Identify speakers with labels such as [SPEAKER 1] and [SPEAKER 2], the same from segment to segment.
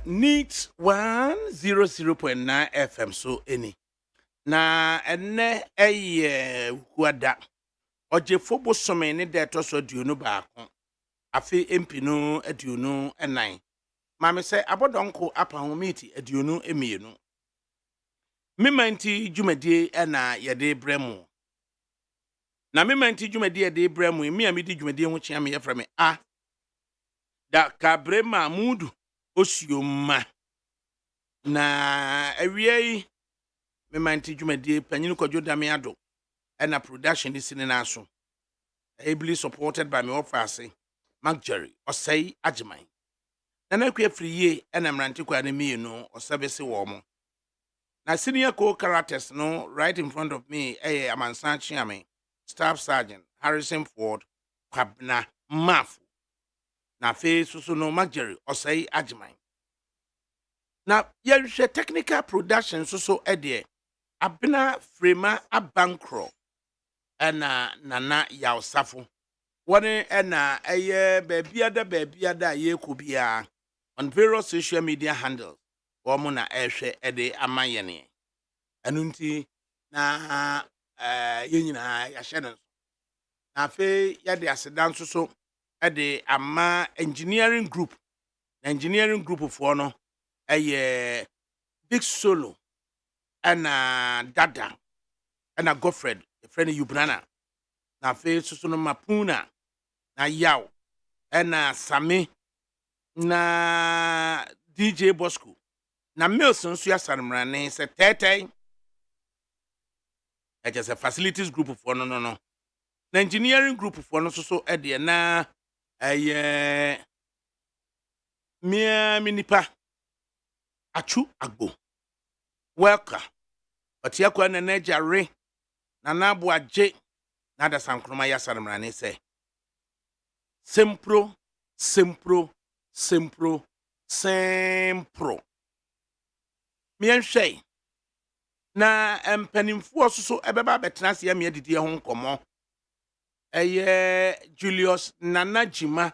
[SPEAKER 1] Needs 100.9 FM so any. Na ene wada. Oje fobo some ne de to so aduonu baako. Afi MP no aduonu enan. Mame se abodonko apa ho meeti aduonu emienu. Memanti dwumadie na yede bremu. Na memanti dwumadie de bremu mi amedi dwumadie ho chia me yefra me a. Da kabrema mudu Osioma na awiei me manti dwumadie panyinu kwadwo dame ado na production di sine na so ably supported by me office Mark Jerry osai agiman na kwa friye na mrante kwa na mienu osabese wo mo na senior co-characters no right in front of me Amansan Chiame Staff Sergeant Harrison Ford Kwabna Mafu na fe so no Mark osai agiman na yehwe technical production so ede abena frema abankro na nana yaosafo wone na baabiada ye kobia on various social media handles wo na ehwe ede amayene anunti na yenyina ya hye na fe yade asedan so ede ama engineering group for no Big Solo and Dada and Godfred, a friend of Ubrana. Na fe susuno Mapuna na Yao and Sami na DJ Bosco. Na Milson Suya Sanmrane se Tete. It is a facilities group of one no. The engineering group of one so Eddie na minipa. Achu agbo welcome but yakwa na najare na nabu aje na da sankroma ya sanmrane se sempro mienhwe na empanimfo so ebeba betena se ya me adidi ho nkomo Julius Nanajima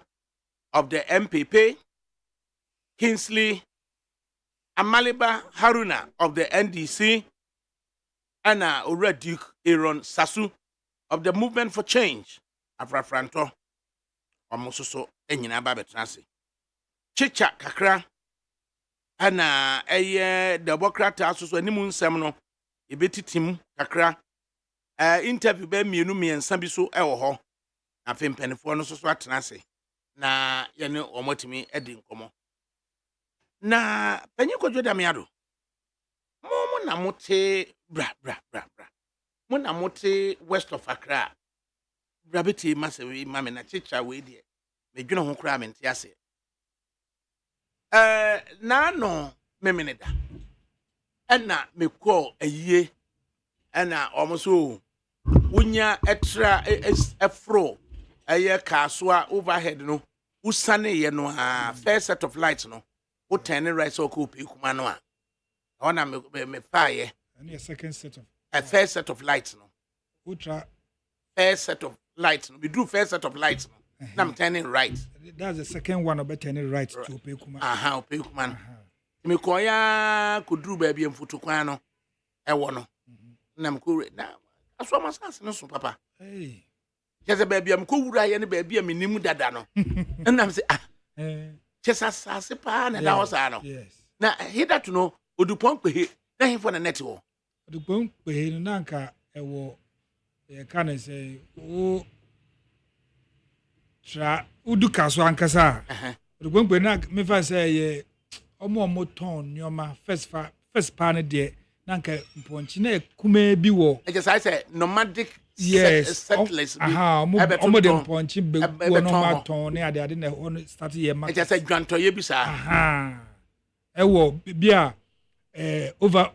[SPEAKER 1] of the MPP, Kingsley Amaliba Haruna of the NDC, Anna Duke Aaron Sasu of the Movement for Change, Afrafranto, Omososo, Enyina Babetnasi. Chicha Kakra, Anna Democrat Asus, and Nimun Semino, Ibeti Tim Kakra, interview be Mienumi and Sambiso Ewoho, and Fim Penifono Swatnasi, na Yano Omotimi Edin Komo. Na penye kwadwo da me ado mo na mote bra mo na mote west of Accra bra beti masewe mame na chicha we die me dwene ho kra me nte ase na no memeneda ena me ko ayie ena omoso wunya etra efro kasoa overhead no usane ye no first set of lights no o turn right so ko pe kuma no a ona me fire
[SPEAKER 2] and a second set of
[SPEAKER 1] first set of lights no
[SPEAKER 2] ultra
[SPEAKER 1] first set of lights no we do first set of lights no na I'm turning right
[SPEAKER 2] that's the second one about turning right to pe kuma
[SPEAKER 1] pe kuma no me ko ya ko duru ba bia mfuto kwan no ewo no na me ko na aso amasase no so papa jeze ba bia me ko wura ye ne ba bia me nimu dada no na me say chesa sase pa na da hosa no na hida to no odupon kwe na hifo na net wo
[SPEAKER 2] odupon kwe no nanka ewo e kan say o tra uduka so ankasa odupon kwe na me fa say ye omo ton nyoma first pa ne de nanka mponchi na kuma bi wo
[SPEAKER 1] e just I say nomadic
[SPEAKER 2] settlers omo de mponchi be wo no ma ton ne ade na on start ye ma
[SPEAKER 1] e just say dwantoye bi sa
[SPEAKER 2] ewo bia over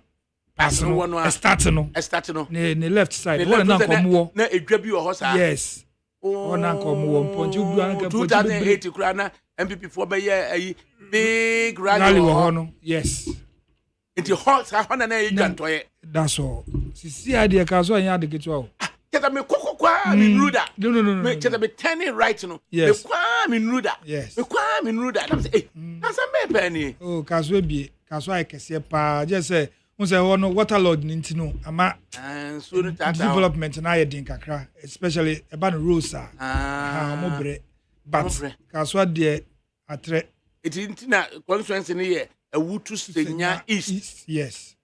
[SPEAKER 2] pass no start no ne left side one na komo
[SPEAKER 1] na edwa bi wo ho sa
[SPEAKER 2] yes one na komo mponchi bu anka
[SPEAKER 1] 2008 kura na MPP for be ye big rally
[SPEAKER 2] wo no yes
[SPEAKER 1] it hot sa hona na edwantoye
[SPEAKER 2] that's all sisi ade ka so anya ade ketwa o
[SPEAKER 1] Cheta me koko kwa me nuda.
[SPEAKER 2] No.
[SPEAKER 1] Me cheta me turning right no.
[SPEAKER 2] Yes.
[SPEAKER 1] Me kwa me nuda.
[SPEAKER 2] Yes.
[SPEAKER 1] Me kwa me nuda. And I'm say, eh, asa me penny.
[SPEAKER 2] Oh, kaswe bi, kaswa kese pa. Just say, we say no waterlord ninti no. Ama
[SPEAKER 1] And so no tata.
[SPEAKER 2] development na ye din kakra, especially about the roads ah. Mo bre. But kaswa de atre.
[SPEAKER 1] It is na constituency ni ye Ewutu Senya East.
[SPEAKER 2] Yes.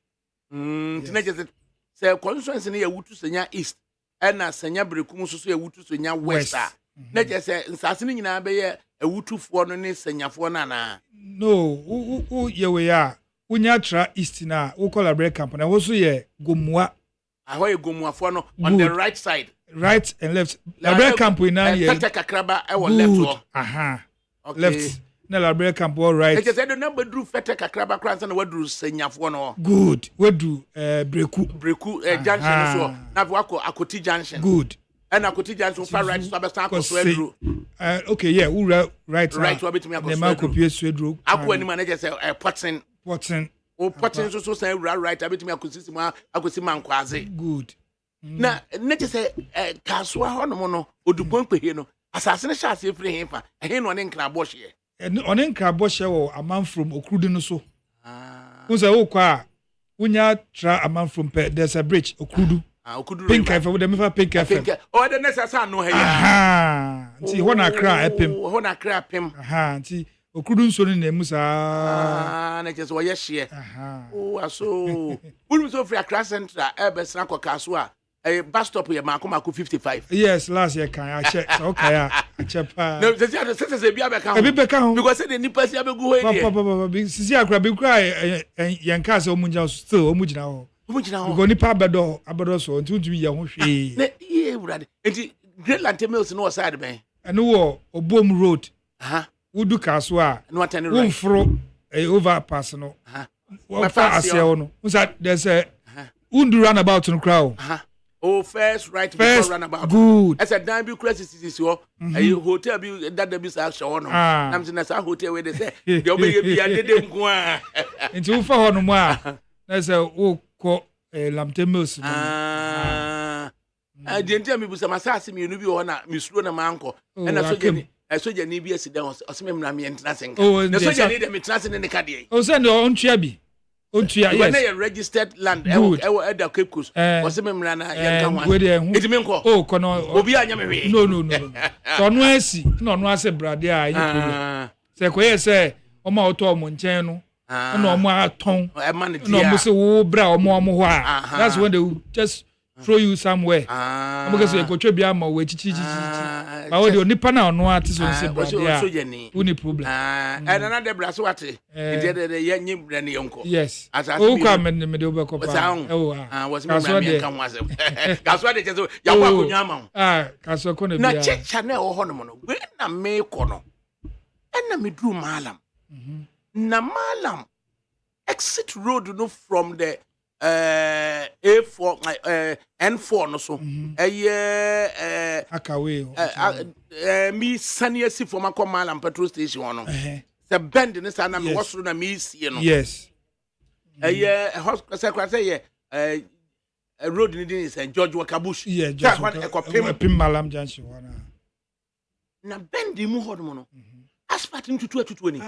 [SPEAKER 1] Tina just say constituency ni Ewutu Senya East. Na Senya Brekum so Ewutu Senya West. Na just say nsase ni nyina be ye Ewutu fo no ne Senya fo na.
[SPEAKER 2] No, ye we ya. Unya tra East na wo collaborate company. Wo so ye Gomua.
[SPEAKER 1] Aho ye Gomua fo no on the right side.
[SPEAKER 2] Right and left. Collaborate company na ye.
[SPEAKER 1] Fete kakraba e wo left.
[SPEAKER 2] Aha.
[SPEAKER 1] Okay.
[SPEAKER 2] Left. Na library camp all right.
[SPEAKER 1] I just said the number drew fete kakraba kransa na wadru senyafo no.
[SPEAKER 2] Good. Wadru breku
[SPEAKER 1] junction so. Na wako Akoti junction.
[SPEAKER 2] Good.
[SPEAKER 1] And Akoti junction far right so abesan ko swedru.
[SPEAKER 2] Okay, yeah, we right.
[SPEAKER 1] Right we betimi akọ swedru.
[SPEAKER 2] Na ma kopie swedru.
[SPEAKER 1] Akọ ani ma na just say potin. O potin so say right abetimi akosisi ma akosi mankwaze.
[SPEAKER 2] Good.
[SPEAKER 1] Na just say kaswa ho no no odupon kpehie no. Asase ne sha ase firi hefa. Ehe no ne nkra bo hye.
[SPEAKER 2] One nkrabo hye wo aman from Okrudi no so. Unse wo kwa unya tra aman from there's a bridge Okrudu.
[SPEAKER 1] Okudu.
[SPEAKER 2] Pink FM dem fa Pink FM.
[SPEAKER 1] Oh the next asa no he ya.
[SPEAKER 2] Aha. Nti ho na kra epem.
[SPEAKER 1] Ho na kra epem.
[SPEAKER 2] Aha, nti Okrudu nso ne na mu sa.
[SPEAKER 1] Na just wo ye hye.
[SPEAKER 2] Aha.
[SPEAKER 1] Oh aso. Unu so free Accra Central ebesna kokaso a bus stop ye mako 55.
[SPEAKER 2] Yes, last year kan I check. Okay, I check pa.
[SPEAKER 1] No, say bia be kan.
[SPEAKER 2] Ebi be kan.
[SPEAKER 1] Because say the nipa si abegu ho here.
[SPEAKER 2] Papa, sisi akra be kra yen ka say omunja still omugina ho.
[SPEAKER 1] Omugina ho.
[SPEAKER 2] Because nipa abedo so ntumi ye ho hwe.
[SPEAKER 1] Na ye wurade. Enti Greatland Mills no side ben.
[SPEAKER 2] Eno wo Obom Road.
[SPEAKER 1] Aha.
[SPEAKER 2] Wudu kaso a.
[SPEAKER 1] No attend right.
[SPEAKER 2] Wonfro overpass no.
[SPEAKER 1] Aha.
[SPEAKER 2] Wo fa aseo no. Unsa there's a undu roundabout no crowd.
[SPEAKER 1] Aha. Oh, first right before runabout.
[SPEAKER 2] Good.
[SPEAKER 1] As a dime be crisis ho. A hotel be that be sa show no. I'm saying that hotel where they say you be dede nko a.
[SPEAKER 2] Nti wo fa ho no mu a. Na say wo ko Lamte Mills.
[SPEAKER 1] The entire me busa masase me no bi ho na me suro na manko. E na soja ni bi asida ho. O se me na me entra senka. Na soja ni dem entra sen ne ka de.
[SPEAKER 2] O se no ontua bi. Ontua yes.
[SPEAKER 1] When they registered land at the Cape Coast. Was a member na yanka one. It mean ko.
[SPEAKER 2] Oh, kono.
[SPEAKER 1] Obi anya me.
[SPEAKER 2] No. So no esi, no ase brade a yi problem. Se ko ye se o ma oto o mo nchen no. Na o mo aton. No mo se wo bra o mo ho a. That's when they will just throw you somewhere. Because you go twa bia ma we chichi. Ba wo de onipa na ono ati so se brade a. Uni problem.
[SPEAKER 1] And another brass what? The young brand uncle.
[SPEAKER 2] Yes. Oh, come and me do back up.
[SPEAKER 1] Was my come was. That's what it is. Yawa Yama.
[SPEAKER 2] Caso Cone.
[SPEAKER 1] Na check channel honomono. When na me kono. And na me drew malam. Na malam. Exit road no from the A4 N4 no so.
[SPEAKER 2] Akawe.
[SPEAKER 1] Me sani si for my malam petrol station no. The bend in the sun and was through the miss, you know.
[SPEAKER 2] Yes.
[SPEAKER 1] A hospital say a road in this and George Wakabush.
[SPEAKER 2] Yeah, just a pim malam junction.
[SPEAKER 1] Now bend the muhomono. Asparting to 2020.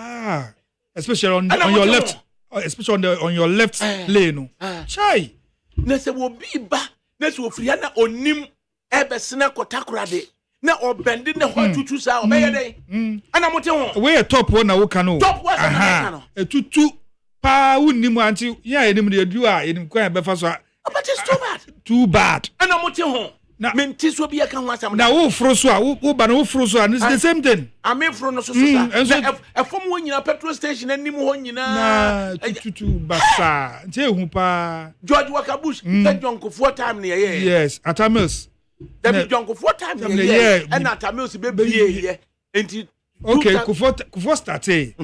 [SPEAKER 2] Especially on your left. Especially on your left lane. Chai.
[SPEAKER 1] Nese will be back. Nese will friana on nim ebesina kotakurade. Na obending the hot tutu sa obey day. Ana mote ho.
[SPEAKER 2] We a top one na wo kan o.
[SPEAKER 1] Top one na kan o.
[SPEAKER 2] Etutu pa wunnim anti ya enim de du a enim kwan be fa so.
[SPEAKER 1] But it's too bad.
[SPEAKER 2] Too bad.
[SPEAKER 1] Ana mote ho. Na menti so bi aka ho asam.
[SPEAKER 2] Na wo fro so a wo ba na wo fro so a it's the same thing.
[SPEAKER 1] Ame fro no so sa. E fom wo nyina petrol station anim ho nyina.
[SPEAKER 2] Na tutu basa. Nti ehu pa.
[SPEAKER 1] George Wakabush, that Jonkofo time near here.
[SPEAKER 2] Yes, Atamils.
[SPEAKER 1] That Jonkofo time near here. And Atamils be here.
[SPEAKER 2] Okay, Kufo started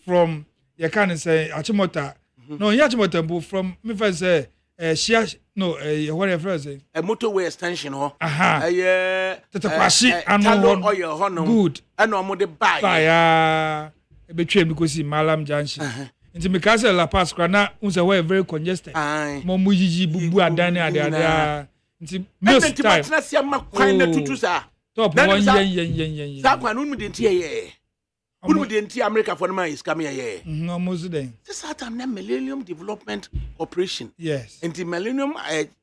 [SPEAKER 2] from you can say Achimota. No, Yachimota from me first say Shia no whatever say
[SPEAKER 1] a motorway extension ho.
[SPEAKER 2] Tatapashi and
[SPEAKER 1] oil hono.
[SPEAKER 2] Good.
[SPEAKER 1] And no more the buy.
[SPEAKER 2] Buy between because in Malam Junction. Into Mikasa La Pass Crana, unsa very congested. Momu Yiji Bubu Adani Ada. nti most time
[SPEAKER 1] na sia ma kwan na tutu sa
[SPEAKER 2] top one yen
[SPEAKER 1] sa kwan no mu de ntie ye mu de ntie America for man is come here
[SPEAKER 2] almost then
[SPEAKER 1] this time na Millennium Development Corporation
[SPEAKER 2] yes
[SPEAKER 1] and the Millennium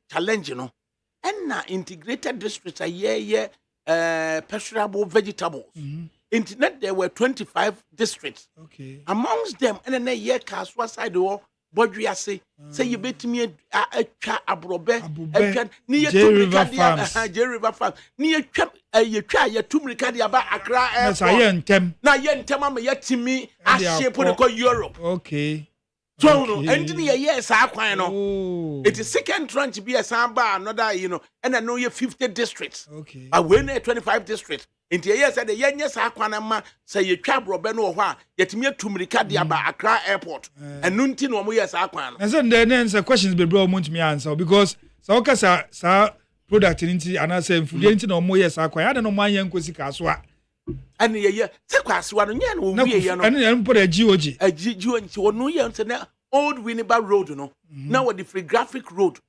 [SPEAKER 1] challenge no and na integrated districts a perishable vegetables internet there were 25 districts
[SPEAKER 2] okay
[SPEAKER 1] amongst them and then year kaswa side wo bodwe ase say you betimi atwa abrobe atwa ni yetumrika dia J River Farms ni yetwa yetumrika dia ba Accra airport na ye ntem am yetimi ahye po ko Europe
[SPEAKER 2] okay
[SPEAKER 1] so no and ni ye sa kwan no it is second tranche be a samba another and I know you 50 districts
[SPEAKER 2] okay
[SPEAKER 1] we na 25 districts inti ye said the yenye sa kwan ma say yetwa brobe no ho a yetimi atumrika dia ba Accra airport and nunti no mo ye sa kwan no
[SPEAKER 2] and so then questions be bro want me answer because so okay sa product nti ana say food nti no mo ye sa kwan ada no mo anya nkosi ka so a
[SPEAKER 1] and ye se kwaso no nya no wie ye no
[SPEAKER 2] and then put a GOG
[SPEAKER 1] nti wono ye nti na old Winneba road no now with the free graphic road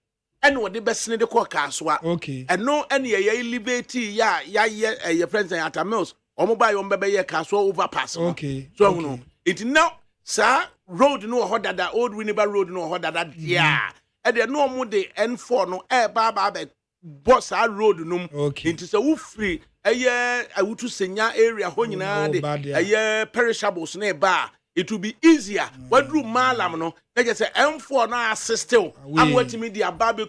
[SPEAKER 1] and what the best in the Kwakaswa.
[SPEAKER 2] Okay.
[SPEAKER 1] And no any liberty, your friends and Atamils, or mobile on baby castle overpass.
[SPEAKER 2] Okay.
[SPEAKER 1] So no, it now, sir, road no hotter that old Winneba road no hotter that yeah. And there no more the N4 no air baba boss our road no.
[SPEAKER 2] Okay.
[SPEAKER 1] It is a free a year I would to senior area honey a year perishables nearby. It will be easier. What do Malam no? They just say M4 now still. I'm waiting me the Babu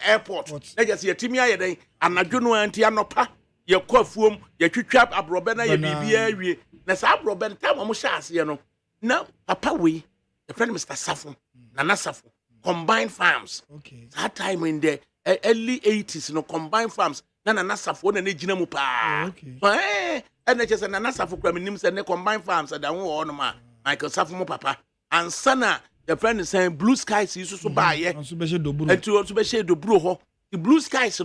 [SPEAKER 1] airport. They just say Timia day and I don't know Antianopa. Your coffum, your trap abrobena, your BBA. Let's abroben time almost you know. Now, Papa, we the friend Mr. Safo, Nana Safo, combined farms.
[SPEAKER 2] Okay.
[SPEAKER 1] That time in the early 80s, combined farms. Nana Safo and Ejinamupa.
[SPEAKER 2] Okay.
[SPEAKER 1] And they just said Nana Safo criminals and combined farms at the one Michael Safo Papa and Sana the friend is saying blue skies used to buy and to also be shade the blue the blue skies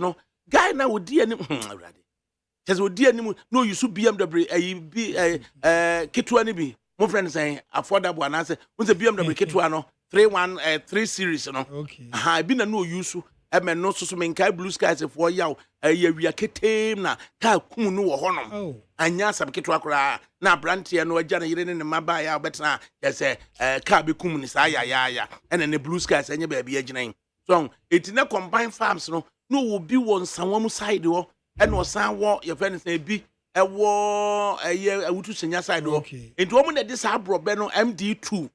[SPEAKER 1] guy now would dear just would dear no you should BMW a K20 be my friend saying affordable and I say what's a BMW K20 313 series
[SPEAKER 2] okay
[SPEAKER 1] I been a no use and no so men blue skies for yaw a year ketem na ka kum no honum anya sabketo akra na brantie no agya na yire ne maba ya betina yes ka be kum ni sa ya and the blue skies anya ba bia ginan so it na combined farms no will be one sanwam side wo and no san wo your friend say bi e wo awutu senya side wo enti wo mo na dis abrobe no MD2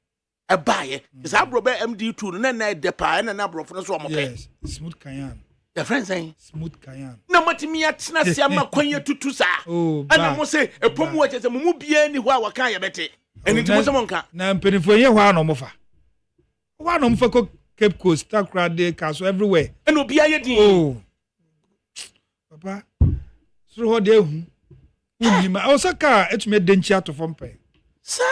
[SPEAKER 1] a buy is abrobe MD2 no na depa na abrofo no so o mo kai
[SPEAKER 2] yes smooth Cayenne
[SPEAKER 1] the friend saying
[SPEAKER 2] smooth Cayenne
[SPEAKER 1] na matimi atena sia makwanya tutu sa ana mo say epomu wa chese mu bia ni ho a waka ya bete eni ti mo se mo nka
[SPEAKER 2] na mpenifo ye ho ano mofa ko Cape Coast Takra de Castle everywhere
[SPEAKER 1] eno bia ye din
[SPEAKER 2] papa so ho de hu unima o saka etumi denchi atofo mpe
[SPEAKER 1] sa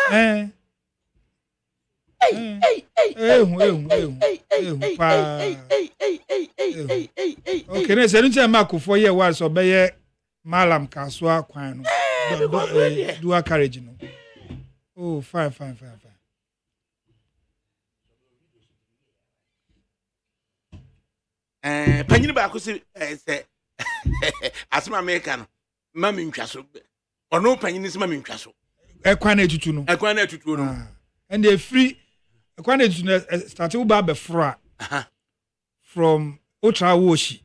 [SPEAKER 2] okay, na se nche makofo ye wa so be ye malam kaswa kwan no dual carriage no oh fine
[SPEAKER 1] panyini ba ko se asma America no mami ntwaso ono panyini se mami ntwaso
[SPEAKER 2] kwan etutu no and they free kwan etutu no start u ba be fra from ultra woshi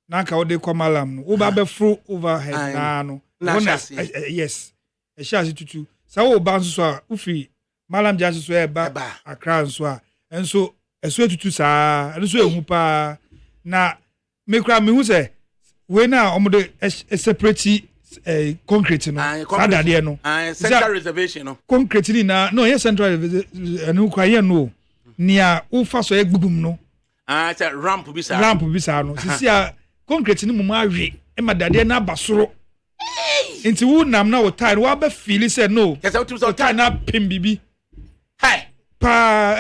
[SPEAKER 2] na ka ode komalam no u ba be fro overhead na no yes e shasi tutu sa wo ba nso a u free malam janso so e ba Accra nso a enso eso etutu sa enso ehu pa na me kra me hu se we na omode separate concrete no sadade no
[SPEAKER 1] central reservation no
[SPEAKER 2] concrete ni na no yes central anu kwa ye no nia u fa so egbugum no
[SPEAKER 1] ramp
[SPEAKER 2] bisa no sisi a concrete ni mumu awe e madade na basoro enti wu nam na wo tire wa ba feel say no tire na pem bibi pa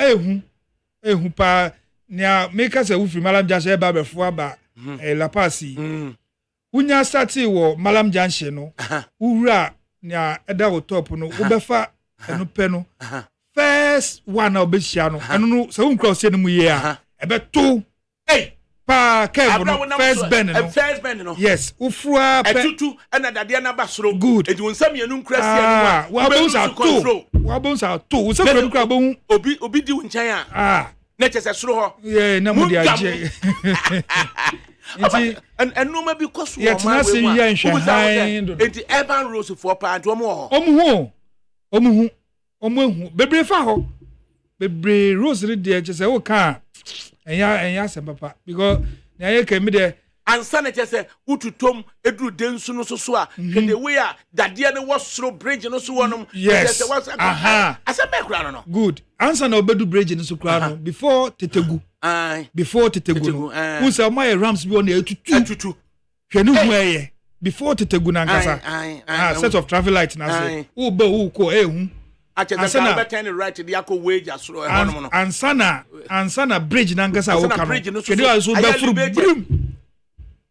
[SPEAKER 2] ehu pa nia make us a wu free malam jase ba be fo aba la pasi unya start wo malam junction no wura nia eda wo top no wo befa eno pe no first one na obehia no eno no se unkra ose no mu ye a ebe to pa Kevin first bend
[SPEAKER 1] no
[SPEAKER 2] yes ufrua
[SPEAKER 1] etutu na dade na basro
[SPEAKER 2] good
[SPEAKER 1] enti wonsam yenu krasia ni
[SPEAKER 2] wa bones are two wo se from kra bo
[SPEAKER 1] obi di nchen na chese soro ho
[SPEAKER 2] na mu di age enti
[SPEAKER 1] enuma bi koso
[SPEAKER 2] o ma we
[SPEAKER 1] enti urban rose for pa anto mo
[SPEAKER 2] omu bebre fa ho bebre rose re de chese wo ka enya se papa because na ye kemi de
[SPEAKER 1] ansa na chese ututom eduru densu no so a the way a dade ne wasoro bridge no so wonom
[SPEAKER 2] chese
[SPEAKER 1] asa be kura no
[SPEAKER 2] good ansa na obedu bridge no so kura no before tetegu no unsa my rams bi on etutu hwenu hu eye before tetegu na nkasa set of traffic light na say wo ba wo ko ehu
[SPEAKER 1] acheza ka better right the yako wage asoro e hono no
[SPEAKER 2] ansana bridge na nkasa wo ka no kedi aso be furu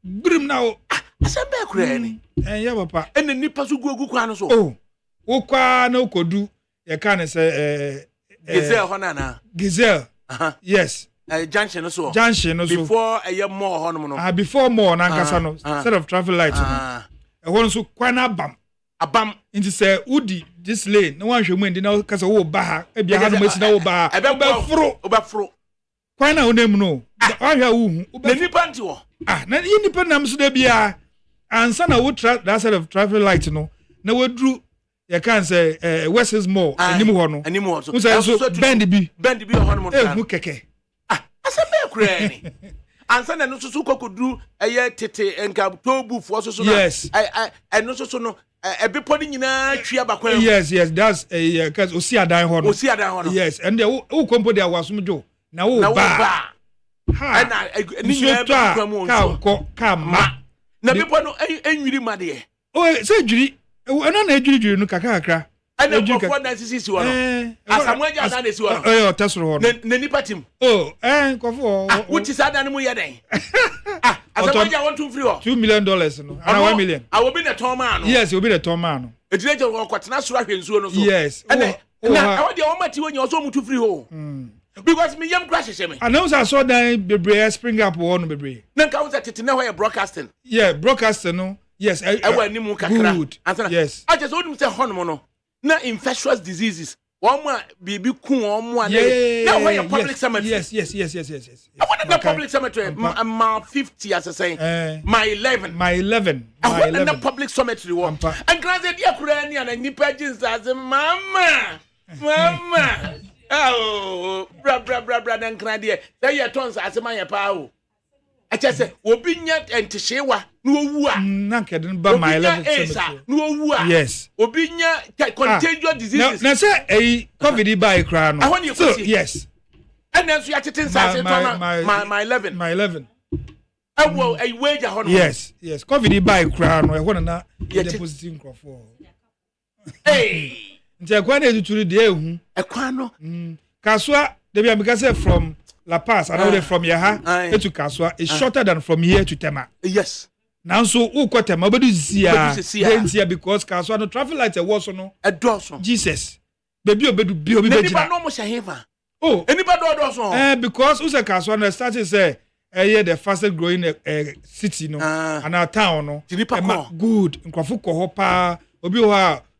[SPEAKER 2] brim na o
[SPEAKER 1] asa be kura ni
[SPEAKER 2] ya papa
[SPEAKER 1] ene nipa so gugu kwa no so
[SPEAKER 2] wo kwa na okodu ye ka ne se
[SPEAKER 1] Gazelle hono na
[SPEAKER 2] Gazelle yes
[SPEAKER 1] junction no so before a more hono no
[SPEAKER 2] before more na nkasa no set of traffic light no e hono so kwa na abam into say udi this lane no one hwemu ndi na kasa wo ba ha e bia ha no masi na wo ba ha
[SPEAKER 1] obafro
[SPEAKER 2] kwan na onem no ahwa wo hu
[SPEAKER 1] na nipa nti wo
[SPEAKER 2] na nipa nam so da bia ansa na wo that set of traffic light no na wadru ye kan say West Mall anim ho no so bend bi
[SPEAKER 1] ho no mo
[SPEAKER 2] hu keke
[SPEAKER 1] asa be kura ni ansa na no so kokodru eye tete enka tobu fo so na no so no ebepo ni nyina twa bakwan
[SPEAKER 2] yes that's cuz osi adan ho no yes and wo kompo dia wasomjo na wo ba ha
[SPEAKER 1] na ni nyina
[SPEAKER 2] ka ma
[SPEAKER 1] na bepo no enwiri made
[SPEAKER 2] se juri eno na ejuri no kakakra
[SPEAKER 1] ana kofo na sisi wo no asamwaja na nesi wo no
[SPEAKER 2] tesoro ho
[SPEAKER 1] na nipa tim
[SPEAKER 2] kofo
[SPEAKER 1] wuti sada no mu yeden asamwaja want to free
[SPEAKER 2] $2 million no ana $1 million
[SPEAKER 1] awobi na ton man no
[SPEAKER 2] yes obi na ton man no
[SPEAKER 1] ejire je wo kwatena soro ahwensuo no so
[SPEAKER 2] yes
[SPEAKER 1] na awodi o mati wo nya so mu to free ho because me yam crash sheme
[SPEAKER 2] announce so dan bebre spring up wo no bebre
[SPEAKER 1] na nka wo tete na ho broadcasting
[SPEAKER 2] broadcasting no yes
[SPEAKER 1] ewa ni mu kakra
[SPEAKER 2] yes
[SPEAKER 1] I just want to say hono no na infectious diseases one bibi kun one
[SPEAKER 2] now
[SPEAKER 1] where public cemetery
[SPEAKER 2] yes
[SPEAKER 1] I want the public cemetery my 50 as I say my 11 I want the public cemetery one and granted ya kura ni ana nipa jeans as mama oh bra dan kra de say ya tons as man ya pa o I just say obi nya entishewa no owu a
[SPEAKER 2] na kedin ba my 11 cemetery
[SPEAKER 1] no owu a
[SPEAKER 2] yes
[SPEAKER 1] obi nya contagious diseases
[SPEAKER 2] na say covid by kra no
[SPEAKER 1] so
[SPEAKER 2] yes
[SPEAKER 1] and then so ya tete say my 11 awo ai wager hono
[SPEAKER 2] yes covid by kra no e hono na deposit crofo nti kwa na etuturu de ehu
[SPEAKER 1] ekwa no
[SPEAKER 2] kaswa de bia me say from La Paz, I know from Yaha to Kaswa is shorter than from here to Tema.
[SPEAKER 1] Yes.
[SPEAKER 2] Now so who got Tema, but this year because Kaswa no traffic lights was no
[SPEAKER 1] a dozen.
[SPEAKER 2] Jesus. Baby, be
[SPEAKER 1] anybody
[SPEAKER 2] because who's a Kaswa and started say the fastest growing city no and our town no good in Kwafuko Hopa Obi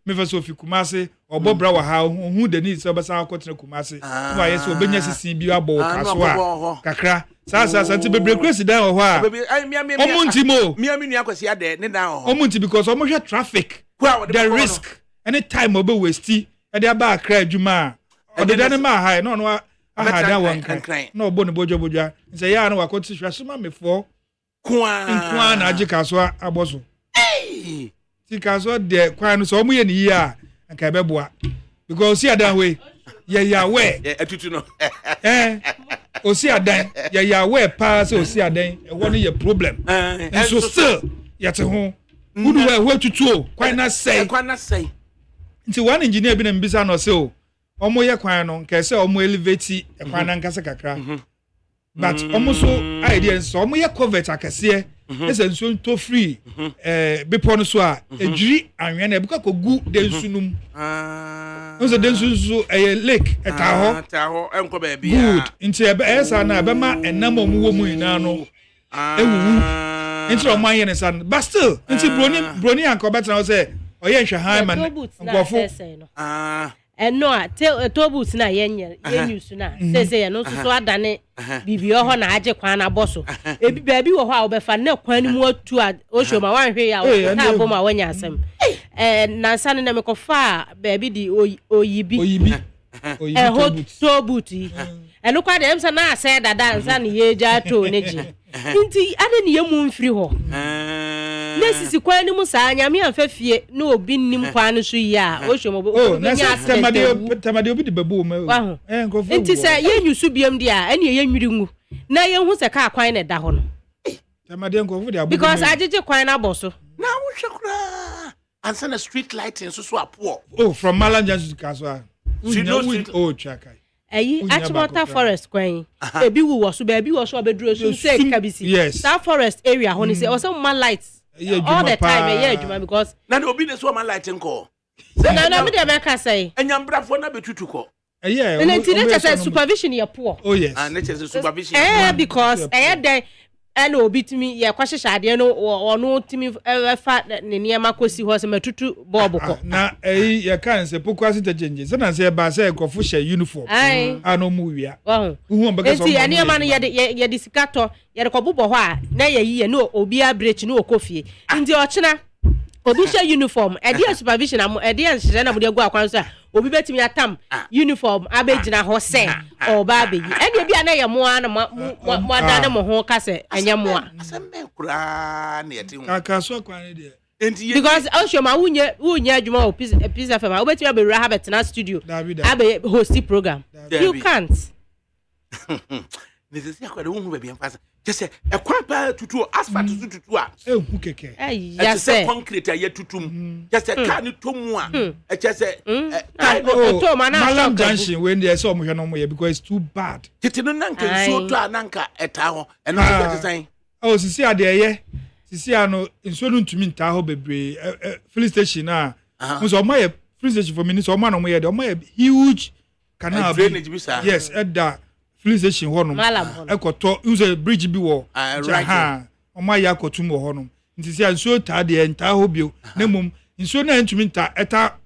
[SPEAKER 2] Mefa fi Kumase obobra wa ha hu de ni se obasa akotena Kumase wa yeso obenya sisi bi abo kaso kakra sa nti bebre crazy dan ho a omunti mo
[SPEAKER 1] mi nu akwasi ade ne dan ho
[SPEAKER 2] omunti because omo hwe traffic the risk anytime obe waste e de aba akra adwuma o de dan ma ha no aha dan won kan no obo ne bojo nse ya na wakoti hwe so ma mefo kwa na agi kaso aboso Tikaso de kwan so omo ye ni yi a nka beboa because see adan we ya we
[SPEAKER 1] atutu no
[SPEAKER 2] osi adan ya we pa so osi adan e wo no ye problem and so still yete ho udu we atutu o kwan na sei nti one engineer bi na mbisa no se o omo ye kwan no nka se omo elevate e kwan na nkasa kakra but omo so idea so omo ye covert akase ese nso to free bepo no so a ejiri anwe na ebuka kogu de nsunum nso de nsunsu lake eta ho
[SPEAKER 1] enko ba bia
[SPEAKER 2] good nti esa na be ma enam omuwo mu ina no ewu nti o man ye ne san but still nti broni anko better na say o ye hwe han man nkofo
[SPEAKER 3] no tobut na yenye yenyusu na say no so adane bibio ho na age kwan na boso ebi baabi wo ho a obefa na kwan ni mu atu a o shoma wan hwe ya o ta bom a wanya asem na san na mekofa baabi di oyibi tobut eno kwa de emsa na ase dada nsa na ye ja to neji nti ade ne yemu mfiri ho na sisi kwa ni musa nyame amfafie na obi nim kwa no so yi a o hwemo
[SPEAKER 2] o na tamade obi de babu ma
[SPEAKER 3] nkofo nti se yenyusu biam di a ene ye nwiri ngu na ye hu se ka kwan ne da ho no
[SPEAKER 2] tamade nkofo de abu
[SPEAKER 3] because ajeje kwan na boso
[SPEAKER 1] na wo hwekura ansa na street lighting so apo
[SPEAKER 2] from Malanja to Kaswa Chakai
[SPEAKER 3] Achimota Forest kwan ebi wu wo so ba ebi wo so obeduro so say kabisi that forest area ho ni say also man lights all the time adwuma because
[SPEAKER 1] na obi ne so man light nko
[SPEAKER 3] na me dey make say
[SPEAKER 1] enyambrafo na betutu ko
[SPEAKER 3] and then say supervision ye poor
[SPEAKER 1] na say supervision
[SPEAKER 3] because dey and obi timi ye kwahyehyɛ ade no ono timi fa ne niema kosi ho se matutu bob ko
[SPEAKER 2] na ye kan se pokwase tajenje se na se ba se ekofo hye uniform ano mu wia uhu mbaka so
[SPEAKER 3] enti niema no ye de sikato ye de kobobo ho a na ye yi no obi abreach no okofie ndi ochina obi hye uniform e dey supervision am e dey hye na mo dey go akwan so a obi betimi atam uniform abegina ho se oba abeyi ene bia na ye moa na mo adane mo ho ka se enya moa
[SPEAKER 1] asembe kura na yeti hu
[SPEAKER 2] aka so kwan de
[SPEAKER 3] because oshoma wunye adwuma o pizza fema obetimi abewura ha betena studio abe host program you can't
[SPEAKER 1] necessary akwade hu be bia fasa just say ekwan pa tutu asphalt tutu a
[SPEAKER 2] ehu keke
[SPEAKER 3] just say
[SPEAKER 1] concrete aye tutum just say car ni tomu a just say
[SPEAKER 2] Malam Junction when they saw mo hwe no mo ye because it's too bad
[SPEAKER 1] titino nanka so to ananka eta ho eno be design
[SPEAKER 2] oh sisi ade ye sisi ano nso no ntumi nta ho bebre filling station a mo so mo ye filling station for me so mo no mo ye de mo ye huge canal
[SPEAKER 1] drainage bi sa
[SPEAKER 2] yes edda filling station ho no ekoto use bridge bi wo ha o ma ya kotum ho no nti sia nso ta de nta ho bio na mum nso na ntumi nta eta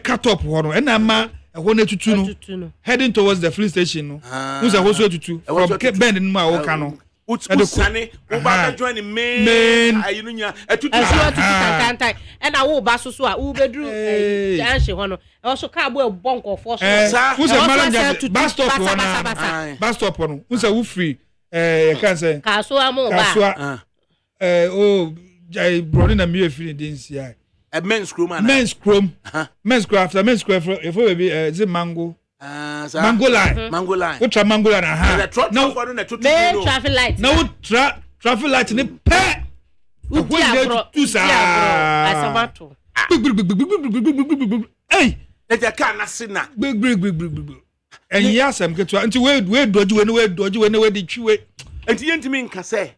[SPEAKER 2] cut up ho no na ma ho na tutu no heading towards the filling station no use ho so tutu from Cape Bend no ma wo ka no
[SPEAKER 1] utsane wo ba join main ayinunya etutu
[SPEAKER 3] kankan and wo ba so a wo bedru janhye ho no also ka bo bonko fo so
[SPEAKER 2] who say Malanja bus stop ho na bus stop no who say wo free can say
[SPEAKER 3] kaso amu ba
[SPEAKER 2] jai brother na me free din sia
[SPEAKER 1] men's chrome
[SPEAKER 2] after men's chrome if we be is mango mango line ultra mango line
[SPEAKER 1] now
[SPEAKER 3] traffic light
[SPEAKER 2] now traffic light ni pe
[SPEAKER 3] tu sa asamato
[SPEAKER 1] hey let your car na sina
[SPEAKER 2] and yes am keto until we doji we di twiwe
[SPEAKER 1] enti yentimi nka se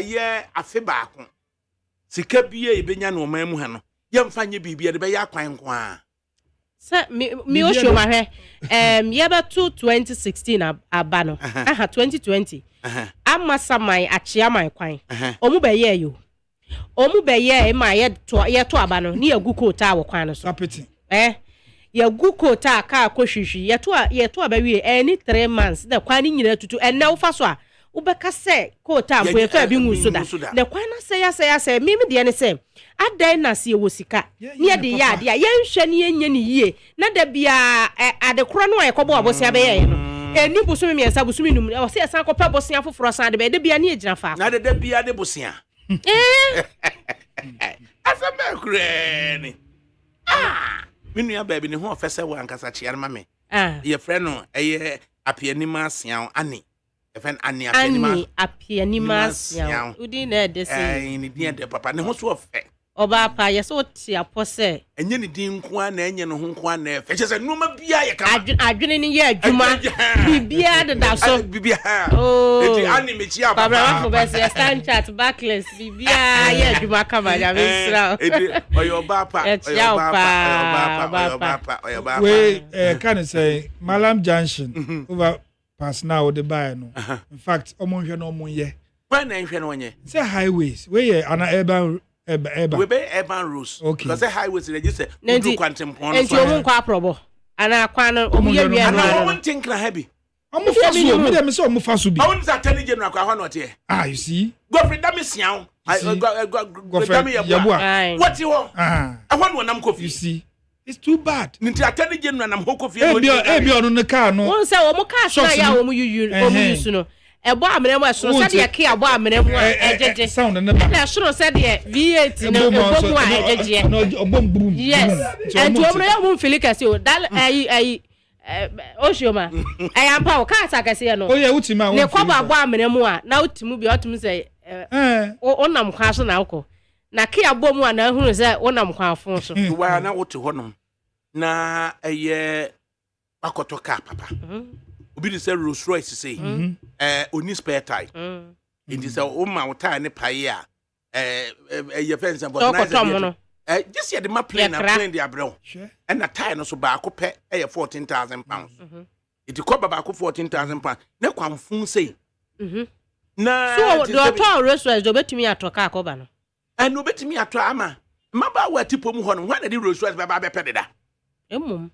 [SPEAKER 1] ye afe baako sika biye ebenya no mamu ha no yemfa nye bibia de be ya kwan nko a
[SPEAKER 3] se mi o show ma hwe yeba to 2016 abano 2020 amasamai achiaman kwan omu be ye yo omu be ye ma ye to abano ni aguko ta wo kwan no so ye guko ta ka akohwehwi ye to abawie any 3 months the kwan nyina tutu enna wo fa so a ubeka se ko ta bo efa bi ngu so da ne kwan na se ya se mimi de ne se adan na se wo sika ne de ya de ya yenhwe ne yenye ne yie na da bia ade koro no ye kobo abosia be ye no eni busumi mi ensa busumi num o se san ko pa bosia foforo san de bia ne ejina fa
[SPEAKER 1] na de bia de bosia asambe kureni minu ya baby ne ho ofese wo ankasa chiar ma me ye friend no eye apianima sian ani even ani
[SPEAKER 3] apianima sian udi na de se
[SPEAKER 1] ni dia de papa ne ho so ofe
[SPEAKER 3] oba pa ye so ti apose
[SPEAKER 1] enye ni din nko na enye no ho nko na efe che se numa bia ye kama
[SPEAKER 3] adwene ni ye adwuma bibia de da so
[SPEAKER 1] bibia
[SPEAKER 3] eti
[SPEAKER 1] ani me chia papa
[SPEAKER 3] baba fo be se stand chat backless bibia ye adwuma kama ya be sra
[SPEAKER 1] eti oyo papa
[SPEAKER 2] we can say Malam Junction over past now the buy no in fact omonhwe no omonye
[SPEAKER 1] When I when
[SPEAKER 2] say highways where an urban
[SPEAKER 1] we be urban roads.
[SPEAKER 2] Okay.
[SPEAKER 1] Because highways they just say
[SPEAKER 3] Nenti-
[SPEAKER 1] do quantum point.
[SPEAKER 3] Enti omu kwa probo. Ana kwa no omu ye
[SPEAKER 1] And I
[SPEAKER 3] no.
[SPEAKER 1] won't think heavy.
[SPEAKER 2] I'm fa so me dem say I'm fa so bi.
[SPEAKER 1] I want to attorney general kwa no tie.
[SPEAKER 2] You see?
[SPEAKER 1] Godfrey Damisian. I
[SPEAKER 2] Godfrey Yabua.
[SPEAKER 3] Aye.
[SPEAKER 1] What you want?
[SPEAKER 2] Ah,
[SPEAKER 1] I want one am coffee.
[SPEAKER 2] you see? It's too bad.
[SPEAKER 1] Ninti attorney general nam ho coffee.
[SPEAKER 2] Ebi on the car no.
[SPEAKER 3] Won say omu ka na ya omu yusu no. Ebo amremu eso say de ke abo amremu ejeje.
[SPEAKER 2] Sound na
[SPEAKER 3] Na so say de V8 no ebomu a ejeje.
[SPEAKER 2] No obom boom.
[SPEAKER 3] Yes. And to omre omu filika say o dal Oshioma. Ayampa o ka sa kase no.
[SPEAKER 2] Oh yeah, utima
[SPEAKER 3] Ne kwaba abo amremu a na utimu bi otum say onam kwa so na akọ. Na ke abo mu a na hunu say onam kwa afon so.
[SPEAKER 1] Wa na wote honom. Na akoto car papa. Obi dey say Rolls Royce say oni spare tire. It is o ma wo tire ne paye a ye fence and
[SPEAKER 3] no.
[SPEAKER 1] Just here the ma plane and plane the abro. And na tire no so ba ko pe 14,000 pounds. It ko ba ko 14,000 pounds. Na kwamfun say. Na
[SPEAKER 3] So do to Rolls Royce do betimi atoka akoba no.
[SPEAKER 1] And no betimi ato ama. Maba wa tipo mu ho no. When the Rolls Royce ba be pededa.
[SPEAKER 3] Emum.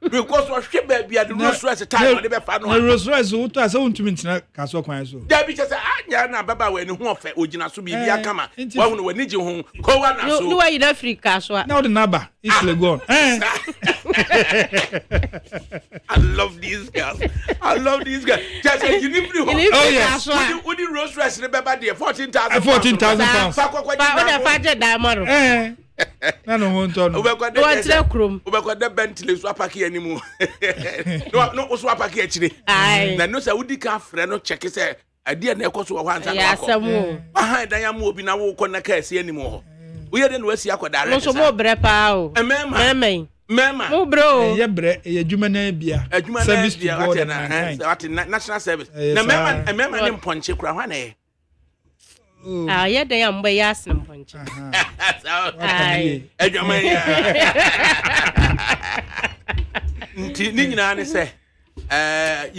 [SPEAKER 1] Because what she baby at the Rolls Royce time they be fa no.
[SPEAKER 2] Rolls Royce wo to say untumi ntina kaso kwan so.
[SPEAKER 1] There be just anya na baba we ni ho ofe ogina so bibia kama. Wa hu no wani ji ho ko wa na so.
[SPEAKER 3] No way in Africa so.
[SPEAKER 2] Now the naba is gone.
[SPEAKER 1] I love these girls. Just say you need blue.
[SPEAKER 3] Oh yes.
[SPEAKER 1] Would the Rolls Royce the baba there 14,000
[SPEAKER 2] pounds.
[SPEAKER 1] Fa kwa
[SPEAKER 3] Ba o fa je diamond.
[SPEAKER 2] Na no won to no.
[SPEAKER 1] Ubekwa
[SPEAKER 3] tire krom.
[SPEAKER 1] Ubekwa de Bentley so apaki animu. No so apaki akire.
[SPEAKER 3] Ai.
[SPEAKER 1] Na no say wudi ka frɛ no check say ade na ekoso wo hansa na
[SPEAKER 3] Ya
[SPEAKER 1] akọ.
[SPEAKER 3] samu.
[SPEAKER 1] Aha dan ya mu obi na wo kɔ na ka asi animu ho. Wo ye de no asi akɔ direct.
[SPEAKER 3] No so mo bre pa o.
[SPEAKER 1] Mema.
[SPEAKER 3] Mo bro.
[SPEAKER 2] Ye bre ye adwuma na bia.
[SPEAKER 1] Service to God na national service. Na mema ne mponche kura hwa na ye.
[SPEAKER 3] Ye de ya mba ya asem mponche. Ai.
[SPEAKER 1] Adwuma ya. Nti ni nyina ne se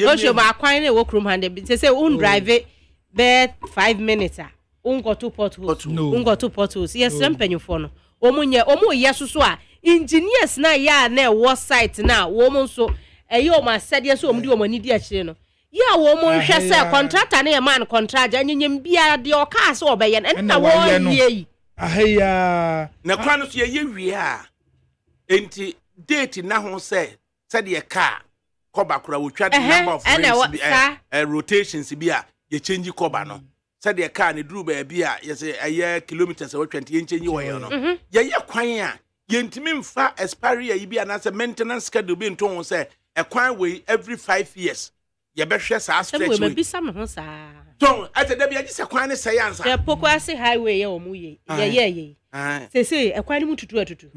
[SPEAKER 3] Osho ma kwan na wo krum hande bi say un drive be 5 minutes a un go to potholes. Un go to potholes. Yes, sempanyufo no. Omu ye susu a engineers na ya na wo site na wo mu so o ma sede so omu di omu ni di a kire no. Ya wo mu hwe say contractor na man contract anyem bia de o ka so obeye na wo ye.
[SPEAKER 2] Ahaya.
[SPEAKER 1] Na kwa no so ye wie a enti date na ho say de car cover kura wo twa the number of rotations bi a ye change cover no said the car ne duru ba bia ye say aye kilometers wo 20 ye change wo ye no ye kwan a ye ntimi mfa expiry yi bi na say maintenance schedule bi nton say e kwan we every 5 years ye be hwe sa stretch we
[SPEAKER 3] we be sam ho sa
[SPEAKER 1] ton ate da bia gise kwan ne say ansa
[SPEAKER 3] ye pokwase highway ye omu ye ye say e kwan ni mututu atutu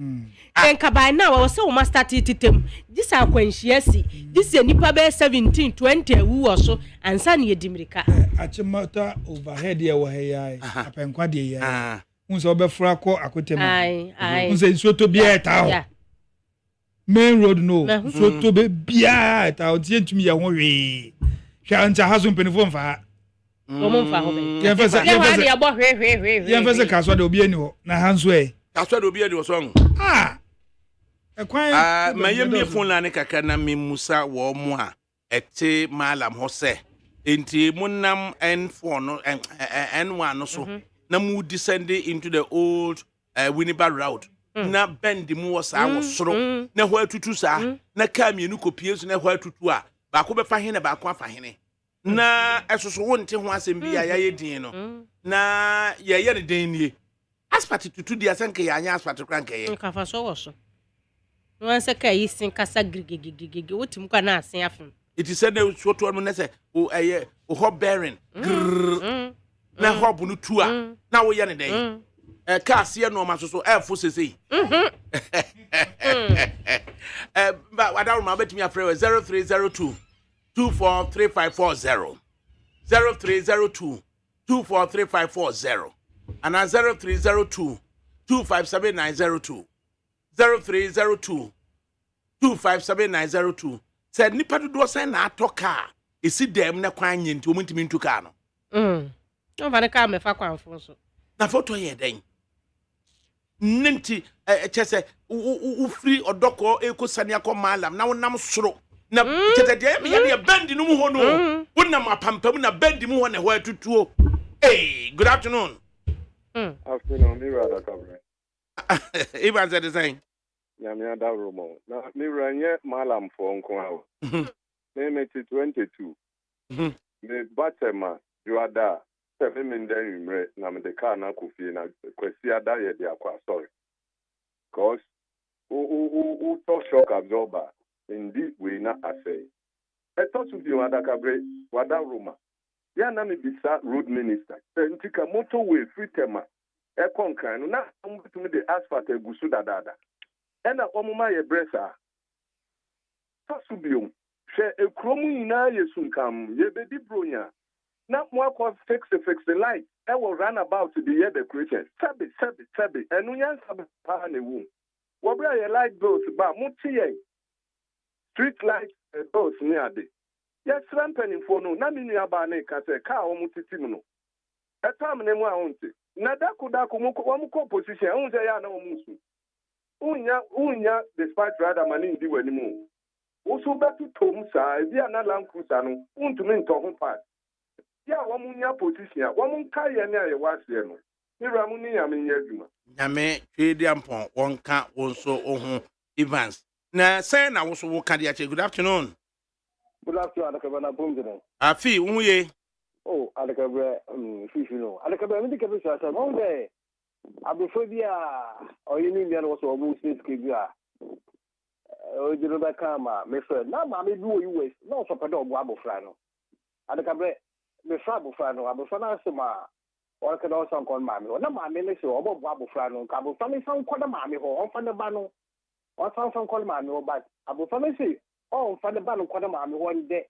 [SPEAKER 3] enka by now we say we must start titem this akwanhia si this nipa be 17 20 wu so ansa ne yedimirika
[SPEAKER 2] achimata overhead ye wo heyai apenkwa de ye unse obefura ko akotem unse nsuoto bia eta main road no nsuoto be bia eta otie ntumi ye ho we hwa nta haso mpenifo mfa
[SPEAKER 3] Omo fa ho be.
[SPEAKER 2] Ye fese kaso de obi ani ho na hanso e.
[SPEAKER 1] Kaso de obi ani ho so ngo.
[SPEAKER 2] Ekwan
[SPEAKER 1] ma ye mi phone la ne kaka na me musa wo mo a ete malam ho se. Enti munam N4 no N1 no so. Na mu descend into the old Winneba route. Na bend mu wo sa wo soro. Na ho atutu sa. Na ka mienu kopie so na ho atutu a. Ba ko be fa hene ba ko afa hene. Na esoso wonte ho asem bia ya yedin no na ye ne den nie asphalt tutu dia senke ya anya asphalt kranke ye
[SPEAKER 3] nka fa so wo so no anse ka yi sin kasa gigigigigi wotim kwa na asen afem
[SPEAKER 1] it is said that so to no say o hot bearing na hob no tu a na wo ye ne den ka ase no ma so fo sesei ba wadaru ma betimi afre 0302 243540 0302 243540 and 0302 257902 0302 257902 said nipa do say na atoka esi dem na kwan nyenti omintimi ntuka no
[SPEAKER 3] No man ka me fa kwanfo so.
[SPEAKER 1] Na photo ye den. Nenti chese u free odoko ekosani akọ malam na wonam soro. Na chese de me ye bend no mu ho no. Wonam apampam na bend mu ho na ho atutuo. Hey, good afternoon.
[SPEAKER 4] Afternoon, Mira ADAKABRI.
[SPEAKER 1] Even said the same.
[SPEAKER 4] Nyamia da romo. Na Mira nye malam for nko awo. Me 22. Me batema juada. Seven minden imre na me de car na kufi na kwesi ada ye de akwa sorry. Cause u talk shock absorber indeed we na asay. I thought to be ADAKABRI wada Roma. Ya na me bisa road minister. Ntika motorway free tema. E konkan no na to me the asphalt egusu dadada. E na omuma ye bresa. Tasubium. She ekromu ina yesunkam ye bedi bronya. Na mo fix the light. I will run about to the year the creation. Sabi. Enu yan sabi pa ne wu. Wobra ye light bills ba muti ye. Street light bills ni ade. Yes, ramping for no. Na mi ni aba ne ka se ka o mutiti mu no. Etam ne mu a onte. Na daku mu ko position. Unje ya na o musu. Unya despite rather mani ndi wani mu. Oso betu tom sa bia na Land Cruiser no. Untumi nto ho pa. Ya wamunya position wamunka ye ne aye wase no ira mu ni yame nyaduma
[SPEAKER 1] nyame twedi ampon wonka wonso ohun Evans na say na woso wo ka dia che. Good afternoon.
[SPEAKER 4] Good afternoon ADAKABRI na pomjene
[SPEAKER 1] Afi unye
[SPEAKER 4] oh ADAKABRI fifi no ADAKABRI mi dikabe sha sha mo de abofobia oyini mi no so obu state kibia o jiro da kama me friend na ma me bi wo US na so pede obu abofra no ADAKABRI me fra abofra no abofra na asema o ka do san kon mami o na mami ne so obo abofra no ka abofra me san kon mami ho on fa ne ba no o san kon mami o ba abofra me se on fa ne ba no kon mami ho nde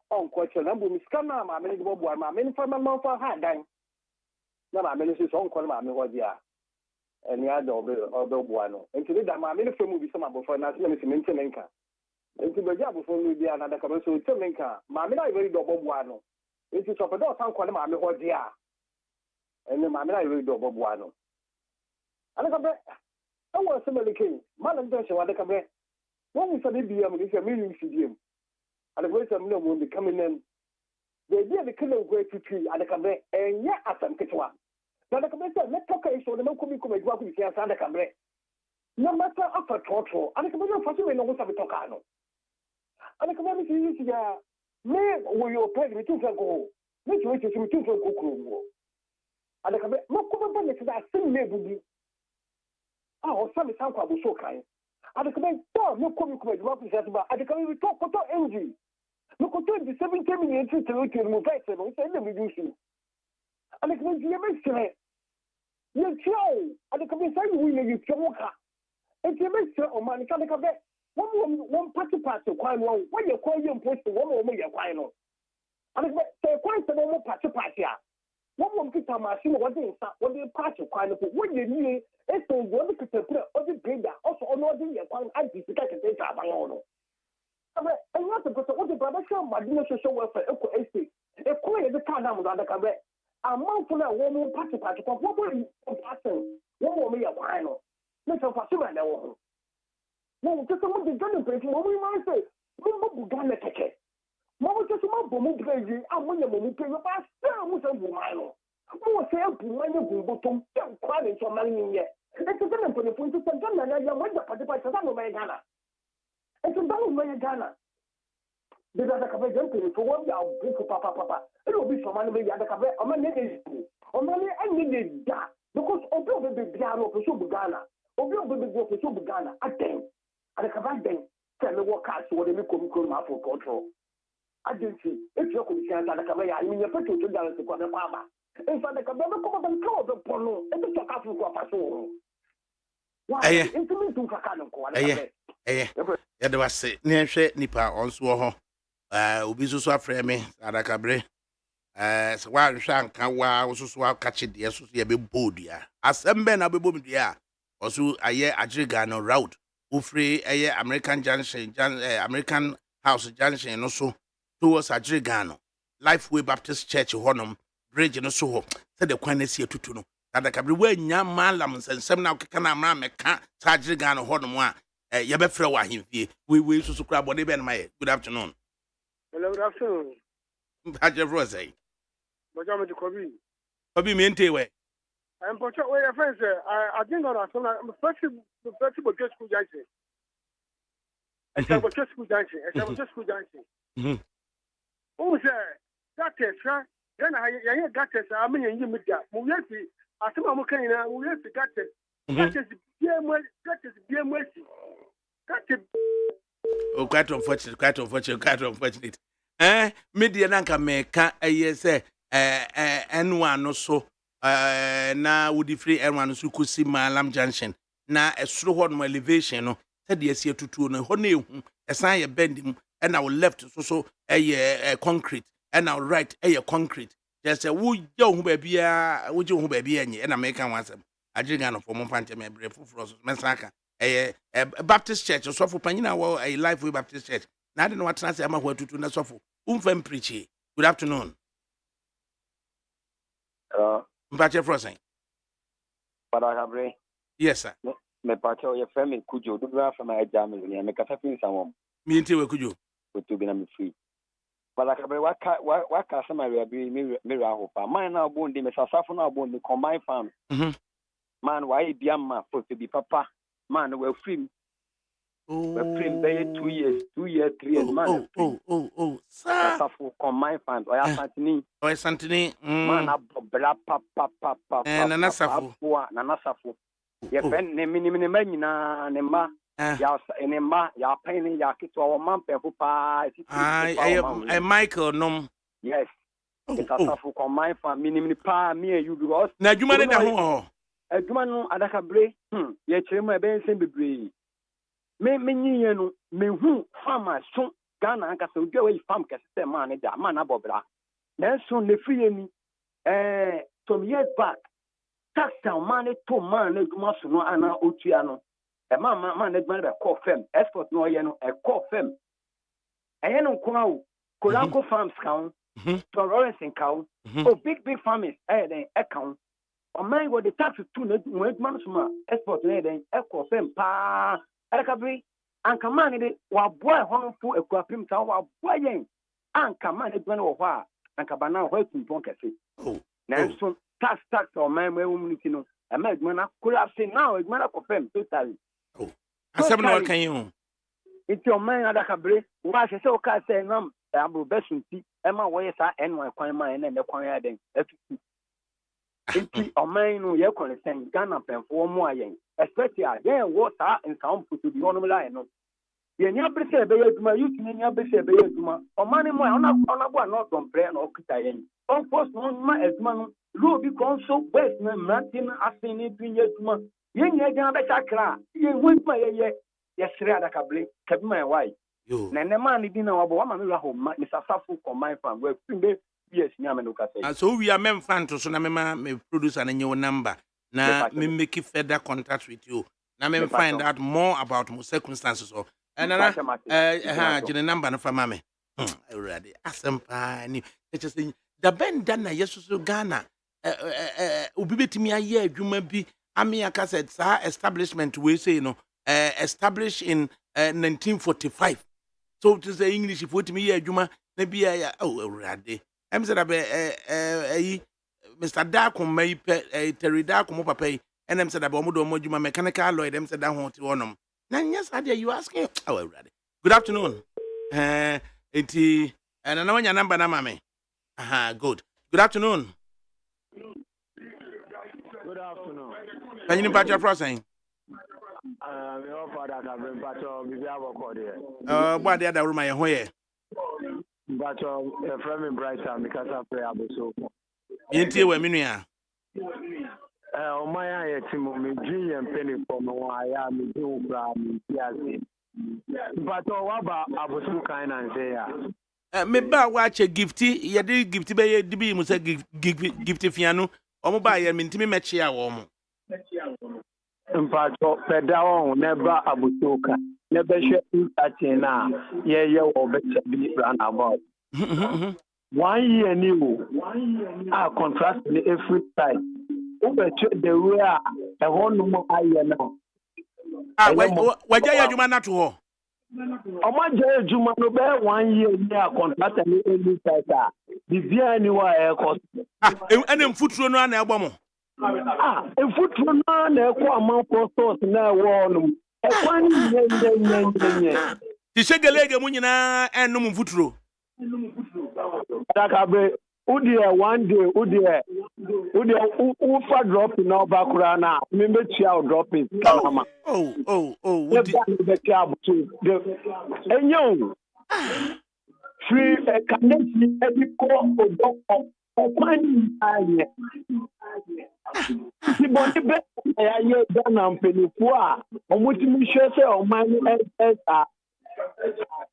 [SPEAKER 4] on ko che na bu mi skana mami ne bo bo mami ne fa ma fa ha dan na mami ne so on kon mami ho dia eni ada obe bo no enti da mami ne fa mu bi sama abofra na se me se mente menka enti be ja abofra no dia na ADAKABRI so ente menka mami na ibe do bo no enti so pedo san kon mami ho dia ene mami na ibe do bo no ADAKABRI I was American. Man, don't show ADAKABRI. When we said BM, it's a million CDM. And the voice of no one coming in. The idea the killer way to tree ADAKABRI and yet at some kitwa. ADAKABRI said, let's talk so the no come with what we say as ADAKABRI. No matter after total, ADAKABRI for you know what's a talkano. ADAKABRI is ya. Me, will you pay me 2 go? Which way to see 2 go? ADAKABRI, no come on, it's that same neighborhood. Oh, some sound quite so kind. ADAKABRI, no come with what we said about ADAKABRI, we talk about energy. Look at the 17 minutes to remove it, and we say, reduce you. ADAKABRI, you make sure. You show. ADAKABRI, say we need you to walk. And you make sure, oh man, ADAKABRI, one party, quite long. When you call you and post the one over your final. ADAKABRI, say, quite the normal party. One won't get a machine, what they party, quite a bit. What you need. Esto ngoni kutepre odi benda also onodi ye kwan antisika kete abangono abe enwa to go odi brother show madina social welfare eko estate eko ye de kana mu ADAKABRI amanfo na wo mu party kwa wo person wo mo ye kwan no me so fa sima na wo mo to so mo de gana pe mo mu ma say mo bu gana keke mo to so mo bo mu dreji amonya mo mu pe yo ba sa mu so bu mai no mo say bu mai ne bu botom tan kwa ne so mari ni ye. It's a good for the point to send them and I went up at the price of Ghana. It's a dollar by Ghana. The ADAKABRI jumping for 1 hour, papa. It will be some money with ADAKABRI. On my name on money I needed that because Obio will be Ghana for Ghana. Obio will be for Ghana. I think ADAKABRI then tell me what cars what they come for control. I didn't see if you could see ADAKABRI. I mean, you're pretty to dollars to the farmer. In fact, ADAKABRI come and call the porno and the talk for a passo.
[SPEAKER 1] Aye. Ya de wase ne hwe nipa onso ho obi so afre me ADAKABRI se wa hwe anka wa so akache de so ye be bodua asembe na be bomdua oso aye ajiriga no route ofre aye American Junction American House Junction no so towards ajiriga no Lifeway Baptist Church honom bridge no so ho said the kwan si atutu no ADAKABRI wa nya malam nsensem na okeka na amra meka sajiri ga no ho no mo a ye be frɛ wa ahemfie we so kura body be no my good afternoon.
[SPEAKER 5] Hello, good afternoon.
[SPEAKER 1] Haje bro say
[SPEAKER 5] Bojama de Kobi.
[SPEAKER 1] Kobi me nte we
[SPEAKER 5] I'm Pocho we friends I think on some first school junction. I said school junction. I said school junction. Oh sir, that is sir. Then I got it. I mean you media. We have to asema mo kan na we have to got it. That is BMS. That is
[SPEAKER 1] oh quite unfortunate. Media nanka meka say N1 no so na would free N1 no so kusi Malam Junction na esro ho no elevation no said yes here tutu no ho na ehu esan ye bend mu and our left so concrete and our right concrete just wo je hu ba bia wo je hu ba bia enye na make kan wasem agiriga no for mo pante me bre fufuro so mesaka Baptist Church so for panyina wo Life Way Baptist Church na de no watena se ama ho tutu na so for umfam preach. Good afternoon. Mpache Frozen.
[SPEAKER 4] ADAKABRI.
[SPEAKER 1] Yes sir.
[SPEAKER 4] Me pache o ye frame kujo do bra from my jam ni me kasa fin samom.
[SPEAKER 1] Me nti we kujo.
[SPEAKER 4] To be na me free. ADAKABRI waka sama we abi me ra ho pa. Man na obo ndi me sasafo na obo ndi combine farm. Man why bia ma for to be papa. Man we free. We free be 2 years, 3 years man.
[SPEAKER 1] Oh. Sir.
[SPEAKER 4] Sasafo combine farm. O ya santini.
[SPEAKER 1] Man
[SPEAKER 4] abobra papa.
[SPEAKER 1] Na nasafo.
[SPEAKER 4] Na nasafo. Ye fen ne mini manyina ne ma. Ya ene ma ya pen ya kitwa wo man pefo pa.
[SPEAKER 1] Michael nom.
[SPEAKER 4] Yes. It's a suffer combine for mini pa me you because
[SPEAKER 1] na adwuma ne da ho
[SPEAKER 4] adwuma no ADAKABRI ye kire mu ebe nsen bebre me nyiye no me hu farmer so Ghana anka so dwa we farm kese man ne da man abobra na so ne free ni some years back tax down man to man ne dwuma so no ana otua no man ne dwuma be call firm export no ye no e call firm eye no nko awo Kolanko farms count Torrance and cow big farmers then account or man what the tax to no export then echo firm pa ADAKABRI and command it wa boy hon fu ekwapim ta wa boy yen and command it when or wa and kabana wa Frimpong kese na so tax or man we community no e ma adwuma could have seen now adwuma na confirm totally
[SPEAKER 1] asem na kan you
[SPEAKER 4] it's your man ADAKABRI wa se o ka say nam abro besunti ema wo ye sa enwa kwan man na ne kwan ya den atutu enti o man no ye konsen Ghana penfo mo ayen especially ye wo sa nkan putu bi ono la no ye nya brese be yaduma youth ni nya brese be yaduma o man mo ona bo na don pre na okita yen on post no ma aduma no lo bi konso west na matin asini bi yaduma ye nya jan be sakra ye wo ma ye sere ADAKABRI kabi my why na ne man di na wabo wa ma me ho ma ni sasafo combine farm we be yes nya me no ka say
[SPEAKER 1] so we are men fan to so na me producer na your number na me make further contact with you na me find out more about my circumstances or and na jine number na fa ma me already asempa ni just the bend na yesusu Ghana obi betimi aye adwuma bi ame aka said sa establishment we say no established in 1945 so to say English if what me adwuma na bia already I'm said Mr. Dakum may Terry Dakum papa and I'm said about Modo mechanical lawyer them said that want to honor. Now yes idea you asking already. Good afternoon. And I know your number na mame. Good. Good afternoon.
[SPEAKER 6] Good afternoon.
[SPEAKER 1] Can you patch your processing?
[SPEAKER 6] Your father have been patcho give you a call there.
[SPEAKER 1] What the other room I hear.
[SPEAKER 6] But a friend brighter because I pray about so.
[SPEAKER 1] Yenti we minua.
[SPEAKER 6] My eye timo me dream and penny for no I am do bra me piase. But what about abusu kind and say
[SPEAKER 1] me ba watch a gifty ye dey gifty be ye dibi mu say gifty fianu o mo ba ye me ntimi mechi a wo mo.
[SPEAKER 6] Mpacho pedao never abusuka never share na ye wo be bi run about 1 year new contract the every time. Over the way a whole no aye now.
[SPEAKER 1] Waja ya juma na to ho.
[SPEAKER 6] Omo je juma no be 1 year near contract and every time. The via ni wa e cost.
[SPEAKER 1] Ene mfuturo no na egbo mo.
[SPEAKER 6] Mfuturo no na e ko amount stores na wo no. E kwa ni nye.
[SPEAKER 1] Ti segelege mu nyina enum mfuturo.
[SPEAKER 6] Adakabre udie one day udie ufa drop na obakura na me metua dropping kanama.
[SPEAKER 1] Udi
[SPEAKER 6] be tia butu de enyo free kanesi ediko odoko okwani anye ti boni be ya ye na mpenifu a omutimi hwe se omani esa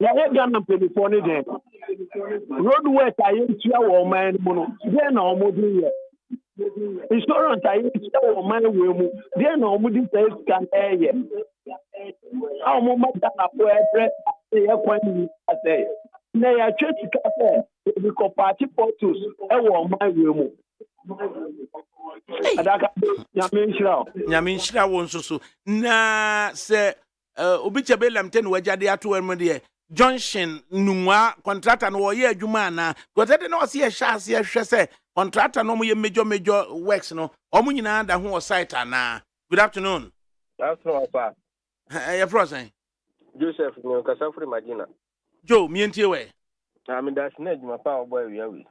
[SPEAKER 6] ya ye Ghana mpenifu ni de road work aye ntua wo man mu no de na omodi ye insurance aye ntua wo man we mu de na omodi say scan eye a mo mata na po ebre ye kwani ase na ya cheti ka se bi ko party photos e wo man we mu adaka
[SPEAKER 1] nyame nshira wo nsoso na se obi chebelam ten wajade ato wer mu de Junction nunwa contractor no ye adwuma na gotede na ose ye hwase ye hwe se contractor no mo ye major works no omo nyina da ho site na. Good afternoon.
[SPEAKER 7] That's no pa.
[SPEAKER 1] Your frozen
[SPEAKER 7] Joseph no kasa free Madina.
[SPEAKER 1] Joe mientie we.
[SPEAKER 7] Me dash na adwuma pa oboy wi.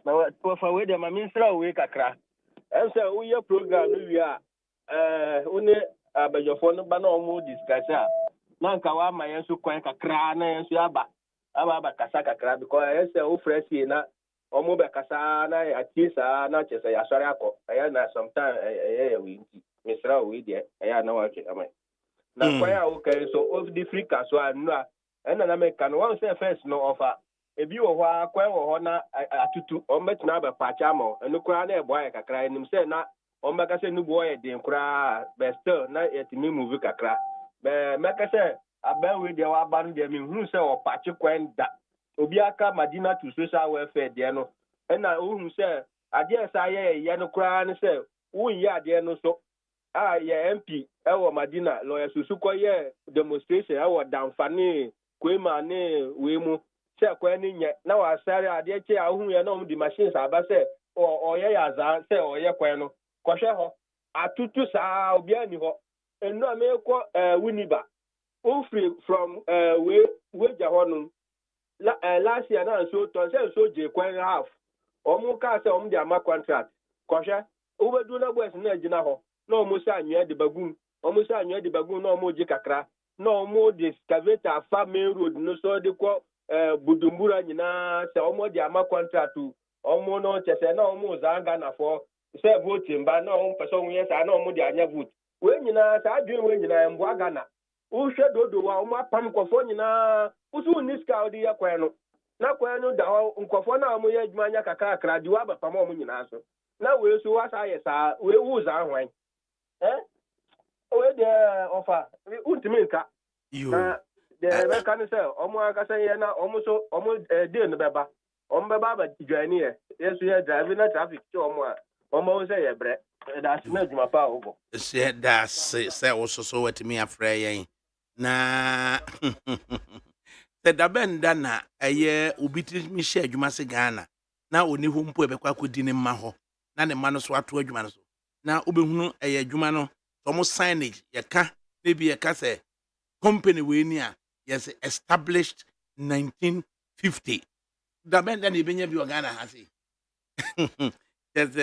[SPEAKER 7] Na to fa we de ma minsra we kakra. Em say we ye program no wi a one abajofo no ba na omo discuss a na nka wa ma yenso kwan kakra na yenso aba kasa kakra because yenso o fresi na omo be kasa na atisa na chese ya sori akọ aya na sometimes we misra we de aya na wa che amai na kwan a o kai so of the free kaso anu a na me kan one say first no offer ebi wo ho akwan wo ho na atutu o metina ba pacha mo enu kura na ebo aya kakra enim say na o meka say nu bo ye den kura be still na yetimi move kakra be meka say aben we de wa ban de mi hu say o pachi kwenda obi aka Madina to social welfare de no na o hu say ade esa ye no kura ni say wo yi ade no so ye MP e wo Madina lawyer susu ko ye demonstration e wo damfane kwema ne we mu say kwa ni nye na wa sare ade che a hu ye no mu di machines aba say o ye ya za say o ye kwa no ko hwe ho atutu saa obi ani ho enu ameko winiba free from we jahonum last year na so to so je kwan half omu ka say omu dia ma contract kohwe obedu na boys na agina ho na omu sa anwe de bagum na omu je kakra na omu de excavator fa main road no so de ko budumbura nyina say omu dia ma contract omu no chese na omu zanga na fo say voting ba na omu person we say na omu dia anya vote we nyina sa adwen we nyina mbo aga na uhwe dodo wa ụmụ apam nkọfọ nyina usu niska odi ya kwenu na kwenu da nkọfọ na amụ ya adwuma anya kaka akra di wa bapam ọmụ nyina so na we so wasa ye sa we wuza ahwan we de ofa untimi nka na de be kan se ọmụ aka se ye na ọmụ so ọmụ de no beba ọmụ beba ba dwani ye yesu ye drive na traffic ti ọmụ a ọmụ se ye bre da se na adwuma pa obo
[SPEAKER 1] se da se ososo watimi afra yen na se da benda na eye obiti mi share adwuma se Ghana na oni ho mpo ebekwa akodi ne mma ho na ne mma no so ato adwuma no so na obehunu eye adwuma no so signage yeka maybe yeka se company we ni a yes established 1950 da benda na ibenya bi Ghana ha se there's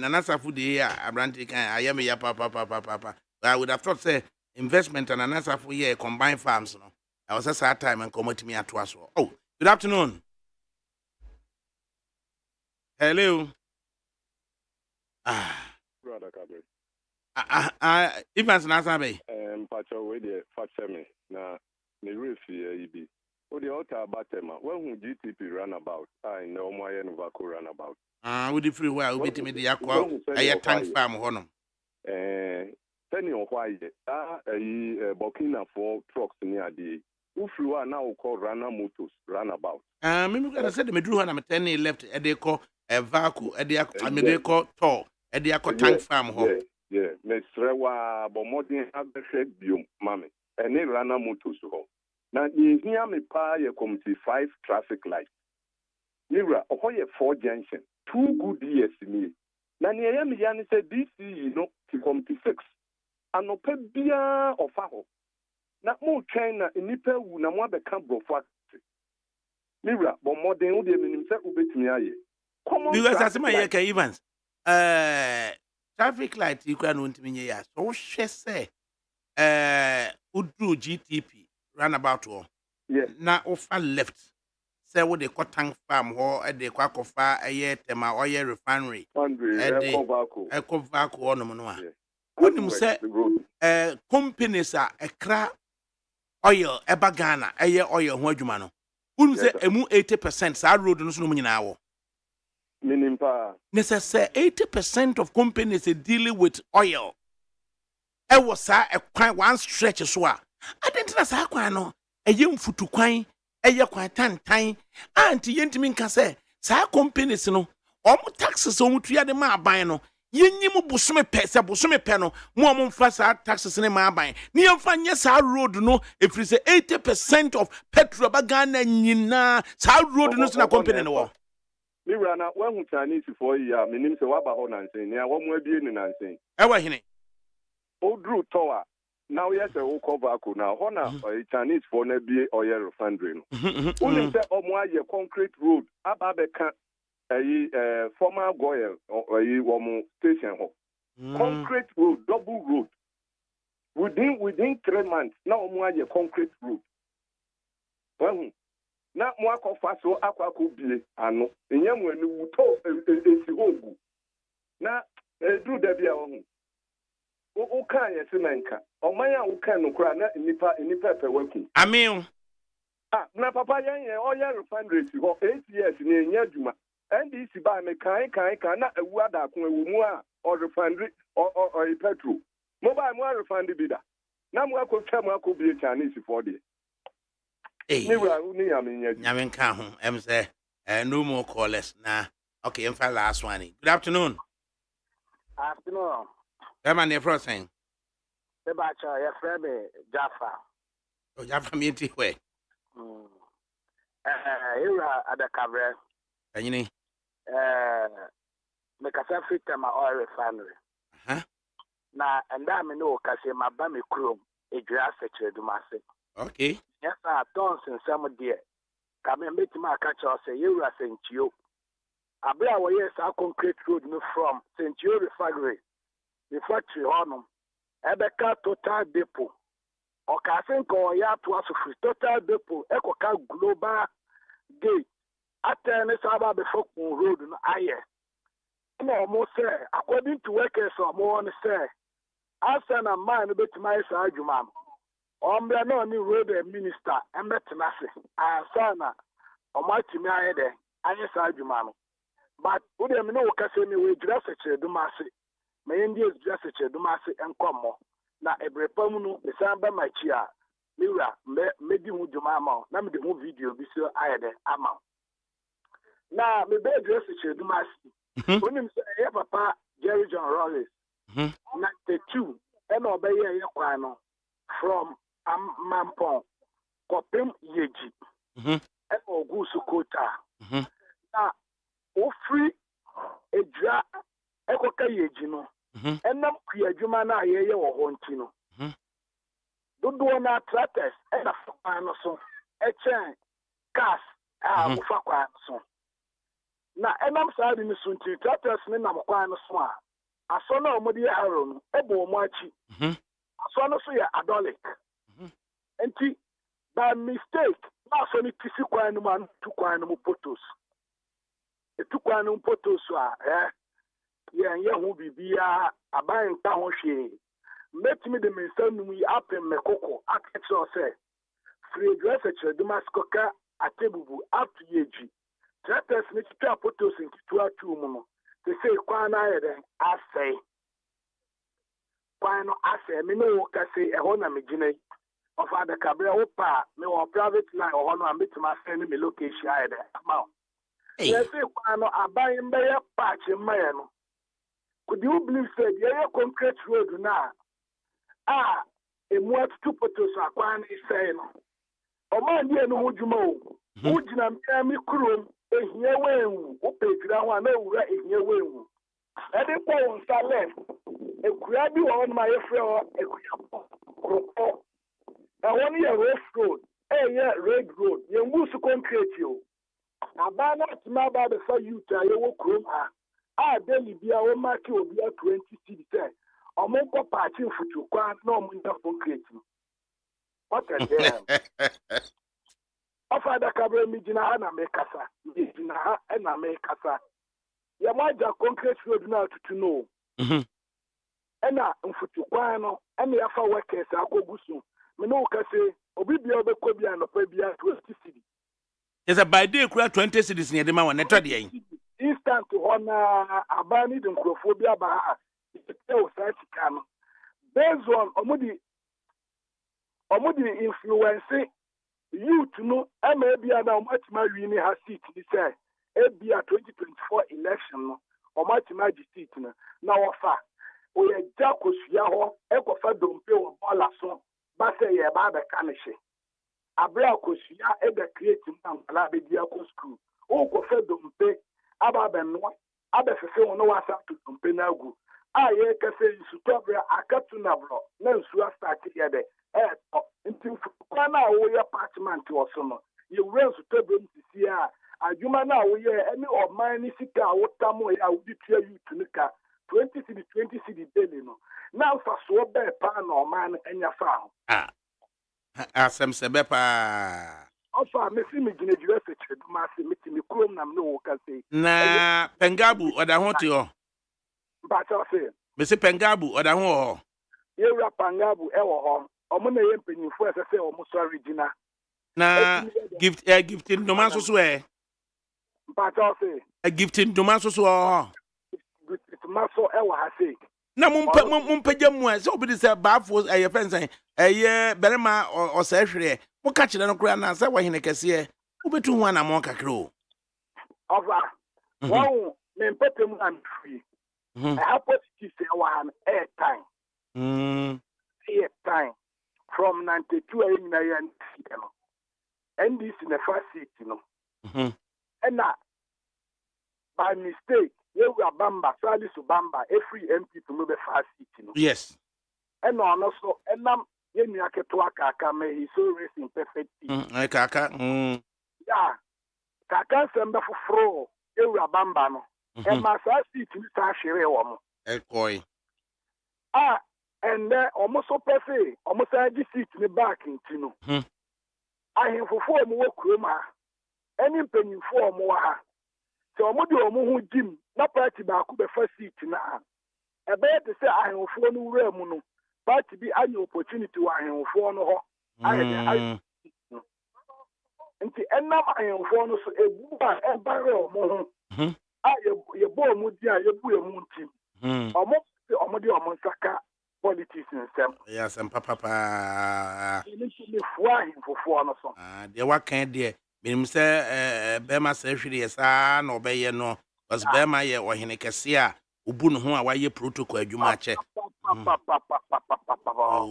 [SPEAKER 1] nanasa food here abranti kan ayame ya papa I would have thought say investment and nanasa for here combined farms no I was at that time and come to me at was. Oh, good afternoon. Hello.
[SPEAKER 8] Brother Kabri.
[SPEAKER 1] Evans Nasabe.
[SPEAKER 8] Pacho we the Fatsemi na the refi ibi. O the altar batema when GTP runabout I know my Vaco runabout.
[SPEAKER 1] We the free well we me the aqua a tank farm honum.
[SPEAKER 8] Penny on why Burkina for trucks near the Uflu now called Rana Motors Runabout.
[SPEAKER 1] Maybe I said the Medru and I'm 10 left a deco, a vacu, a deco, tall, a deco tank farm home.
[SPEAKER 8] Yeah, Miss Rewa, but more than have the head biome, mammy, and they Rana Motors home. Now, you hear me pay a committee 5 traffic lights. Mira, a 4 junction, 2 good years in me. Now, near me, Yanni said, this is no to come to 6. And no pebia or faho. Now, more China in Nipper, no more the camp of factory. Mira, but more than all the minister who bet me.
[SPEAKER 1] Because that's my Evans. Traffic light, you can want me. Yes, so she say, Udru GTP runabout war.
[SPEAKER 8] Yeah.
[SPEAKER 1] Now, offer left. Say what they call tank farm or they call cofa a year tema or year refinery. Eco vacuum or no more. What you say, companies are a cra oil, a bagana, a year oil, what you mano. Who say a 80% sa road no money now.
[SPEAKER 8] Meaning, pa.
[SPEAKER 1] Necessary 80% of companies are dealing with oil. I was a quite one stretch as well. I didn't know a young foot to quine. Eya kwa time anti yentimi nka say saa companies no omo taxes omo tuya de ma aban no yenyim bosome pe no mo mfa saa taxes ne ma aban ne yemfa nye saa road no if it 80% of petrol ba Ghana nyina saa road no na company no wo
[SPEAKER 8] mi rana when hu Chinese for year menim say wa ba ho nansen ne wo mo abie ni nansen
[SPEAKER 1] e wa hene
[SPEAKER 8] odru tower. Now, yes, I will cover now. Honor Chinese for Nebie or refinery. Only say, your concrete road, Ababeka, a former Goyle or a woman station. Concrete road, double road. Within 3 months, now your concrete road. Well, now more fast so aqua could be, and in young when you talk a home. Now, do the be o kan ye semenka o manya o kan no kura na nipa pe waku
[SPEAKER 1] amen
[SPEAKER 8] na papa yan o ya refinery ho 8 years ni enya adwuma ndc ba me kan na ewu adakon ewu mu a o refinery o petrol mobile mu refinery bida na mu akotwa mu akobie Chinese for there ni wura ni ya me nya
[SPEAKER 1] nyawenka ho em say no more callers na okay em fa last one. Good afternoon.
[SPEAKER 9] Afternoon.
[SPEAKER 1] Man, you're saying,
[SPEAKER 9] the bachelor, your friend Jaffa.
[SPEAKER 1] Oh, Jaffa, me too. Here
[SPEAKER 9] at the cover.
[SPEAKER 1] And you need,
[SPEAKER 9] make a fit my oil refinery. Now, and I know, because my bammy crew, a grass secretary to myself.
[SPEAKER 1] Okay.
[SPEAKER 9] Yes, I don't send some dear. Come and meet my catcher, say, you are sent you. I bear away, yes, our concrete road from St. Joe refinery. The factory on Ebeka Total Depot. Or Cassin or Yatu Free Total Depot, Ecoca Global Gate. At the Saba before road in Aye. Almost say, according to workers or more on say, I send a man a bit my argument. Ombre no new road minister and Betanasi. I sana or my team I argument. But would you know Cassini will dress a dumasi? My Indians just a dumasi and come na every permanent the same by my chair. Mira, maybe with your mamma, let me do video be so I had ama. Now, my bed dress a dumasi. When you say, Papa Jerry John Rollis, 92, and obey a quano from Mampong, Copim Yeji, and Ogusu Kota. Now, o free a dra Ecoca Yejino. And now, Kuyajuma na ye or Hontino. Don't do na tratters and a fano, a chain, cast, Mufakwan son. Now, and I'm sorry, Miss Sunti, tratters, Minam Swan. I saw no Modia Aaron, Ebo Machi. I saw no say adolic. And by mistake, not only Kissy man to Quanum Potos. It took Quanum Potos, yeah, who be a buying town she. Met me the minister we up in Mekoko, at say. Free dress at Damascoca at table up to Yeji. Tratters make potos in 2 mono. They say, Quana, I say. Quano, I say, me no, I say, a hona me gine. of ADAKABRI opa me or private line or one bit my friend me location there amount. Yes, no abuy mbe patch man. Could you believe said yeah concrete road now? Ah, a more two potos are one is saying. O man dear no jumo. Ujina me krum e here way o pegra one no ra e here way. E dey on sale. E kura bi on my friend e kura. And 1 year road, a year red road, you move to concrete you. Abana to my baba for you to your work room. Daily be our market will be 20 cities. Or more party for you, no more concrete. What a damn. Of ADAKABRI Mijina and Americasa, Mijina and Americasa. Yamaja concrete road now to know. And I am for you, and the Alpha workers are go soon. No, say, Obibia Kobia and Obibia 20 cities.
[SPEAKER 1] Yes, a by day, 20 cities near the man, and
[SPEAKER 9] Instant to honor abandoned and crophobia by based on Omudi influencing you to know, maybe I know much my winning has seat. He said, be a 2024 election or much magic seat now. Offer, we a Jacos Yaho, Echo Fadum Pay or Balason. Basa ye baba kanishe abra kosia e be create man ala be dia ko school o ko fe dompe aba be no aba fefe wono wasa to dompe na gu a ye ka se su tobra akatu na bro na nsu start ye de nti kwa na wo ye apartment wo so no ye wura nsu tobra ntisi a adwuma na wo ye eni oman ni sika wo tamo ya wo ditua youth nika 20 cedi daily no. Now for so be pa no man enya fa ho.
[SPEAKER 1] Asem se be pa.
[SPEAKER 9] Ofa me si me gine jure se chedu ma se meti me krom na me no ka se.
[SPEAKER 1] Na pengabu oda ho te ho.
[SPEAKER 9] Ba cha se.
[SPEAKER 1] Me se pengabu oda ho ho.
[SPEAKER 9] Ye ra pengabu e wo ho. Omo na ye mpanyinfo ese se omo so original.
[SPEAKER 1] Na gifting no man so e.
[SPEAKER 9] Ba cha se.
[SPEAKER 1] Gifting no man so ho.
[SPEAKER 9] Maso e wa ha se.
[SPEAKER 1] Na mumpagya mu a se obi se baafo eye fensan eye berema o se hwere mo ka kire no kura na se wa hene kese obetu hu ana mo kakra o
[SPEAKER 9] ova wo me mpete am free I have positive say one air time from 92 in na yan no and this in the first seat no and by mistake you were Bamba, Sally Subamba, every MP to move the fast seat.
[SPEAKER 1] Yes.
[SPEAKER 9] And also, and Yeniaka Kaka may he so racing perfect.
[SPEAKER 1] Kaka.
[SPEAKER 9] Yeah. Kaka samba for fro, you were Bambano. And my fast seat to Tashere woman.
[SPEAKER 1] Koi.
[SPEAKER 9] And almost so perfect, almost I just seat in the back in Tino. I have for 4 more croma. Any penny 4 more. So Modi Omo Jim. Na party ba ku be first seat na e be te say ahemfo no wura mu no party bi anya opportunity wa ahemfo no ho aye nti enam ahemfo no so ebu ba e bare omo ho ye bo mu di a ye bu emu ntim omo di omo saka politics nsem
[SPEAKER 1] ya sem papa
[SPEAKER 9] ni fo ahemfo no so
[SPEAKER 1] de wa kan de menim say be ma sa hwiri esa na obeye no was bema ye ohene kese a obu no ho a waye protocol adwuma ache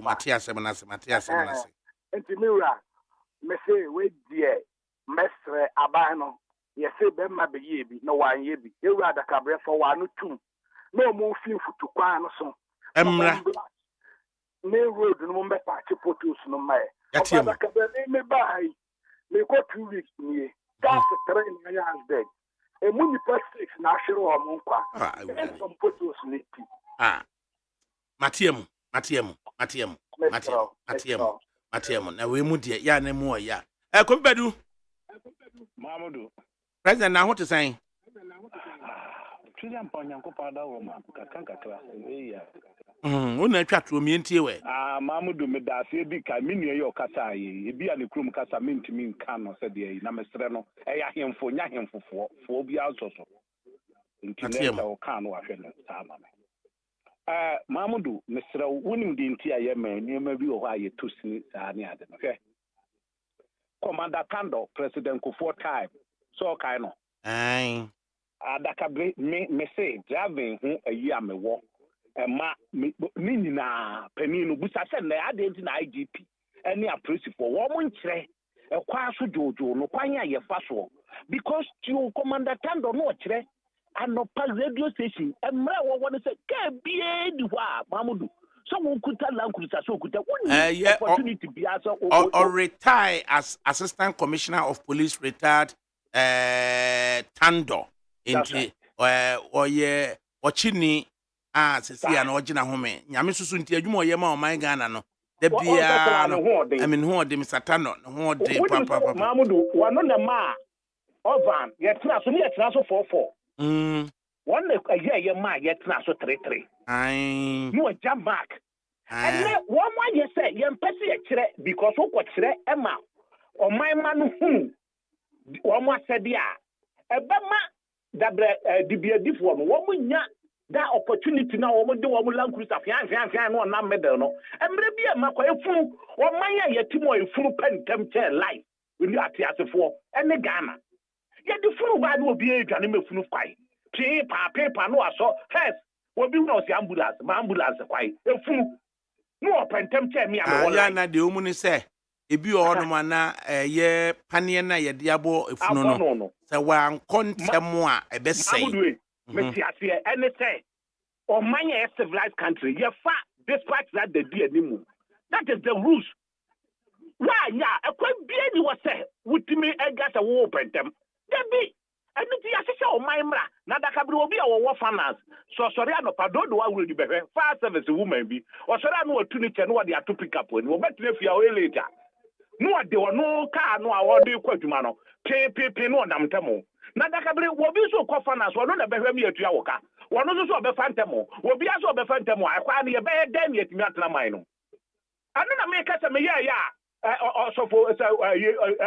[SPEAKER 1] Matias Matias
[SPEAKER 9] enti miura me say we die mesre abano ye say bema be ye bi no wan ye bi ewura ADAKABRI for wa no tum no mo fin futu kwa no so
[SPEAKER 1] emra
[SPEAKER 9] me road no mo be pa che photos no mai ADAKABRI me bai me ko 2 weeks ni that's the train I dead. A muni plastic national or Monkwa. Some photos niti.
[SPEAKER 1] Matiemu. Na we mu de ya na mu ya. Kombedu.
[SPEAKER 10] Mamadou.
[SPEAKER 1] President na what to say?
[SPEAKER 10] Tuzam panyanko pada wo ma kakakakra. Ya.
[SPEAKER 1] Una twatro mi ntie we.
[SPEAKER 10] Mamadou me da se bi ka minue yo kasa yi. Ebi a ne krum kasa mintimi nka no se de na mesre no. Ya hemfo nya hemfofo. Fo bi azoso. Nti ne o ka no ahwe no sa ma me. Mamudu mesra wonim di nti aye man niema bi wo aye tosini saa ne ade no hwe Commander Tando President Kufuor time so kai no
[SPEAKER 1] ai
[SPEAKER 10] adakabri me say driving ho ayi amewo ma ni nyina pani no busa se na ade nti na IGP any appreciate for wo mo nkyere kwa so jojo no kwan aye fa so because you Commander Tando no kire anopa radio station emra wo won say ka bie di wa Mamudu so won kuta lankuta so kuta opportunity bia so
[SPEAKER 1] or retire as assistant commissioner of police retired Tando into oye ochini sisi ya na ogina home nyame susu nti adwuma oyema o man Ghana no da bia no I mean who de Mr. Tando who de papa
[SPEAKER 10] Mamudu wano na ma ovan yetra so ne yetra so 44 one ye ma yetra so 33
[SPEAKER 1] ai
[SPEAKER 10] no jam back and one you say ye mpese ye kire because wo ko kire ema o man ma no hu wo mo asede a ebema dabre dibia difo no wo nya that opportunity na wo mo de wo mo lankrusa fian no na medal no emre bia makwa efunu wo man ya yetimo efunu pentem che life we ati asefo ene Ghana ye di funu ba no obi edwane mefunu kwai paper no aso first wo bi no si ambulance kwai efunu no pentem che me am
[SPEAKER 1] ya na de omu ni se ebi o no mana ye panie na ye de abo efunu no se wa nkontem a ebesei
[SPEAKER 10] me ti ase ene say o man a civilized country ye fa despite that the be animu that is the rules why ya ekwa bia ni wo say wutimi ega se wo pentem there be enu ti asese o man mra na adakabri obi a wo finance so sorry anopa dodo wa wuri behwe fire service woman bi o sorry anu otu ni che no de ato pick up ni wo betire fia o later no de wono car no a wo de kwaduma no pe no nam tamo na adakabri obi so ko finance wono na behwe mi atua wo ka wono so be fantamo obi aso be fantamo akwa na ye be dem yetimi atena man no anu na me ka se me ya osofo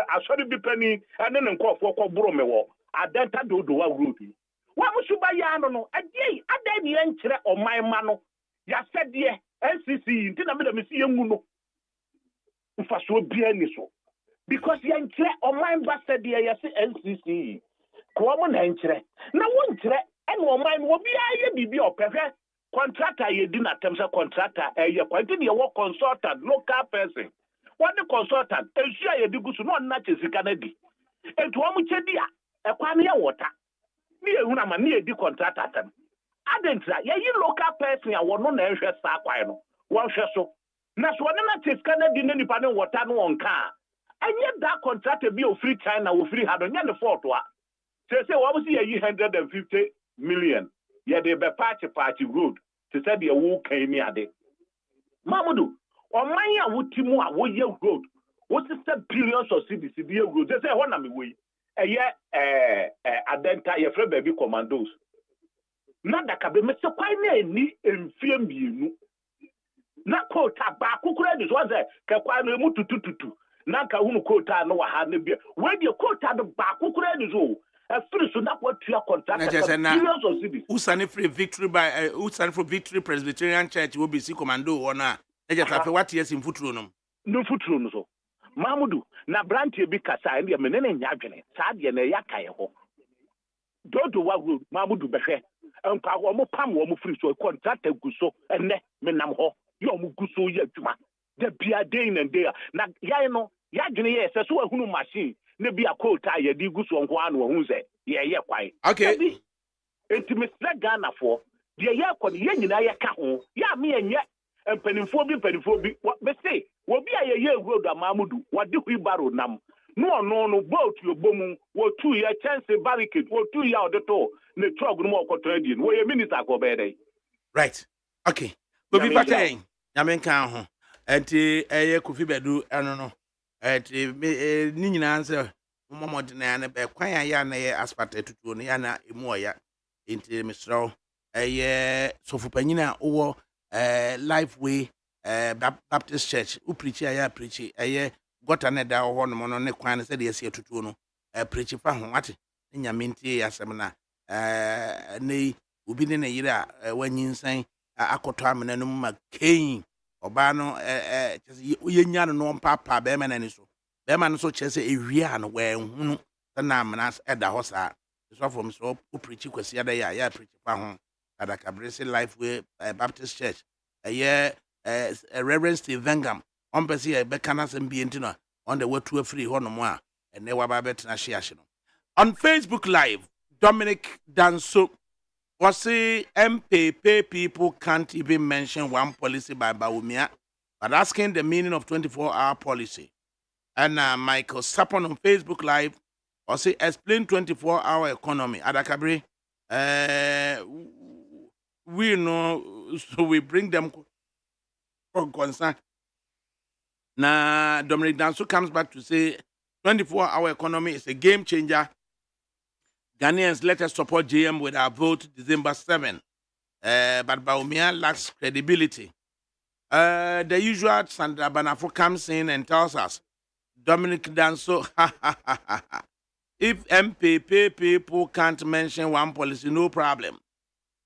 [SPEAKER 10] asori bi pani ane ne nkofo ko buro me wo adenta dodo wa wuri wa musuba ya no adie adai ne nkire oman ma no ya sede NCC nti na me da me si yengu no mfaso bia ni so because ya nkire oman ba sede ya se NCC ko mo na nkire na wo nkire ene oman wo bia ye bibi opehwe contractor ye di na temse contractor ye kwanti ne wo consultant local person what the consultant ensure ye digusu no na chesika na di etu omu chedi a ekwa na ye water ni ehun ama na ye di contractor atam adentra ye yi local person a wono na ehwe sa kwai no won hwe so na so na chesika na di na nipa ne water no onka enye da contractor bi o free China o free hado nya ne fault wa say wo mo si ye yi 150 million ye de be party road to say the wo kan ni ade Mamudu oman ya wutimu a wo ye road what is the billions of cities be road they say na me we adenta ye free baby commandos na dakabe me se kwai na ni emfie mienu na kota ba kokura ni so say ke kwai no mu tutututu na ka hunu kota no wa ha na bia we de kota do ba kokura ni so free so na kwatua contract billions of cities
[SPEAKER 1] usani free victory Presbyterian Church will be see commando ona eja tafe what yes in futuro no
[SPEAKER 10] so Mamudu na brantie bi kasa ndi me ne nya adwene saa de na ya kae ho dodo wa road Mamudu behwe enka wo mo pam wo mo free so contract guso enne me nam ho yo mo guso ye adwuma da bia day na ya no ya adwene ye se so ahunu machine ne bia quota ye di guso nko anu hu se ye kwai
[SPEAKER 1] okay
[SPEAKER 10] entimisla Ghana for de ye kwa ye nyina ye ka ho ya me enye mpanimfo bi be say obi a ye road Mamudu wade hu baro nam no boat yo bomu wo tu ye chance barricade wo tu ya odeto ne truck no mo kotradi wo ye minister ko be dey
[SPEAKER 1] right okay obi paten nyamenka ho enti eye Kofi Bedu eno no enti ni nyina anse momod na ne be kwan ya na ye asphalt tutu no ya na emu oya enti misro eye sofupanyina wo Lifeway Baptist Church u preach ya preach gota na da ho no ne kwan se de ese tutu no preach fa ho ate nyame ntie ya sem na nei obi ne yira wanyinsan akoto amena no ma kein oba no ye nya no papa be ma na ni so be ma no so chese ewia no we hunu na amena eda ho sa so from so preach kwasi ada ya preach pa ho ADAKABRI life way Baptist Church Reverend Steve Vengam on pesi e be kana sem bi ntino on the way to free ho no mo a ene wa ba betena share no on Facebook Live. Dominic Danso was say MPP people can't even mention one policy by Bawumia, but asking the meaning of 24-hour policy. And Michael Sapon on Facebook Live was say explain 24-hour economy. ADAKABRI, we know, so we bring them for concern. Now Dominic Danso comes back to say 24-hour economy is a game changer. Ghanaians, let us support GM with our vote December 7. But Bawumia lacks credibility. The usual Sandra Banafo comes in and tells us, Dominic Danso, if MPP people can't mention one policy, no problem.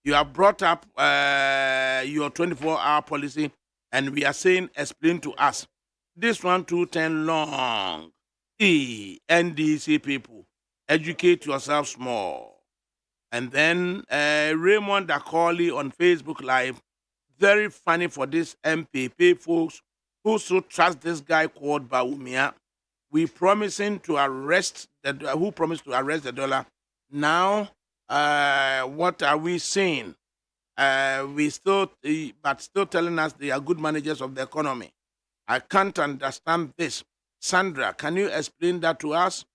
[SPEAKER 1] You have brought up your 24-hour policy, and we are saying, explain to us. This 1, 2, 10 long. NDC people. Educate yourself small. And then Raymond Akoli on Facebook Live, very funny for this MPP folks who should trust this guy called Bawumia. We promising to arrest who promised to arrest the dollar. Now, what are we saying? We still, but still telling us they are good managers of the economy. I can't understand this. Sandra, can you explain that to us?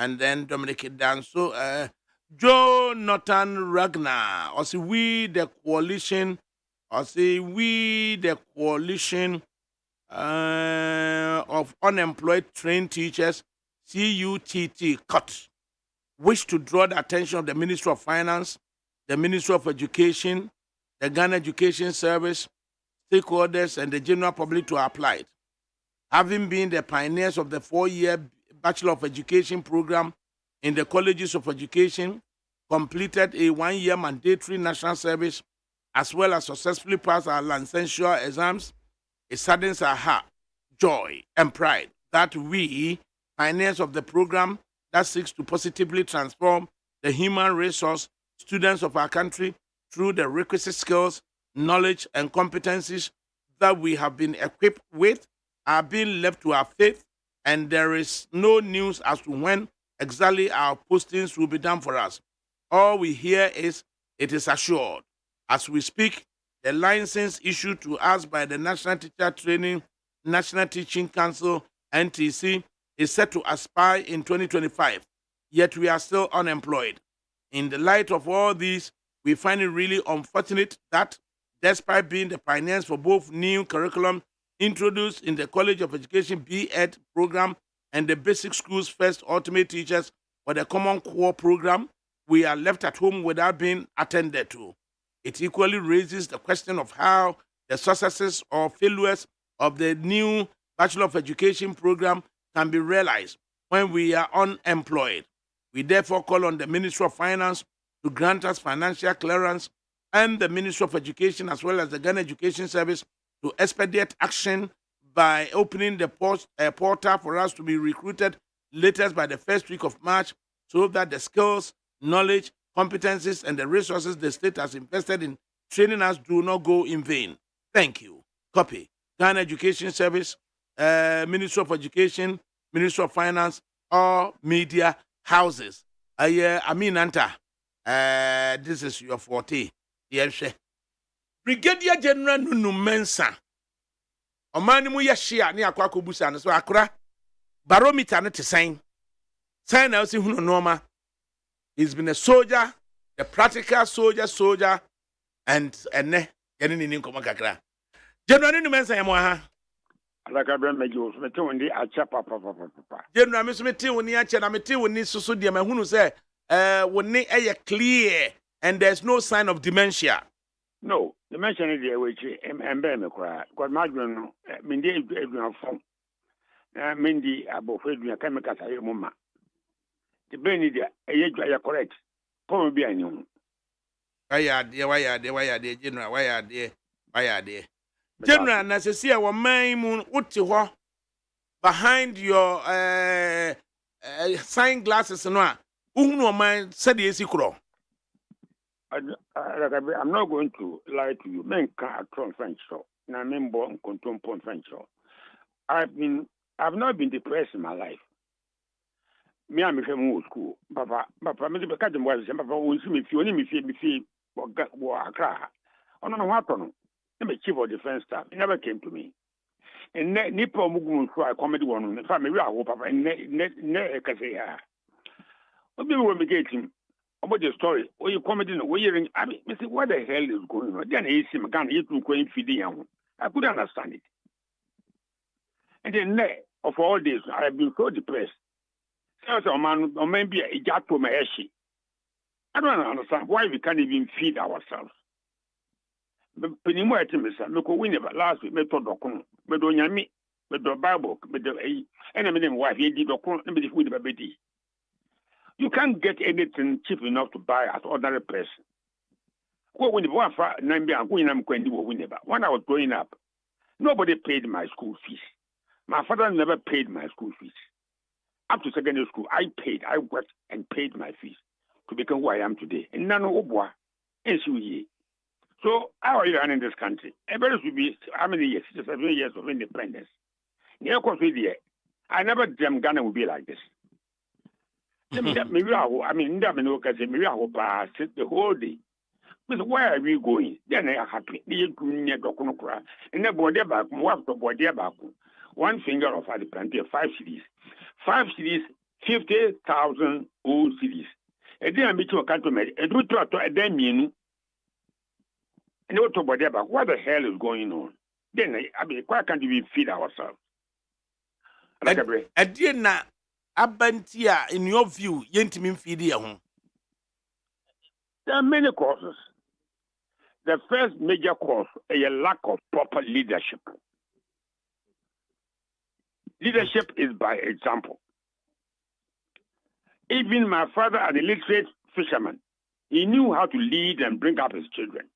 [SPEAKER 1] And then Dominic Danso, Jonathan Ragnar, or see we the coalition, of unemployed trained teachers, CUTT, cut, wish to draw the attention of the Ministry of Finance, the Ministry of Education, the Ghana Education Service, stakeholders, and the general public to apply it. Having been the pioneers of the 4-year Bachelor of Education program in the colleges of education, completed a 1-year mandatory national service, as well as successfully passed our licensure exams, it saddens our heart, joy, and pride that we, pioneers of the program that seeks to positively transform the human resource students of our country through the requisite skills, knowledge, and competencies that we have been equipped with, are being left to our fate, and there is no news as to when exactly our postings will be done for us. All we hear is, it is assured. As we speak, the license issued to us by the National Teaching Council, NTC, is set to expire in 2025, yet we are still unemployed. In the light of all these, we find it really unfortunate that, despite being the pioneers for both new curriculum introduced in the College of Education B.Ed program and the Basic Schools First Ultimate Teachers for the Common Core program, we are left at home without being attended to. It equally raises the question of how the successes or failures of the new Bachelor of Education program can be realized when we are unemployed. We therefore call on the Ministry of Finance to grant us financial clearance and the Ministry of Education as well as the Ghana Education Service to expedite action by opening the portal for us to be recruited latest by the first week of March, so that the skills, knowledge, competencies, and the resources the state has invested in training us do not go in vain. Thank you. Copy. Ghana Education Service, Ministry of Education, Ministry of Finance, or media houses. Anta, this is your forte. Yes, Brigadier General Nunu Mensa. Omani mu yeshia ni akwa kobusa no so akora barometer no te sign na osi hunu normal. He's been a soldier, a practical soldier, and yene ni nkoma kakra. General Nunu Mensa yemo ha.
[SPEAKER 11] ADAKABRI mejo so mete woni acha papa.
[SPEAKER 1] General me so mete woni acha na mete woni soso de ma hunu se woni eye clear and there's no sign of dementia.
[SPEAKER 11] No, the mention is there which embe me kra. Because my no mindi eduna fom. Mindi abofo eduna chemical say mama. The brain is there, correct. Come be any.
[SPEAKER 1] why are general, why are there? General, na se see our man moon uti ho behind your sign glasses no. Uhunu man said yes ikro.
[SPEAKER 11] I'm not going to lie to you. Men can't turn French so. Na men born control French so. I've not been depressed in my life. Me I'm from school. Papa, me be catch boys. Papa, we see me feel Accra. Oh no, what on? I'm chief of defense staff. He never came to me. And nipa mugu so I comedy one. In fact, me we are papa. Ne kase ya. Obi we me get him. About the story. Oh, you comedy no. We hearing. I mean, me say what the hell is going on? Then he see me can you to go in feeding him. I couldn't understand it. And then of all this, I have been so depressed. So man, or maybe a jato me eshi. I don't understand why we can't even feed ourselves. But penny more to me, sir. Look, we never last week. Me to dokun, me do nyami, me do Bible, me do and me wife. He did dokun, me the food baby. You can't get anything cheap enough to buy as ordinary person. Go when the one for Nambi and going am kwendi wo never. When I was growing up, nobody paid my school fees. My father never paid my school fees. Up to secondary school, I worked and paid my fees to become who I am today. And none of Obwa, so how are you running this country? Everybody should be how many years? 7 years of independence. I never dreamed Ghana would be like this. I mean, maybe I sit the whole day. But where are we going? Then I are happy. And then body back, one finger of the plantain, 5 cities. 5 cities, 50,000 old cities. And then I meet you a country, and we talk to a damn you. And what about that? What the hell is going on? Then I mean, why can't we feed ourselves?
[SPEAKER 1] Adina Abantia, in your view, Yentimin feed home.
[SPEAKER 11] There are many causes. The first major cause is a lack of proper leadership. Leadership is by example. Even my father, an illiterate fisherman, he knew how to lead and bring up his children.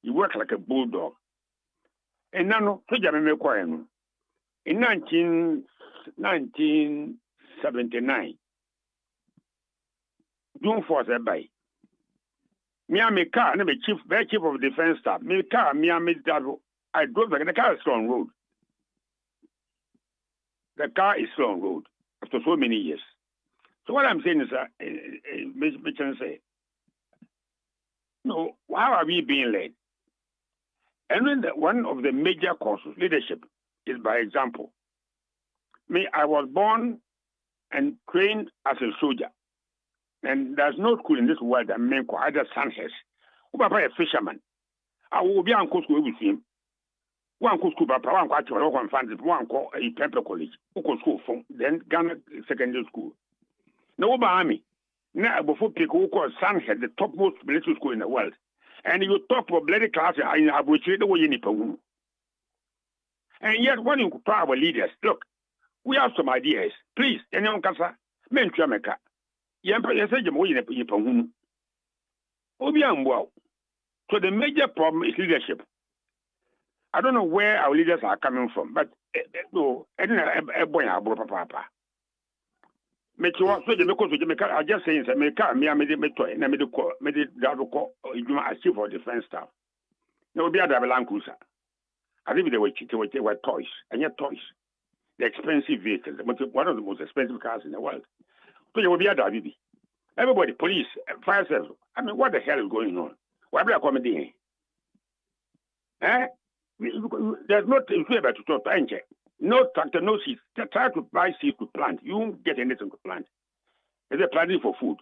[SPEAKER 11] He worked like a bulldog. And now, in 1979, June 4th, me and my car, I'm chief of defense staff. My car, I drove the car is still on road. The car is still on road after so many years. So what I'm saying is that, say, no, how are we being led? And then one of the major causes, leadership, is by example. I was born and trained as a soldier. And there's no school in this world that men call either Sanchez. Who papa a fisherman. I will be on school with him. One school papa, one quarter, one fancy, one call a Pepper College, who school from then Ghana Secondary School. No army. Now before people who call Sanchez the topmost military school in the world. And you talk for bloody class in Abuchi the way you need. And yet when you compare our leaders, look, we have some ideas. Please, anyone can say, men to America. So the major problem is leadership. I don't know where our leaders are coming from, but I just saying I chief for defense staff. There will be a Land Cruiser. I think they were toys, and yet toys. The expensive vehicles, one of the most expensive cars in the world. So you will be a WB. Everybody, police, fire service. I mean, what the hell is going on? Why are we accommodating? There's no thing about to talk to. No tractor, no seeds. Try to buy seeds to plant. You won't get anything to plant. Is it planting for food?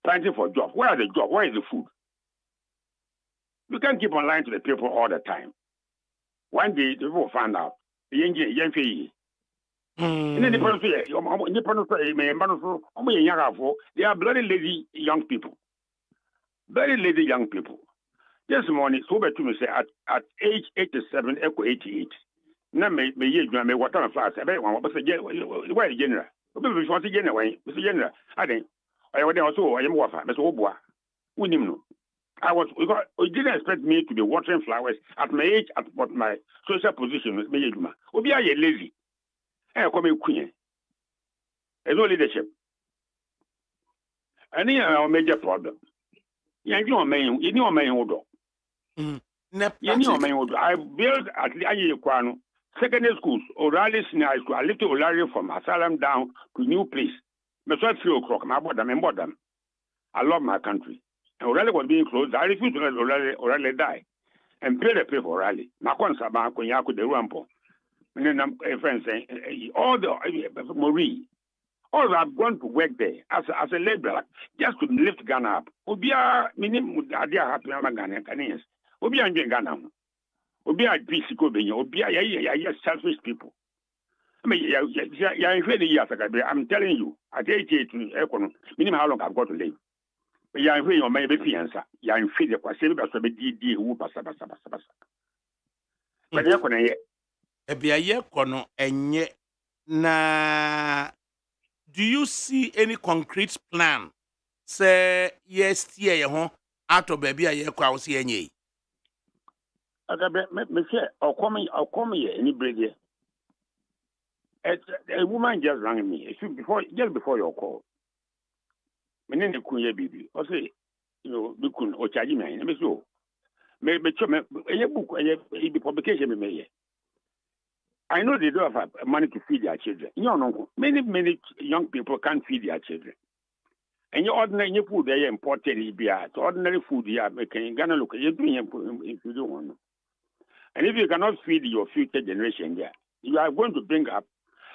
[SPEAKER 11] Planting for job. Where are the job? Where is the food? You can't keep on lying to the people all the time. One day, the people will find out. And then they are bloody lazy young people. Very lazy young people. This morning, so to me say at age 87, echo 88. Now may what kind of flats? Everyone was a general. Before general, Mr. General, I think I would also I am water, Mr. Obwa. We know. because you didn't expect me to be watering flowers at my age, at what my social position was made. Obi are lazy. I come a queen. There's no leadership. And here our major problem. You know, man, you know, man, I built at the secondary schools, O'Reilly Senior School, a little O'Reilly from Asylum down to New Place. But at 3 o'clock, my bottom. I love my country. And O'Reilly was being closed. I refused to let O'Reilly die. And pay the pay for O'Reilly. My consa, when you could the rampo. And then a friend saying, all the Marie, all have gone to work there as a laborer just to lift Ghana up. Obia, minimum, idea happy Ghana, Ghanaians. Obia and Ghana. Obia, Bisico, Obia, selfish people. I mean, I'm telling you, at 88, minimum how long I've got to live. But you're afraid of my baby answer. You're in fear of a DD who pass. But you're going to
[SPEAKER 1] be a year corner and yet. Na, do you see any concrete plan? Say, yes, here, out of baby, a year crowd, see any.
[SPEAKER 11] I'll come here, any brother. A woman just rang me just before your call. Menene kunye bibi o say we kun o charge me na me so me chome a book a publication me. I know they don't have money to feed their children. Many young people can't feed their children. And your ordinary food they imported ordinary food making Ghana look you doing if you don't want. And if you cannot feed your future generation there, you are going to bring up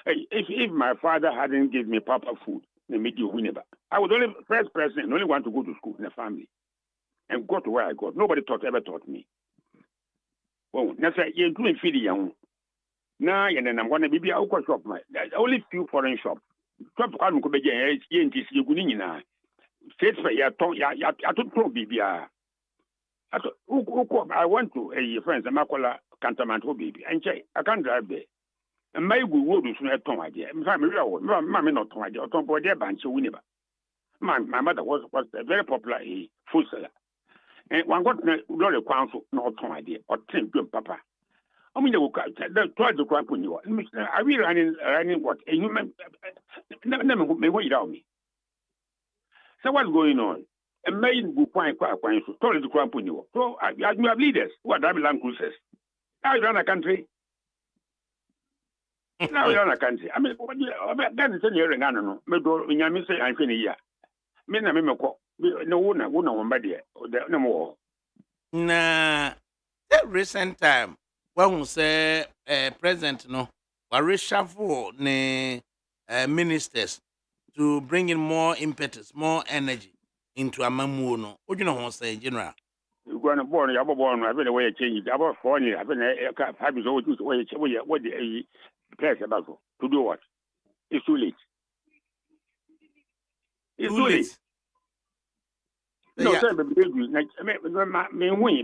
[SPEAKER 11] if my father hadn't given me proper food, I was only first person, only want to go to school in the family and go to where I got. Nobody ever taught me. Well, that's why you're doing feed young. Now, and then I'm going to be a shop. Only few foreign shops. Shop can't go be a States for your tongue, I went to a friend, a Macola Cantamanto baby, and I can't drive there. And my good word is not tongue idea. Mammy not tongue idea, or tongue for their bunch of winner. My mother was a very popular food seller. And one got no council, no tongue idea, or think good papa. I mean, they tried to crap on you. Are we running what? A human never may wait on me. So what's going on? A main book quite so told to crap on you. So you have leaders who are driving land cruises. Now you run a country. Now you run a country. I mean, that is a year and I don't know. Maybe when you say I'm finished here. Men are no one by there. No more.
[SPEAKER 1] Nah, that recent time. When we say president no, we reshuffle the ministers to bring in more impetus, more energy into a mamuno. What do you know what say, General?
[SPEAKER 11] You're going to born, you're born, I've been away change it. About 4 years, I've been having what the place about to do what? It's too late. It's too late. No, yeah.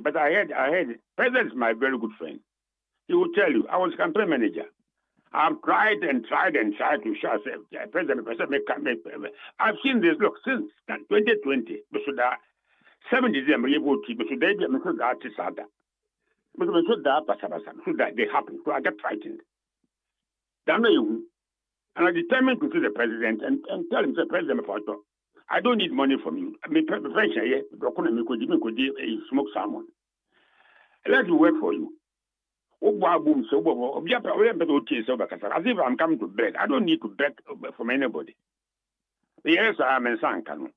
[SPEAKER 11] But I had President is my very good friend. He will tell you, I was campaign manager. I've tried to show President. I've seen this, look, since 2020, but 7 December, you go to, but today, they happen. So I got frightened. And I determined to see the president and tell him, the president, I don't need money from you. I mean, prevention, yeah, smoke salmon. Let me work for you. As if I'm coming to beg. I don't need to beg from anybody. Yes, I'm a son. I'm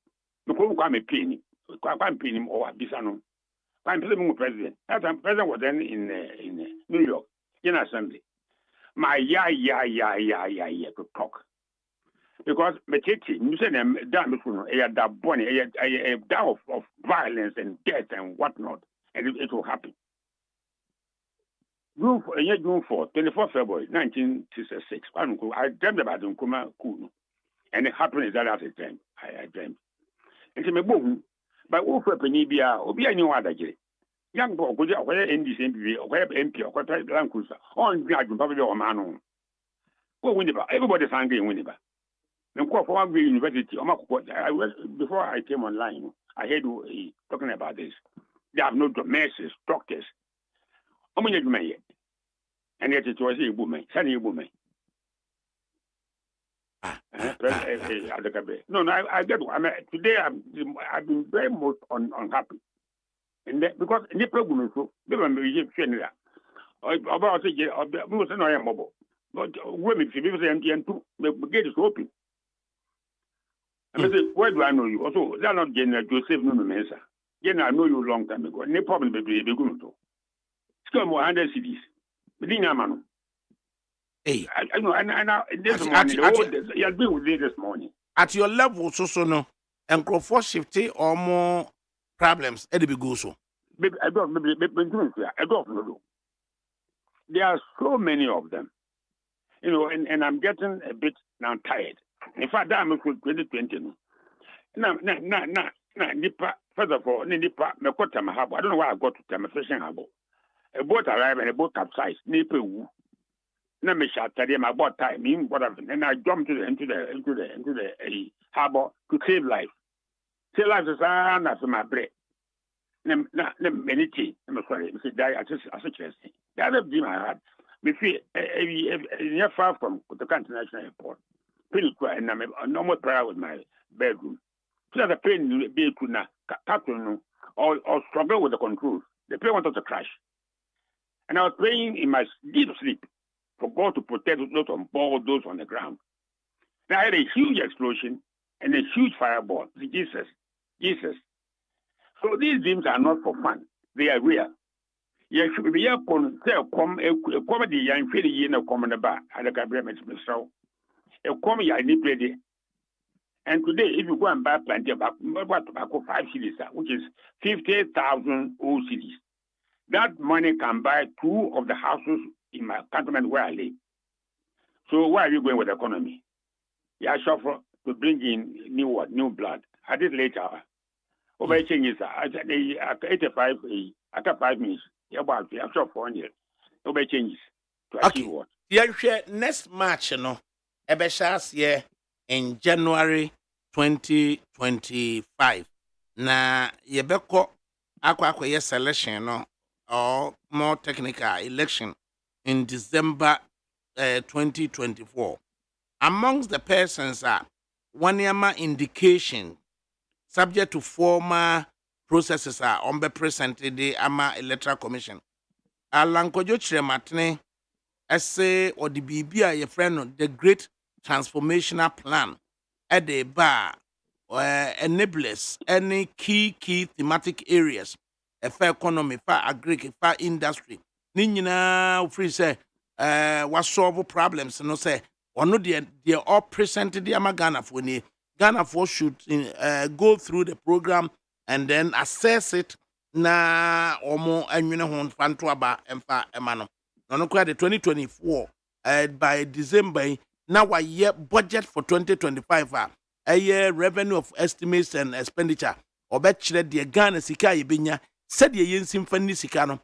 [SPEAKER 11] a penny. I'm penny or Bisano. I'm president. President was then in New York, in assembly. My to talk. Because you said that bunny, a down of violence and death and whatnot, and it will happen. June 4, 24 February 1966. I dreamed about Nkuma Kunu. And it happened exactly at the time. I dreamed. And me boom. But who for Penibia, or be any other day. Young boy, could you wear NDC or wear MP or quarter land cruiser on Dragon Public or Manon? Well, Winniba, everybody's angry in Winniba. And for one University, before I came online, I heard you talking about this. They have no nurses, doctors. How many do you and yet it was a woman, sunny woman. No, I get. I mean, today I've been very much unhappy, and that, because in the program, so they were about to get no mobile, but women, people say and two, the gate is open. I say, where do I know you? Also, they are not General Joseph no Mensa. General, I know you a long time ago. No problem, baby. They're going to. It's got more 100 cities. But then, man.
[SPEAKER 1] Hey,
[SPEAKER 11] I know, and this morning, you're doing with this morning.
[SPEAKER 1] At your level, so no, and for shifty or more problems, Eddie go so.
[SPEAKER 11] I don't know. There are so many of them, you know, and I'm getting a bit now tired. In fact, I'm for 2020. Now, Nipa, first of all, Nipa, Mekota Mahabo. I don't know why I got to tell fishing harbor. A boat arrived and a boat capsized, Nipa Wu. Now, me shot my boat time, whatever, and I jumped into the harbor to save life. Save life is after my break. Many things, I'm sorry, I die as a chest. The other dream I had, me feel near far from the International Airport. And I'm a normal prayer with my bedroom. So the plane be could not or struggle with the controls. The plane wanted to crash. And I was praying in my deep sleep for God to protect those on board, those on the ground. Now I had a huge explosion and a huge fireball. Jesus. So these dreams are not for fun. They are real. You should be upon a comedy young feeling in a common bar. ADAKABRI so. And today, if you go and buy plenty of tobacco, 5 cities, which is 50,000 old cities, that money can buy 2 of the houses in my cantonment where I live. So where are you going with the economy? Yeah, suffer to bring in new blood. At this late hour, over changes. I said 85. After 5 minutes, about after 4 years, over changes to achieve what?
[SPEAKER 1] Yeah, next March, you know. Ebeshas year in January 2025. Na yebeko akwa selection no or more technical election in December 2024. Amongst the persons are one yama indication subject to formal processes are on be presented the ama electoral commission. Alankojo Chirematne essay or the BB your friend the great transformational plan at the bar enables any key thematic areas for economy, for agriculture, for industry. Ninyina free say what solve problems no say or no they all presented the Ghana for ni Ghana for should go through the program and then assess it na omo enwene ho fanto aba emfa emano no kwa the 2024 by December. Now a year budget for 2025 a year revenue of estimates and expenditure or betchere the Ghana sika yebenya said ye yensim fani sika no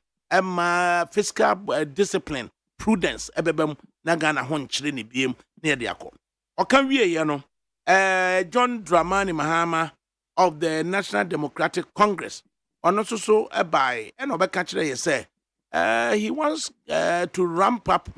[SPEAKER 1] fiscal discipline prudence ebebem na Ghana ho nkyere ne biem na de akọ okan wie ye no John Dramani Mahama of the National Democratic Congress ono so by and obeka kire ye say he wants to ramp up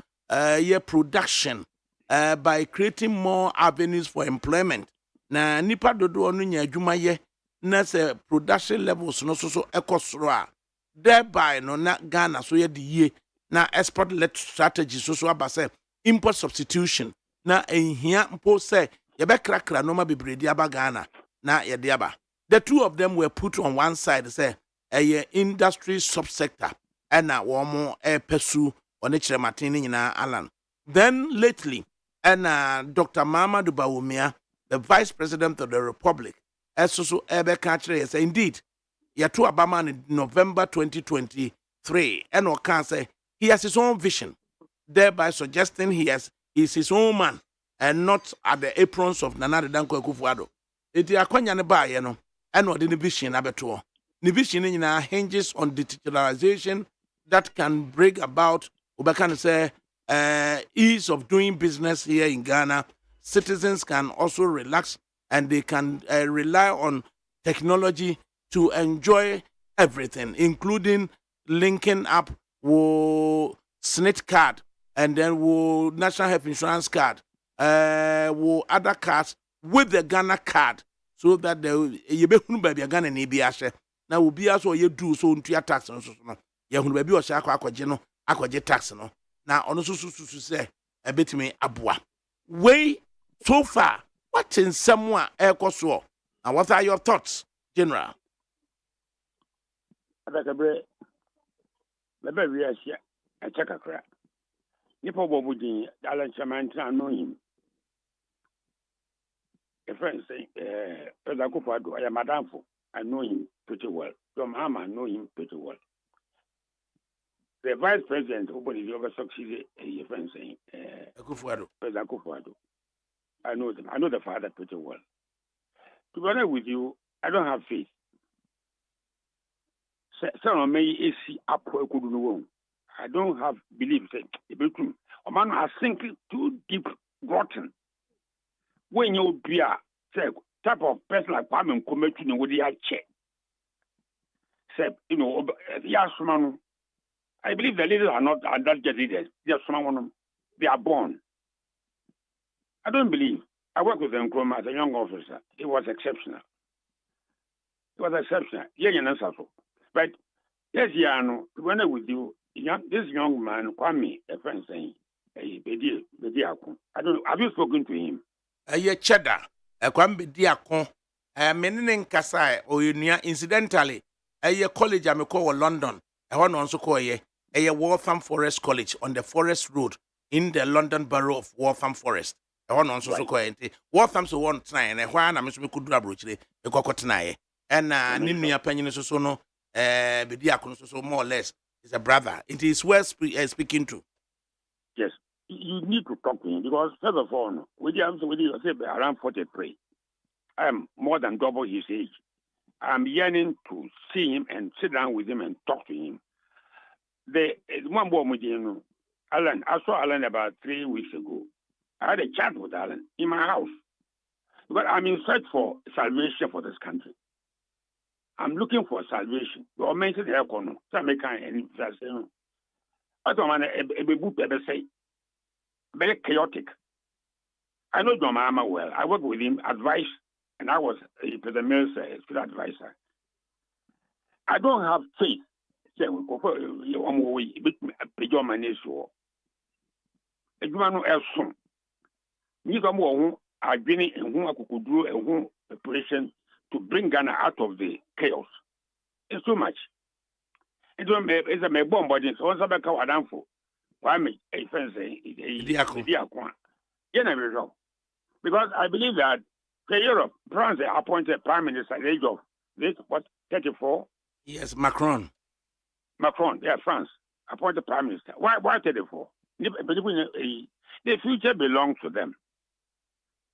[SPEAKER 1] year production by creating more avenues for employment. Na nipa dodo onu nya adwuma ye na se production levels no so ekosoro a thereby no na Ghana so ye de ye na export led strategy so abase import substitution na enhia mpo se ye be krakra no ma bebredi aba Ghana na ye de aba. The two of them were put on one side say a industry subsector and na wo mo pursue on Chirematin nyina alan. Then lately and Dr. Mamadou Bawumia, the Vice President of the Republic, also ebe country say indeed, Yatu Abama in November 2023, and can say he has his own vision, thereby suggesting he's his own man and not at the aprons of Nana Danko Kufuado. It is akwanya ne ba ye no, and what the vision abeto. The vision hinges on digitalization that can bring about Ubakan say ease of doing business here in Ghana. Citizens can also relax and they can rely on technology to enjoy everything, including linking up with SNIT card and then with National Health Insurance card, with other cards with the Ghana card, so that you be baby a Ghana ni bi ahye. Na will be also you do so into your tax and so no. You baby or shako akwaje no akwaje tax no. Na ono so say a bit me abua. Way so far, what in somewhere so? And what are your thoughts, General?
[SPEAKER 11] ADAKABRI, maybe we are here. I check a crack. Nipo Bobudi, Alan Chaman, I know him. A friend say, President Kufado, I am Madame Fo. I know him pretty well. Tom Hama, I know him pretty well. The vice president, who is over succeeded, a friend saying, President Kufado. I know them. I know the father pretty well. To be honest with you, I don't have faith. Some of me is up where could do. I don't have belief. A man has sink too deep rotten. When you be a type of person like Pam committing with the check. Say, you know, yes, man. I believe the leaders are not just leaders. Just someone they are born. I don't believe. I worked with them as a young officer. It was exceptional. It was exceptional. Yeah, but yes, yeah, no. When I with you, this young man, Kwame, a friend saying, "Hey, I don't know. Have you spoken to him?"
[SPEAKER 1] Ye cheddar. Kwame Diakon. Menene nkasa o yenia incidentally. Ye college I call London. I want also call ye. Waltham Forest College on the Forest Road in the London Borough of Waltham Forest. I want also so call it. Waltham so one tonight and why I'm so could do abroachly a cocotinai. And Nini opinion is so no Diakon so more or less is a brother. It is worth speaking to.
[SPEAKER 11] Yes. You need to talk to him because first of all, with you say around 43. I am more than double his age. I'm yearning to see him and sit down with him and talk to him. The one boy with you, Alan. I saw Alan about 3 weeks ago. I had a chat with Alan in my house. But I'm in search for salvation for this country. I'm looking for salvation. You mentioned the economy. I don't want to say very chaotic. I know John Mahama well. I worked with him, advice, and I was President Mills' spirit advisor. I don't have faith. Say, we go for your money so. If you want to else soon, you come home. I've been in whom I could do a home operation to bring Ghana out of the chaos. It's too much. It's a me bomb body. So once I become a damn for, why me a friend say because I believe that Europe, France appointed prime minister at the age of 34.
[SPEAKER 1] Yes, Macron.
[SPEAKER 11] Yeah, France appointed prime minister. Why 34? The future belongs to them.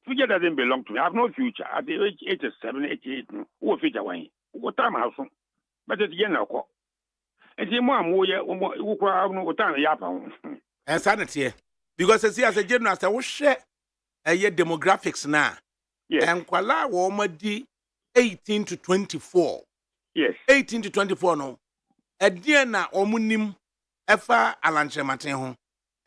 [SPEAKER 11] Future doesn't belong to me. I have no future. At the age 87, 88, who future wine? What time I have? But it's again now. And the more what time you
[SPEAKER 1] and sanity. Because as a general, I will share a year demographics now.
[SPEAKER 11] Yes.
[SPEAKER 1] And Kuala Womadi 18 to 24.
[SPEAKER 11] Yes.
[SPEAKER 1] 18 to 24 no. A dear na omunim efa Alanche Martin hon.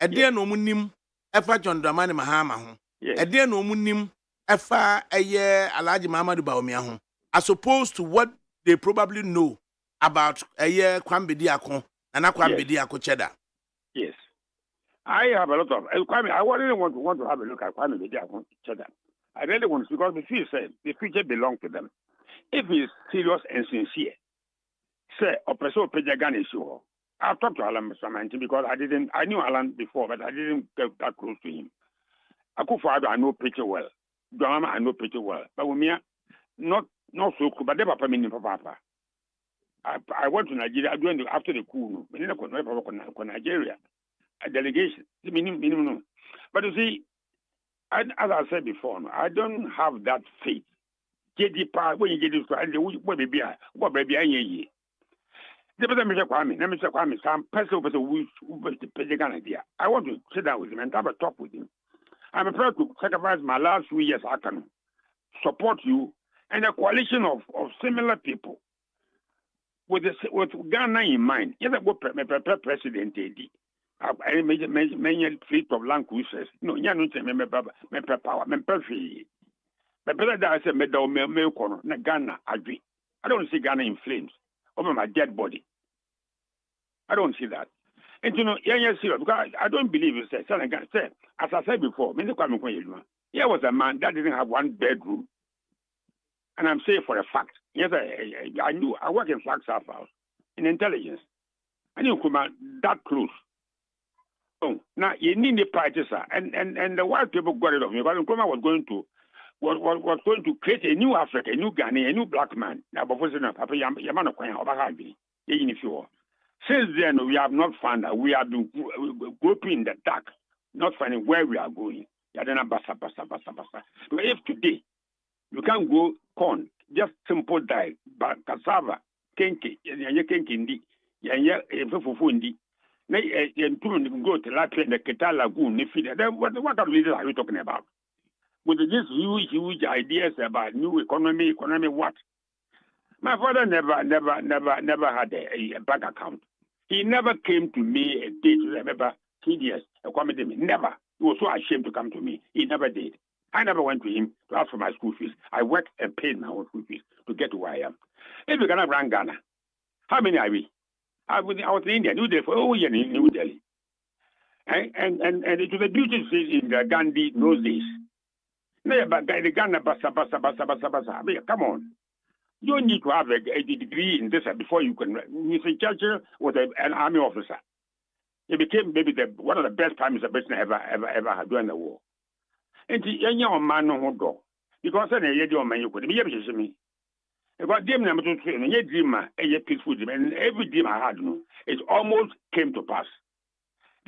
[SPEAKER 1] A dear no munim efa John Dramani Mahama hon. A dear no munim efa a year Alaji Mamadou Bawumia hon. As opposed to what they probably know about a year Kwame Diakon and Kwame Diakon Cheddar.
[SPEAKER 11] Yes. I have a lot of Kwame. I really want to have a look at Kwame Diakon Cheddar. I really want to, because the future belongs to them. If he's serious and sincere, say, Operation Pejagan is sure. I've talked to Alan Samanti because I knew Alan before, but I didn't get that close to him. Akufo-Addo, I know pretty well. Dramama, I know pretty well. But with me, not so cool, but they papa me papa. I went to Nigeria after the coup. Nigeria, a delegation. Minimum. But you see, as I said before, I don't have that faith. When you get this, what baby I hear. The Mr. Kwame, some person who I want to sit down with him and have a talk with him. I'm prepared to sacrifice my last 3 years. I can support you and a coalition of similar people with Ghana in mind. Yes, what President AD. I many fleet of land cruisers. No, you don't say me power, me free. But better that I said me corner, na Ghana agree. I don't see Ghana in flames over my dead body. I don't see that. And you know, serious because I don't believe you say, as I said before, here was a man that didn't have one bedroom. And I'm saying for a fact, yes, I knew I work in Flagstaff House in intelligence. I knew that close. Oh, now you need the parties, and the white people got rid of me. But Nkrumah was going to create a new Africa, a new Ghana, a new black man. Now, before Papa Yamano Kwanya Obahabi, if you are. Since then, we have not found that. We have been groping in the dark, not finding where we are going. Yadena basa. But if today you can't go corn, just simple diet, but cassava, kenke, ndi, fufundi. You can go to Latvia and the Keta Lagoon, what kind of leaders are you talking about? With these huge ideas about new economy, what? My father never had a bank account. He never came to me a day to remember TDS, accommodate me. Never. He was so ashamed to come to me. He never did. I never went to him to ask for my school fees. I worked and paid my own school fees to get to where I am. If you're going to run Ghana, how many are we? I was in India, New Delhi, for over a year in New Delhi. And it was a beautiful city in Gandhi those days. The Ghana, basa. Come on. You don't need to have a degree in this before you can. Mr. Churchill was an army officer. He became maybe one of the best prime minister ever had during the war. And the young man no go because then a young man you could be able to see me. About them number 2 3, and a dream, a peaceful dream, and every dream I had, it almost came to pass.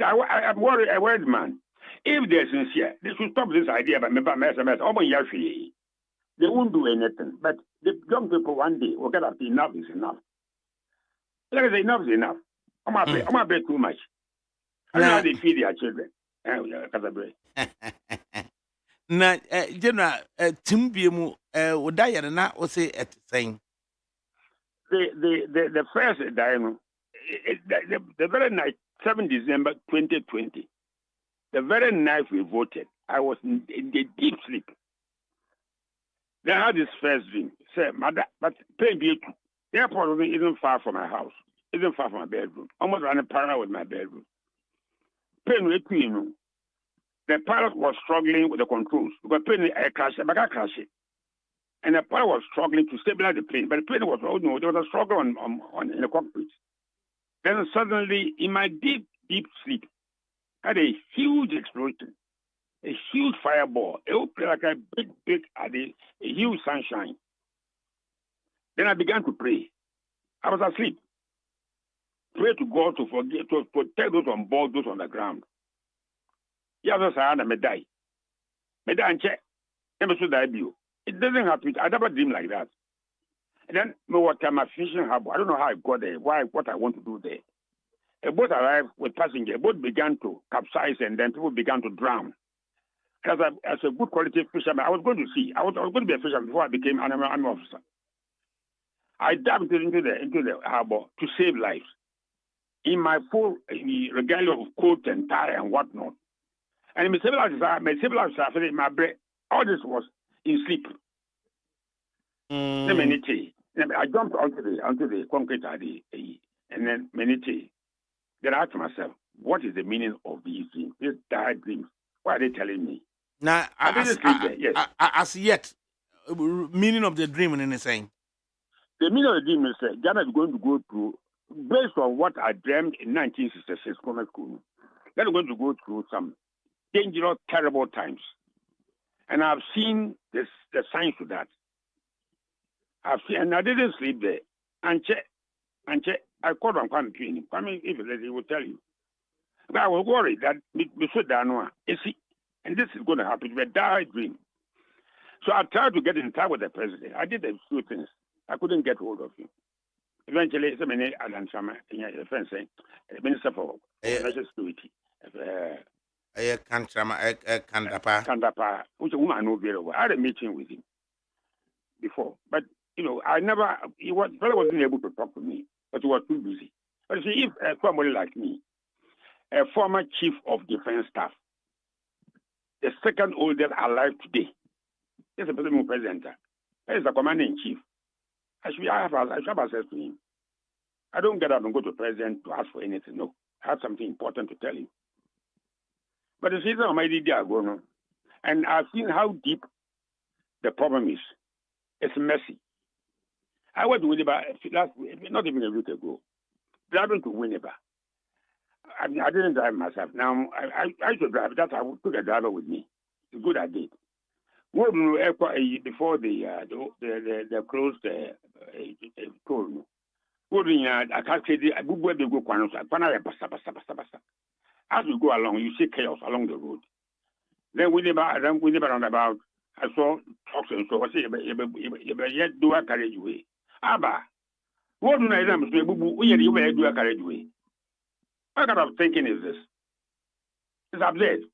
[SPEAKER 11] I'm worried, a word man. If they're sincere, they should stop this idea about SMS, almost Yafi. They won't do anything. But the young people one day will get up to enough is enough. Enough is enough. I'm not pay too much. I know how they feed their children.
[SPEAKER 1] Na general timbiemu odayere na o say et saying
[SPEAKER 11] the first diano the very night 7 December 2020 the very night we voted I was in the deep sleep. Then I had this first dream. Say, mother, but pay me. The airport isn't far from my house. Isn't far from my bedroom. Almost running parallel with my bedroom. Pay me, the pilot was struggling with the controls because plane crashed, but I crashed it. And the pilot was struggling to stabilize the plane, but the plane was, there was a struggle on in the cockpit. Then suddenly, in my deep sleep, I had a huge explosion. A huge fireball. It would play like a big, a huge sunshine. Then I began to pray. I was asleep. Pray to God to protect those on board, those on the ground. Yeah, that's how I may die. May die and check. It doesn't happen. I never dream like that. And then, what time I fishing harbor, I don't know how I got there, what I want to do there. A boat arrived with passengers. A boat began to capsize and then people began to drown. As a good quality fisherman, I was going to sea. I was going to be a fisherman before I became an army officer. I dived into the harbor to save lives. In my full regalia of coat and tie and whatnot. And my civil officer, my breath, all this was in sleep. I jumped onto the concrete and then then I asked myself, what is the meaning of these dreams, these dire dreams? What are they telling me?
[SPEAKER 1] Now, as yet, meaning of the dream in anything.
[SPEAKER 11] The meaning of the dream is Ghana is going to go through, based on what I dreamed in 1966, Common School, Ghana is going to go through some dangerous, terrible times. And I've seen the signs to that. And I didn't sleep there. And I called on Kwame Twini. Kwame, if he will tell you. But I was worried that and this is going to happen. It's a dire dream. So I tried to get in touch with the president. I did a few things. I couldn't get hold of him. Eventually, somebody Alan Sama, a friend saying, Minister for National Security.
[SPEAKER 1] Kandapa,
[SPEAKER 11] which a woman I know very well. I had a meeting with him before. Fella wasn't able to talk to me, but he was too busy. But you see, if somebody like me, a former chief of defense staff, the second oldest alive today, is a president president. That is the commander in chief. I should have access to him. I don't get up and go to the president to ask for anything. No, I have something important to tell him. But the season of my idea go on, and I've seen how deep the problem is. It's messy. I went to Winneba not even a week ago, driving to Winneba. I didn't drive myself. Now I should drive. That I took a driver with me. It's good I did. Before the closed toll. I can't say the as we go along, you see chaos along the road. Then we never roundabout. I saw trucks and so I say, yet do a carriageway. Abba, what do I say? You may do a carriageway. What kind of thinking is this? It's absurd.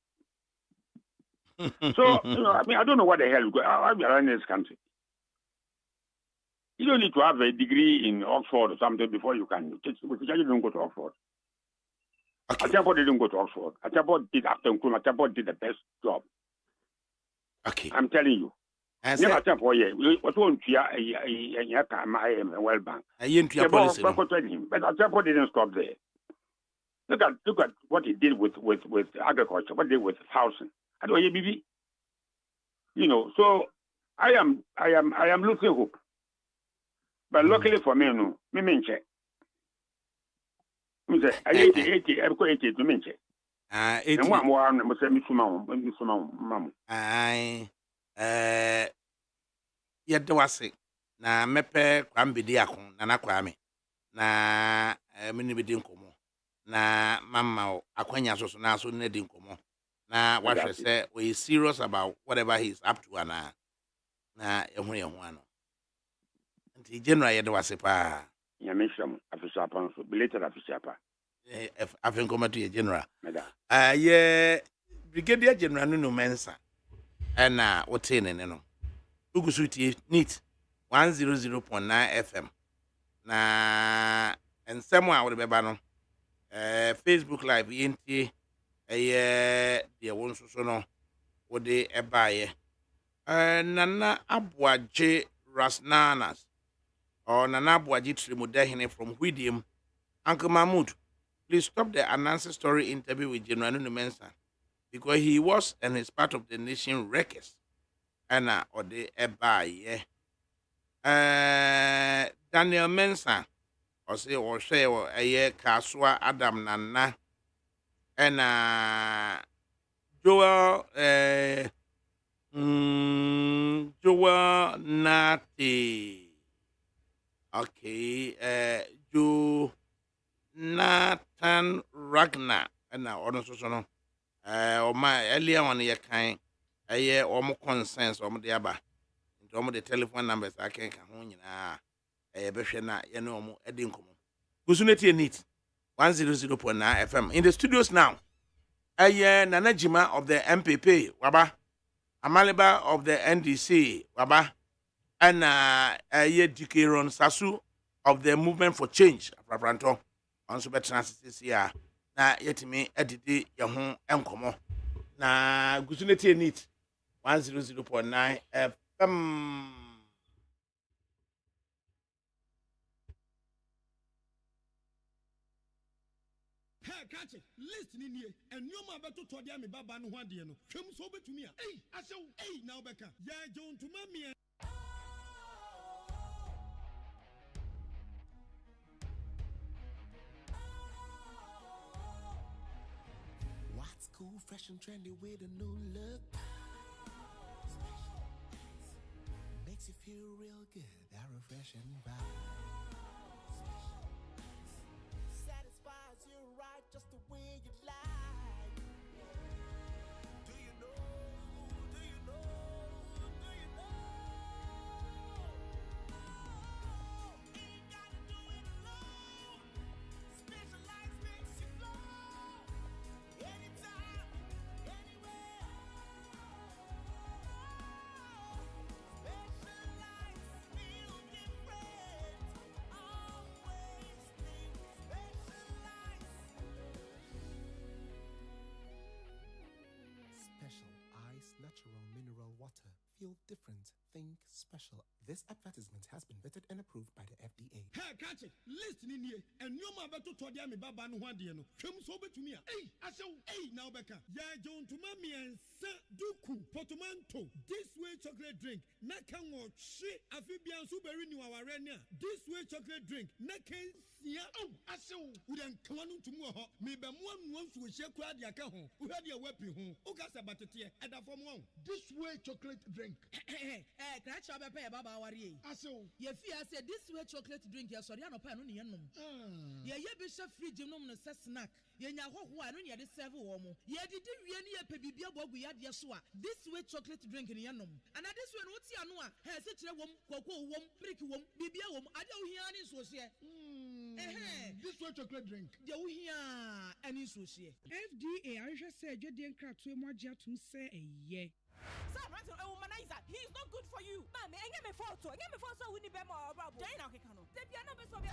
[SPEAKER 11] So, I don't know what the hell we are in this country. You don't need to have a degree in Oxford or something before you can. You don't go to Oxford. Okay. Achabo didn't go to Oxford. Achabo did after Nkrumah. Achabo did the best job.
[SPEAKER 1] Okay.
[SPEAKER 11] I'm telling you. Never Achabo, what won't well bank. But Achabo didn't stop there. Look at what he did with agriculture, what he did with housing. I don't so I am losing hope. But luckily for me, no, me check. I 80 to me check. 80. And one more, I'm saying, Mama.
[SPEAKER 1] Yet do I say, na mepe kwambidi akon na nakwame na mini bidi nkomo na mama akwanya so na so na di nkomo na wahwe say we serious about whatever he's up to na ehun ano nti general yede wase pa
[SPEAKER 11] ya mesham afisa pa so belated afisa pa
[SPEAKER 1] afenko to general ye brigadier general no mensa na wote ne no ugusuti neat 100.9 FM na ensemo a wo beba no Facebook live yenti de won so no wo de ebaye nana Abuaje Rasnanas or Nana Abuaje Trimudehine from Widium. Uncle Mahmoud, please stop the announcer story interview with General Nunu Mensah because he was and is part of the nation wreckers. Anna or the ebaye. Daniel Mensah or say or Kaswa Adam Nana and Joel Joel Nati. Okay, Jonathan Ragnar and now also or my earlier one year kind or more concerns or the other. Into the telephone numbers I can't come on a beshena yeno edinkomo. Gusuneti neat 100.9 FM in the studios now. Nana Jima of the MPP, Waba, Amaliba of the NDC, Waba, and DK Ron Sasu of the Movement for Change, Afrapranto, on Super Transit here. Na yetimi edidi yehun enkomo. Na Gusuneti neat 100.9 FM.
[SPEAKER 12] Hey, catch it. Listen in here. And you ma beto to dia me baba no hwade no. Twem so betumi a. Hey, asew. Hey, now beka. Ya jon to mami.
[SPEAKER 13] What's cool, fresh and trendy with a new look? Makes you feel real good. That refreshing vibe. Satisfies you right just the way you like. Do you know? Do you know? Do you know? Ain't gotta do it alone. Specialized makes you flow. Anytime, anywhere. Specialized feel
[SPEAKER 14] Feel different. Think special. This advertisement has been vetted and approved by the FDA.
[SPEAKER 12] Hey, catch it. Listen in here. And your man better to me baba no one dear no. Come so to me. Hey, I say, hey, now Becca. Yeah, John to mommy and Saint Duku, Portomanto. This way chocolate drink. Nakan watch shit. Afibian Suberi new our renia. This way chocolate drink. Nakan sia. Oh, I say, we don't come on to more. Maybe one wants to share crowd your account. Who had your weapon home. Who got a battery at the form one. This way chocolate drink.
[SPEAKER 15] Catch up a pair, Baba Warrior. I saw. Your fear said this way chocolate drink, your Soriano Panunianum. Yeah, Bishop Free Genome snack. Yenya one on your several woman. Yeah, did you really a pebibia we had Yasua? This way chocolate drink in Yanum. And at this one, what's Yanua? Has such a woman, Coco, one, prick one, Bibia, I don't hear any social.
[SPEAKER 12] This way chocolate drink.
[SPEAKER 15] You hear any social.
[SPEAKER 16] FDA, I just said you didn't crack to more to say a yeah.
[SPEAKER 17] He's not good for you. Mommy, I get me photo. I get me photo. We need more. Jane, okay, cano. The piano best of it.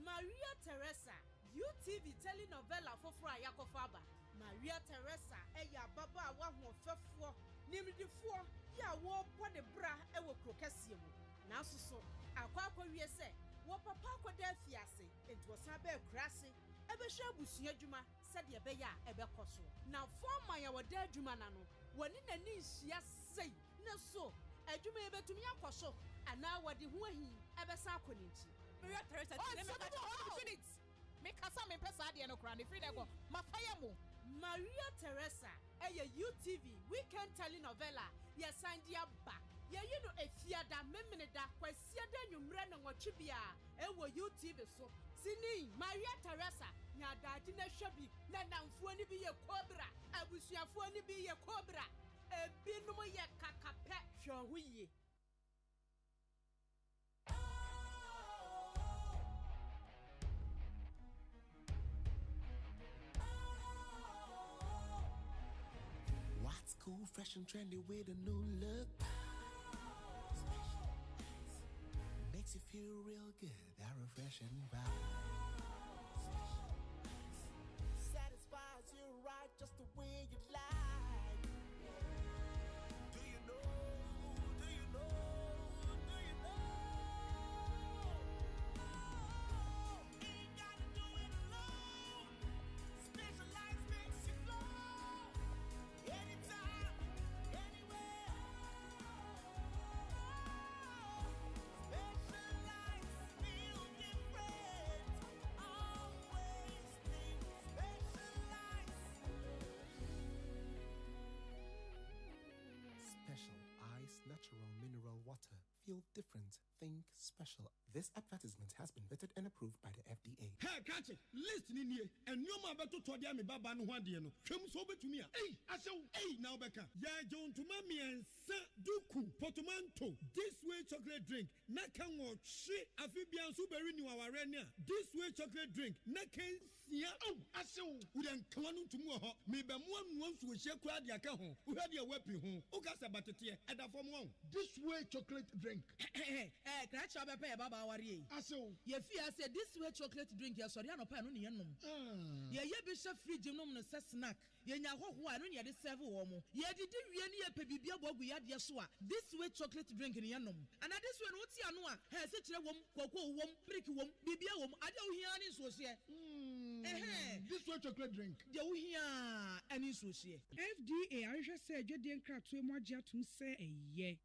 [SPEAKER 3] Maria Teresa, UTV telenovela for Fraya Kofaba. Maria Teresa, eya baba wa ho fefo. Nimdifo, ya wo bode bra e wo krokasiemu. Na so akwa wie se, wo papa akoda afiase, enti osan ba krase. Ebe hwe abusua dwuma sɛ de ebe ya ebe koso na forma ya wada dwuma na no woni nani nhia sei na so adwuma ebetumi akoso ana wade ho ahi ebe sa akoninti
[SPEAKER 17] Maria Teresa me kasa me pesa de no kra ne free go mafaya mo
[SPEAKER 3] Maria Teresa eye UTV weekend telenovela yesandia ba ye no efiada memeneda kwasiada nwumre no nwotwebia ewo UTV so sini Maria Teresa nya daadi na hwebi na namfo ni bi ye kobra abusuafo ni bi ye kobra ebinum ye kakape hwehuye
[SPEAKER 14] What's cool, fresh and trendy with a new look? Makes you feel real good, that refreshing vibe.
[SPEAKER 13] Satisfies you right just the way you like. Do you know? Do you know? Do you know? Oh, ain't gotta do it alone. Specialized makes you flow. Anytime, anywhere. Specialized feel different. Always think
[SPEAKER 14] Special Ice Natural Mineral Water. Feel different. Think special. This advertisement has been vetted and approved by the FDA.
[SPEAKER 12] Hey, catch it. Listen in here. And your man better to me baba no one dear no. Come so to me. Hey, I say, hey, now Becca. Yeah, John to mommy and Saint Duku, Portomanto. This way chocolate drink. Nakan watch shit. Afibian Suberi new our renia. This way chocolate drink. Nakan sia. Oh, I say, we don't come on to more. Maybe one wants to share crowd your account. Who had your weapon home. Who got a battery at the form one. This way chocolate drink.
[SPEAKER 15] Catch up a pair, Baba Warrior. I saw. Your fear said this way chocolate drink, your Soriano Panunianum. Yeah, Bishop Free Genome snack. Yenya one on your several woman. Yeah, did you really a pebibia we had Yasua? This way chocolate drink in Yanum. And at this one, what's Yanua? Has such a woman, Coco, one, prick one, Bibia woman. I don't hear any social.
[SPEAKER 12] This way chocolate drink.
[SPEAKER 15] You hear any social.
[SPEAKER 16] FDA, I just said you didn't crack to more to say a yeah.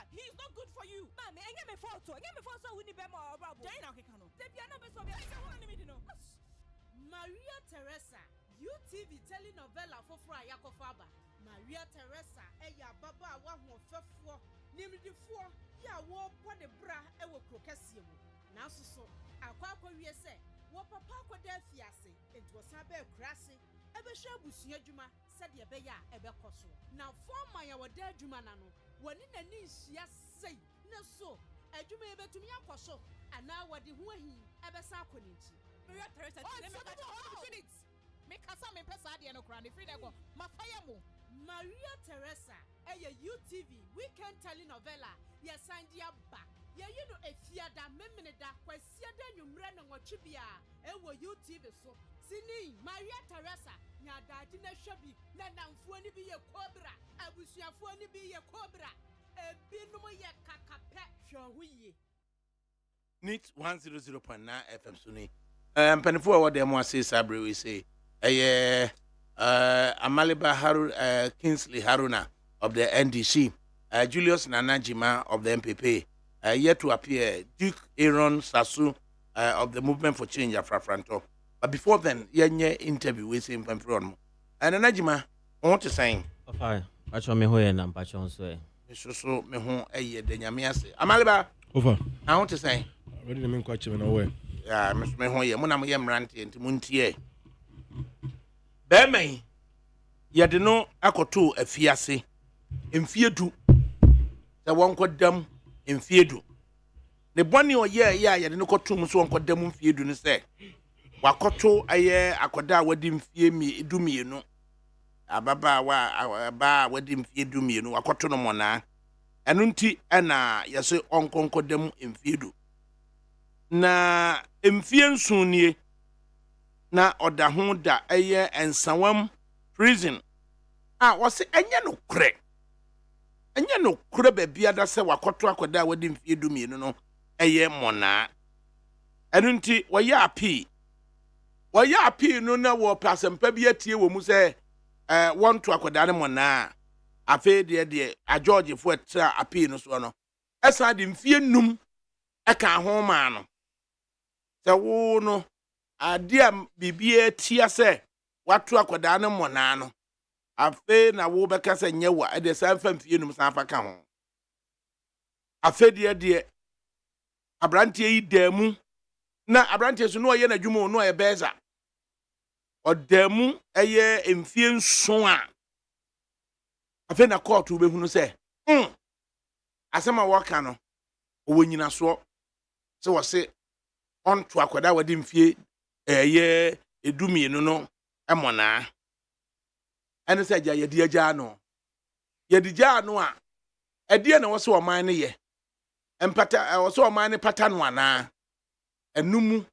[SPEAKER 17] He's not good for you. Mommy, I get me photo. I get me photo. We need more. Jane, okay, cano. The piano best of it.
[SPEAKER 3] Maria Teresa, UTV telenovela for Fraya Kofaba. Maria Teresa, eya baba wa ho fefo. Nimdifo, ya wo bode bra e wo krokasiemu. Na so akwa wie se, wo papa akoda afiase, enti wo san ba krase. Ebe hwe abusua dwuma sɛ de ebe ya ebe koso na forma ya wada dwuma na no woni nani nhia sei na so adwuma ebetumi akoso ana wade ho ahi ebe sa akoninti
[SPEAKER 17] Maria Teresa me kasa me pesa de no kra ne free go mafaya mo
[SPEAKER 3] Maria Teresa eye UTV weekend telenovela yesandia ba
[SPEAKER 15] Yeah, you know, if you are that minute that question, then you run on what you be a UTV so. Sini, Maria Teresa, Yada Dina Shabi, Nanam Funi be a cobra, I wish you have Funi be a cobra, a Binoya Kakape, Shawi.
[SPEAKER 1] Neat 100.9 FM Suni. Penifua what them was say Sabri we say. Amaliba Kingsley Haruna of the NDC, Julius Nanajima of the MPP, yet to appear Duke Aaron Sasu of the Movement for Change Afrafranto. But before then, yenye interview with him from and Nanajima, I want to say.
[SPEAKER 18] Okay, Pacho me hoye na Pacho so.
[SPEAKER 1] So me ho eye de nyame ase. Amaliba.
[SPEAKER 19] Over.
[SPEAKER 1] I want to say.
[SPEAKER 19] Ready to make quite a way.
[SPEAKER 1] Yeah, me ho ye mo na mo ye mrante enti muntie. Be me. Ye de no akoto afiase. Emfiedu. Se won kodam emfiedu. Ne boni oye ye de no kotum so won kodam emfiedu ne se. Wakoto aye akoda wadi mfie mi edumienu. Ababa wa wadi mfie edumienu wakoto no mona. Enu nti na yese onkonkodam emfiedu. Na emfie nsunie na oda ho da aye ensawam prison. Wose enye no kure. Enye no kure ba bia da se wakoto akoda wadi mfie edumienu no aye mona. Enu nti woya api no na wo pasempa bi atie wo mu se want to akoda ne mona afi de a George fo tra api no so no esa de mfie num eka ho ma no se wo no ade a bibie tia se watu akoda ne mona no afi na wo beka se nyewa ade san fa mfie num san fa ka ho afi de abrantie yi damu na abrantie so no ye na dwumo no ye beza odamu eye emfie nson a afi na court ube hunu se asema waka no owo nyina so se wo se on to akoda wadi mfie eye edumienu no emona ene se ja yedi agya no yedi gya no a ede na wo se oman ne ye empata wo se oman ne pata no ana enumu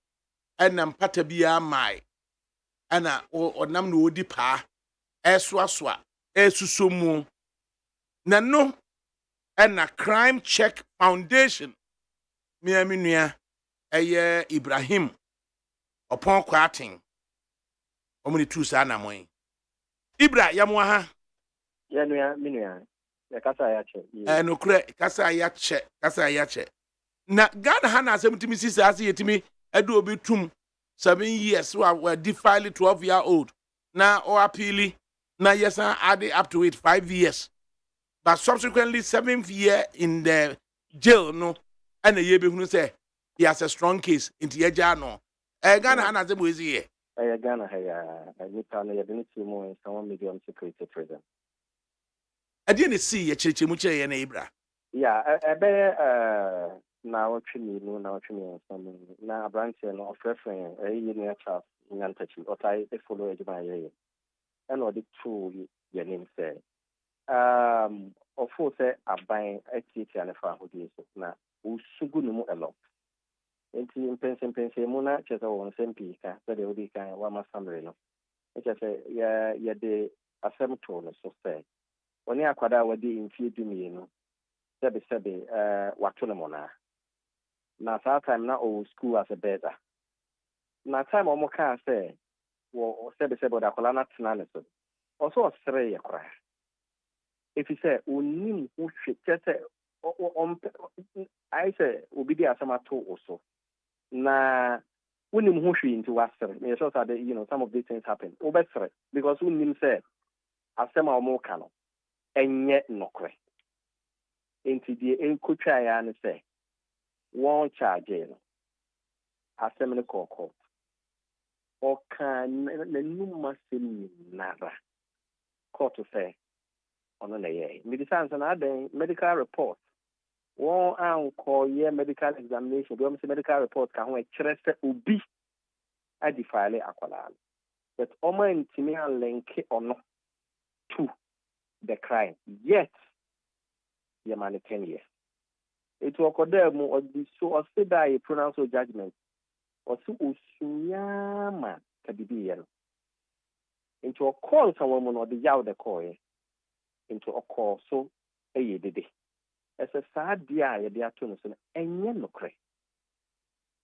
[SPEAKER 1] ena mpata bia mai ana onam no odi pa esoasoa esusomu na no ena crime check foundation miaminua eye Ibrahim opon kwatin omuni tu sa na moy Ibra yamwa ha
[SPEAKER 7] yanua minua ya kasa ya che
[SPEAKER 1] no kure kasa ya che na Ghana ha na asemtimi sisa ase yetimi edu obi tum 7 years were defile 12-year-old na or appeal na yes add up to it 5 years but subsequently 7th year in the jail no and a year be who say he has a strong case into yeja no Ghana ha na zebo ezi ye
[SPEAKER 7] Ghana ha ya nipa no yedini timo in some medium security prison
[SPEAKER 1] ade ne see ye chirechemu kire ye na Ibra
[SPEAKER 7] na watching no na watching some na branch no of reference you near chap nyantachi otai e follow ejuma ye and or the two your name say of course aban atiti and fa hodi so na usugu no mu elo enti mpense mu na chese won sempi ka so de odi kan wa masamre no chese ya de asem to no so say oni akwada wadi mfie dumie no sebe wato no mona na saa time na o school as a better na time o mo ka say wo sebe da kola na tena ne so also sere ye kra if you say onim wo hwe say I say obi di asama to also na wonim ho hwe into wasere me so that some of these things happen obesere because wonim say asema o mo ka no enye nokre into the enkotwa ya ne say one charge no asem ne kokko o kan na numa sem nara court say ono na ye medicine na den medical report one anko ye medical examination do say medical report ka ho e kire se obi adi file akwala but o man timi an link ono to the crime yet ye man 10 years
[SPEAKER 19] It will condemn or be so or say that a pronounce judgment or so usunyama kadibiyan. Into a call someone or the yaw the call into a call so a ye did it. As a sad dear, the attorney and yen no cray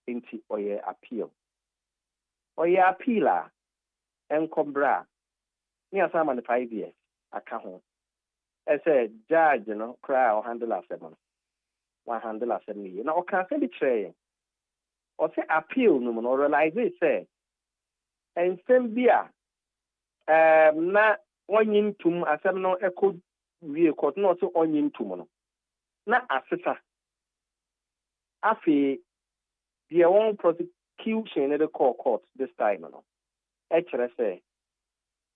[SPEAKER 19] into or ye appeal. Or ye appealer and combra near some 5 years. I can't home. As a judge, cry or handle us 100 years. Now, can say betray or say appeal no or realize it, say, and same beer. Na onyin tum asem no echo wie court no so onyin tum no na asesa afi the one prosecution in the court this time no e kire say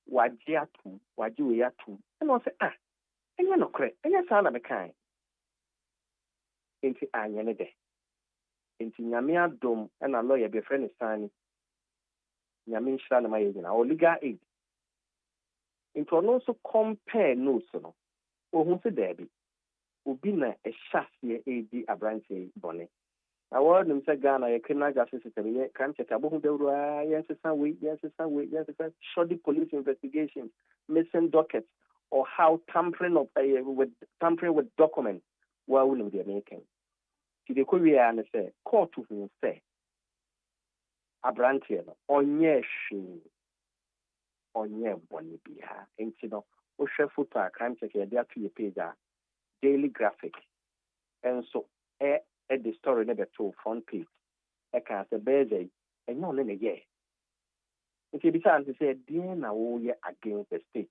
[SPEAKER 19] waji atu waji we atu and no say enya no kre enya sa na mekan enti anya ne de enti nyame adom na lawyer be friend sani nyame nshira na maye nyina o legal aid into no so compare notes no ohun se debi obi na e hyasie edi abranche bone na word nim se Ghana ye criminal justice system ye kan check abohu dawru yes shoddy police investigation missing dockets or how tampering with documents wa will be making ti de ko wi an say court hu say abranche no onye hwe onye boni bia enti no o hwe photo a crime check ye dia to your page a daily graphic and so the story never to front page e can say beze enyo le ne ye nti bi san say dia na wo ye against the state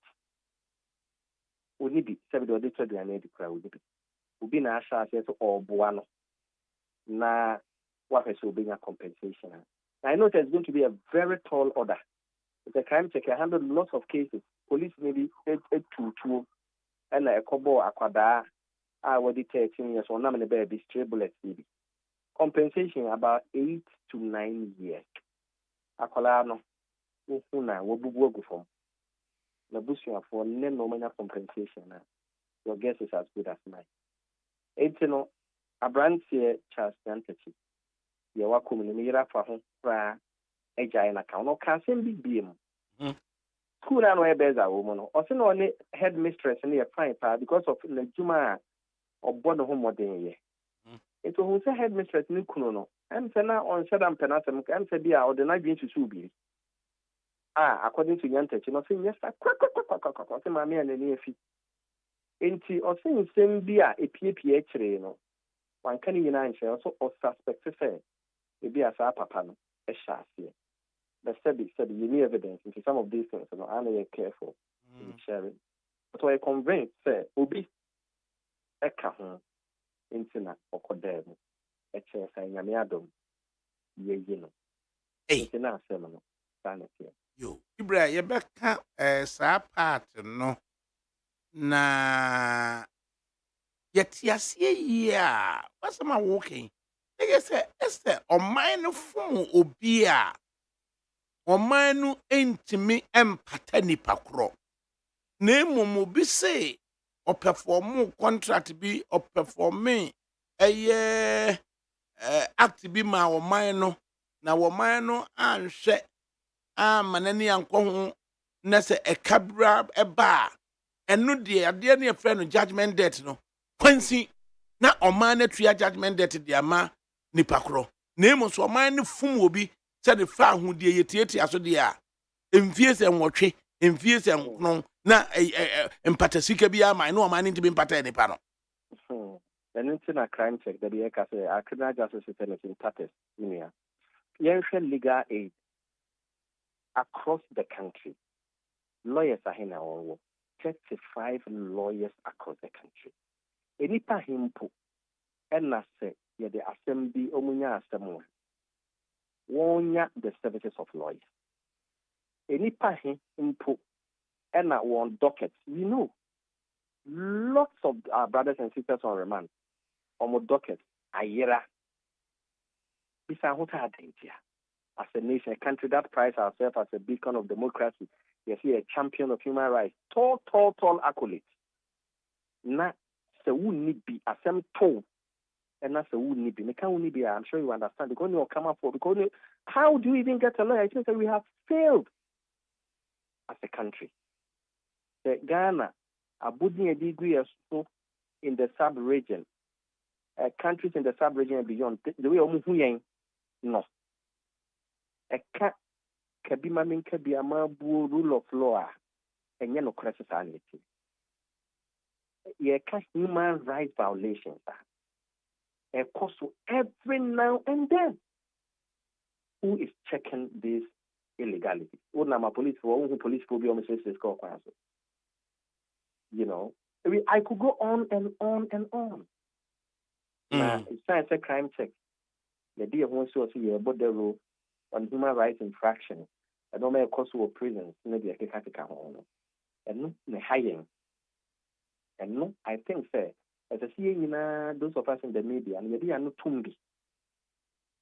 [SPEAKER 19] oni bi sabi do de to do na di kra oni bi obi na asha say so oboa no na what is obenya compensation. I know there's going to be a very tall order. The crime check handle lots of cases. Police maybe 822 and a kobo akwada already 13 years or nominal baby stray bullets maybe. Compensation about 8 to 9 years. Akwala no ufuna wobubu go from. Na busu for no compensation. Your guess is as good as mine. It's no a brand here Charles Dantechi. You are coming in here for home. A giant account or can send big beam. School and where bears are woman, or send only headmistress in the fine part because of the Juma or born home more than ye. It was a headmistress Nukuno, and Sena on Shadam Penatum and Sabia or the night being to Subi. According to Yantech, you know, saying yes, my man and near feet. Ain't he or saying same beer a PPH, you know. One can even answer also or suspect to say, maybe as a papa, a chassis. The said you need evidence into some of these things, I am careful in sharing. But I convinced, say, Obi, Eka, Intina, or Codem, a chair saying Yamiadum, ye, Intina, Semino, sanity.
[SPEAKER 1] Yo, Ibra, ye back sa part, no, na, yet, yes, yeah, what's my walking? They say, Esther, or mine phone, Obia. Omanu entimi empata nipa kro na emom bi se o perform contract bi o perform act bi ma oman no na oman no anhwe amanani anko ho na se ekabra eba enu de ade na efre no judgment debt no kwansi na oman na tua judgment debt de ama nipa kro na emom so oman no fum obi said the fa hu de yetieti aso de a emfie se nwotwe emfie se nkron na empatasika bi ama no ma nti bi empata ni pa no
[SPEAKER 19] then it's a crime check that the say a criminal justice system is in status in here legal aid across the country. Lawyers are in our 35 lawyers across the country. Any pa himpo and na say yeah the assembly omunya asemo wonya the services of lawyers. Any pahin input and at one docket. We know lots of our brothers and sisters on remand on docket ayera. As a nation, a country that prides ourselves as a beacon of democracy, you see a champion of human rights, tall accolades. Na se wu ni bi asem to and that's a wouldn't be. I'm sure you understand. Because you come up for because how do you even get a lawyer? I think that we have failed as a country. The Ghana, Abudi a degree so in the sub-region, countries in the sub-region and beyond, the way of no. A cat kabima min kabiyama rule of law and no crisis. You catch human rights violations. Of course, every now and then, who is checking this illegality? Police will be almost you know, I could go on and on and on. It's a crime check. The day of one source here, but the rule on human rights infraction. I don't make a cost of prisons, maybe a capital home. And no, hiding. And no, I think, sir, as I see those of us in the media, and maybe are not tumbi.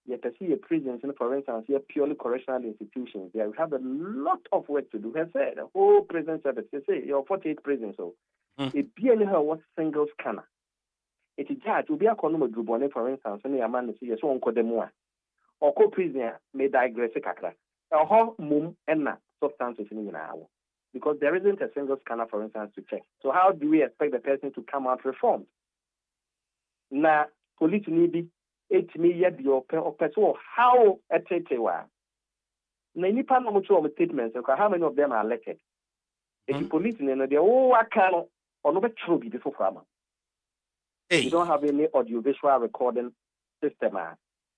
[SPEAKER 19] Yet I see a prisons, for instance, here purely correctional institutions. They have a lot of work to do. I said, the whole prison service, they say, you're 48 prisons, so it barely have one single scanner. It is judge will be a column of Drubone, for instance, and a man to see a song called the Moa. Or co-prisoner may digress a cacra. A whole mum and substances in an hour. Because there isn't a single scanner, for instance, to check. So how do we expect the person to come out reformed? Now, police need 8 million or person how a tetewa. Na nipa no much of statements, how many of them are elected? If the police in the can or no true before farmer. You don't have any audiovisual recording system.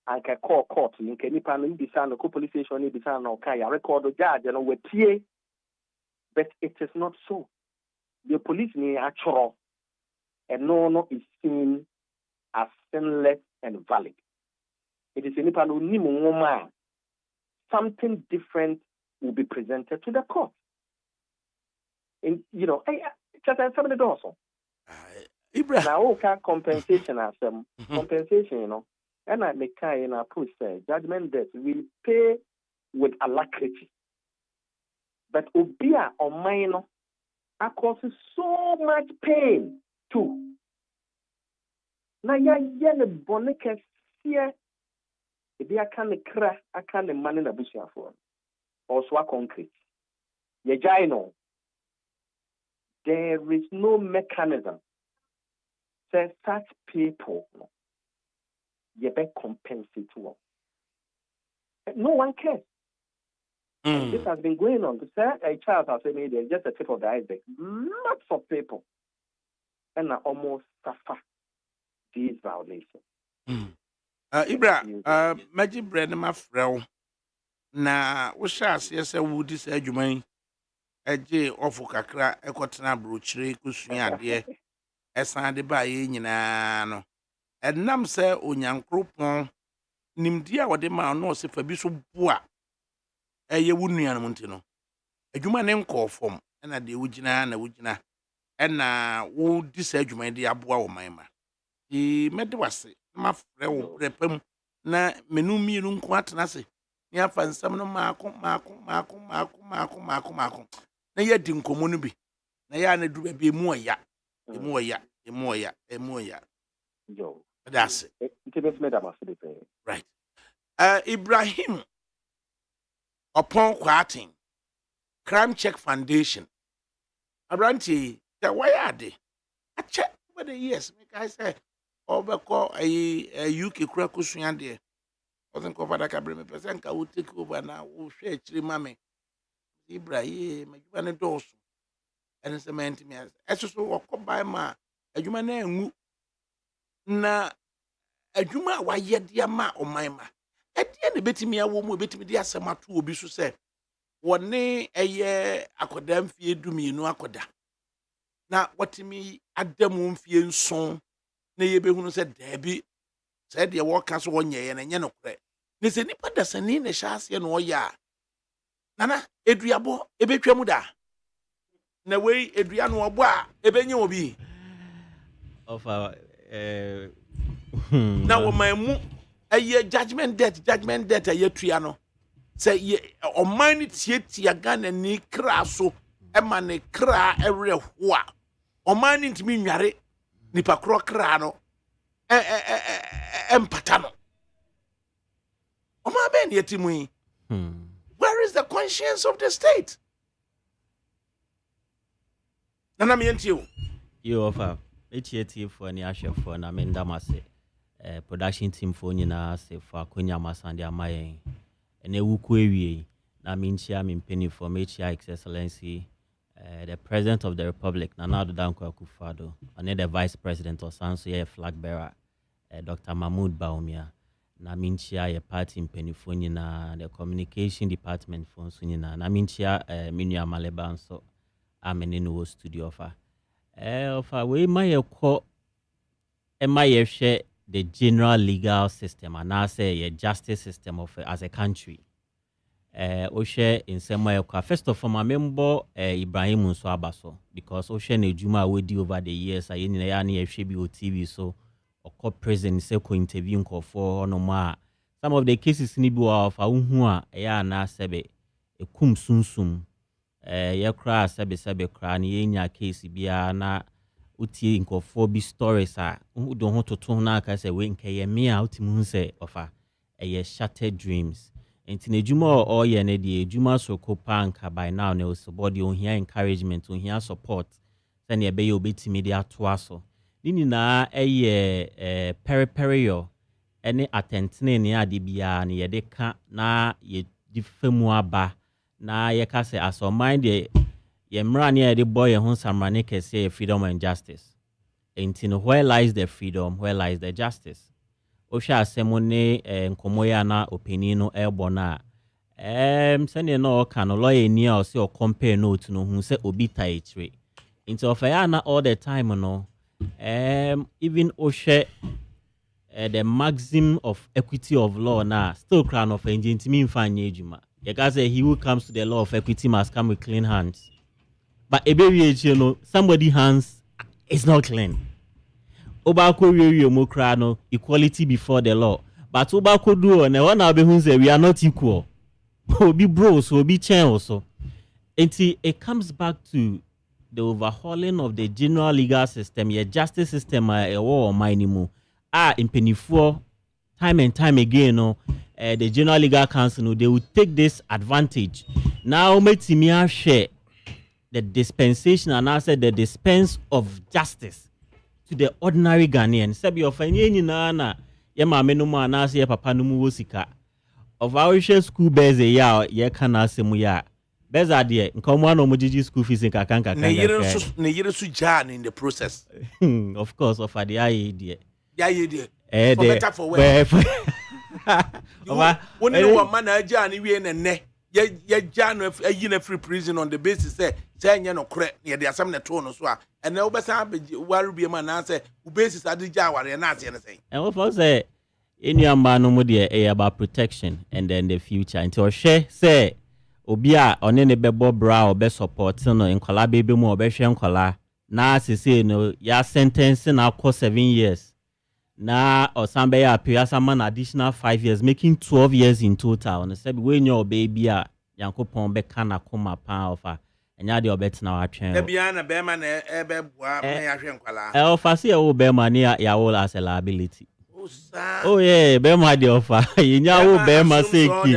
[SPEAKER 19] I can call court in nipa no be san ko police station ni be san no kai record the judge and we tie. But it is not so. The police ni actual and no is seen as sinless and valid. It is a something different will be presented to the court. And you know, just some of the doors. Now, compensation as compensation, you know, and I make in a push judgment that we pay with alacrity. But Obia or minor causes so much pain too. Now, the bonnet here, if I can't crack, I can't manage a bush for also a concrete. Yajino, there is no mechanism that such people you better compensate to. No one cares. And this has been going on. To say a child has said maybe just a tip of the iceberg. Lots of people and I almost suffer these violations.
[SPEAKER 1] Ibra, Magic Bread, my friend. Na we shall see a woody said you may a jay awful cacra, a cotton broochery, cushion, dear, a sandy by in and nam say on young croup nim dear what the man knows if a bishop bois. Ye wouldn't yan montino. A human name call form, and a de Ujina and a Ujina, and would disage my dear boy, my man. He met the was my friend repem na menumi num kwat na se. Nia fansam no mako. Na ye di nkomo no bi. Na ya na duru bi emu oya.
[SPEAKER 19] Yo.
[SPEAKER 1] That's it. Right. Ibrahim upon quating Crime Check Foundation. Abranti, why are they? I check for the years. I say, overcall a UK cracusian dear. Wasn't covered ADAKABRI me present. I will take over now. Will share three mammy. Ibrahim, you want a dose. And it's a man to me as so walk by ma. A human name na a juma why yet dear ma or my ma. At the end, betting me a woman, betting me dear Sama to be so say. One day a year, I could damn fear do me no akoda. Now, what me at the moon fear song, nay, be who said Debbie said the workers 1 year and yano cray. They say Nipper doesn't need a chassis and ya. Nana, Adriabo, Ebetramuda. Na way, Adriano Abois, Ebenyo be.
[SPEAKER 18] Of our
[SPEAKER 1] now, my a year judgment debt, a year triano. Say ye o mani tie gan ani kra so e ma ne kra every hoa o mani ntimi nware nipa kro kra no empatano. Oma ben yetimu. Where is the conscience of the state? Nana mi enti
[SPEAKER 18] you offer HAT for any ashe for na menda mase production team for nyina se for akonya masande amaye ene wuku ewie na minchia mimpeni for HA Excellency the President of the Republic Nana Dankwa Akufo-Addo and the Vice President of Sanso flag bearer Dr. Mahmoud Baumia na minchia ye party mpenifo nyina the communication department for nso nyina na minchia minua Maleba nso amene no studio offer we my call share the general legal system and I say a justice system of as a country o share in some way first of all my member Ibrahim Nso Abaso because o share na ejuma we di over the years aye ni ya na bi o TV so o president say ko interview nko for no ma some of the cases ni bi wa of hu a ya na sebe ekum sunsum ye kra sebe kra na ye nya case bia na utie nkofo bi stories a do ho toto na aka say we nke ye me a utimu say ofa ye shattered dreams enti ejuma o ye na de ejuma so ko panka by now na so body on here encouragement on here support say na be ye obetimi de ato aso nini na periperio ene atentene ne ade bia na ye de ka na ye difemu aba na ye ka say as o mind de ye mra ne ye de boy ye ho samrane kese freedom and justice enti no where lies the freedom where lies the justice osha asemone nkomoya na opinion no ebona sene no ka no lawyer ni a o se o compare note no hu se obi taitre into of na all the time no even oshe the maximum of equity of law na still crown of engine mfanye ejuma you guys say he who comes to the law of equity must come with clean hands but you know somebody hands is not clean obako we mo kra no equality before the law but obako do na one be hu say we are not equal obi bros obi chen also until it comes back to the overhauling of the general legal system your justice system war minimum impenifo time and time again no the general legal council no, they will take this advantage now metimi share the dispensation and I said the dispense of justice to the ordinary Ghanaian. Sabi of any na ye mama no ma na say papa no mu wosika. Of our school beze ya ye kana asemu ya. Beza de nkomo no mo gigi school fees nkakanka.
[SPEAKER 1] Ne yere su jan in the process.
[SPEAKER 18] Of course of the idea.
[SPEAKER 1] Yeah idea. For better for well. When you want man jan we ne ye jan a free prison on the basis say no correct near the assembly tone so and now besa worry be man answer basis adija ware na ase anything
[SPEAKER 18] and what say any man no mo dey about protection and then the future until share say obi a one ne bebo bra or be support no nkola bebe mu obehwe nkola na say no ya sentence na ko 7 years na osambe ya appear some additional 5 years making 12 years in total and say when your baby a yankopon be kana koma pa ofa enya de obetina wa twen
[SPEAKER 1] e bia na be ma na ebe bua na ya hwe nkwala
[SPEAKER 18] ofa se wo be ma na ya wo as a liability oh yeah be ma de ofa yenya wo be ma say ki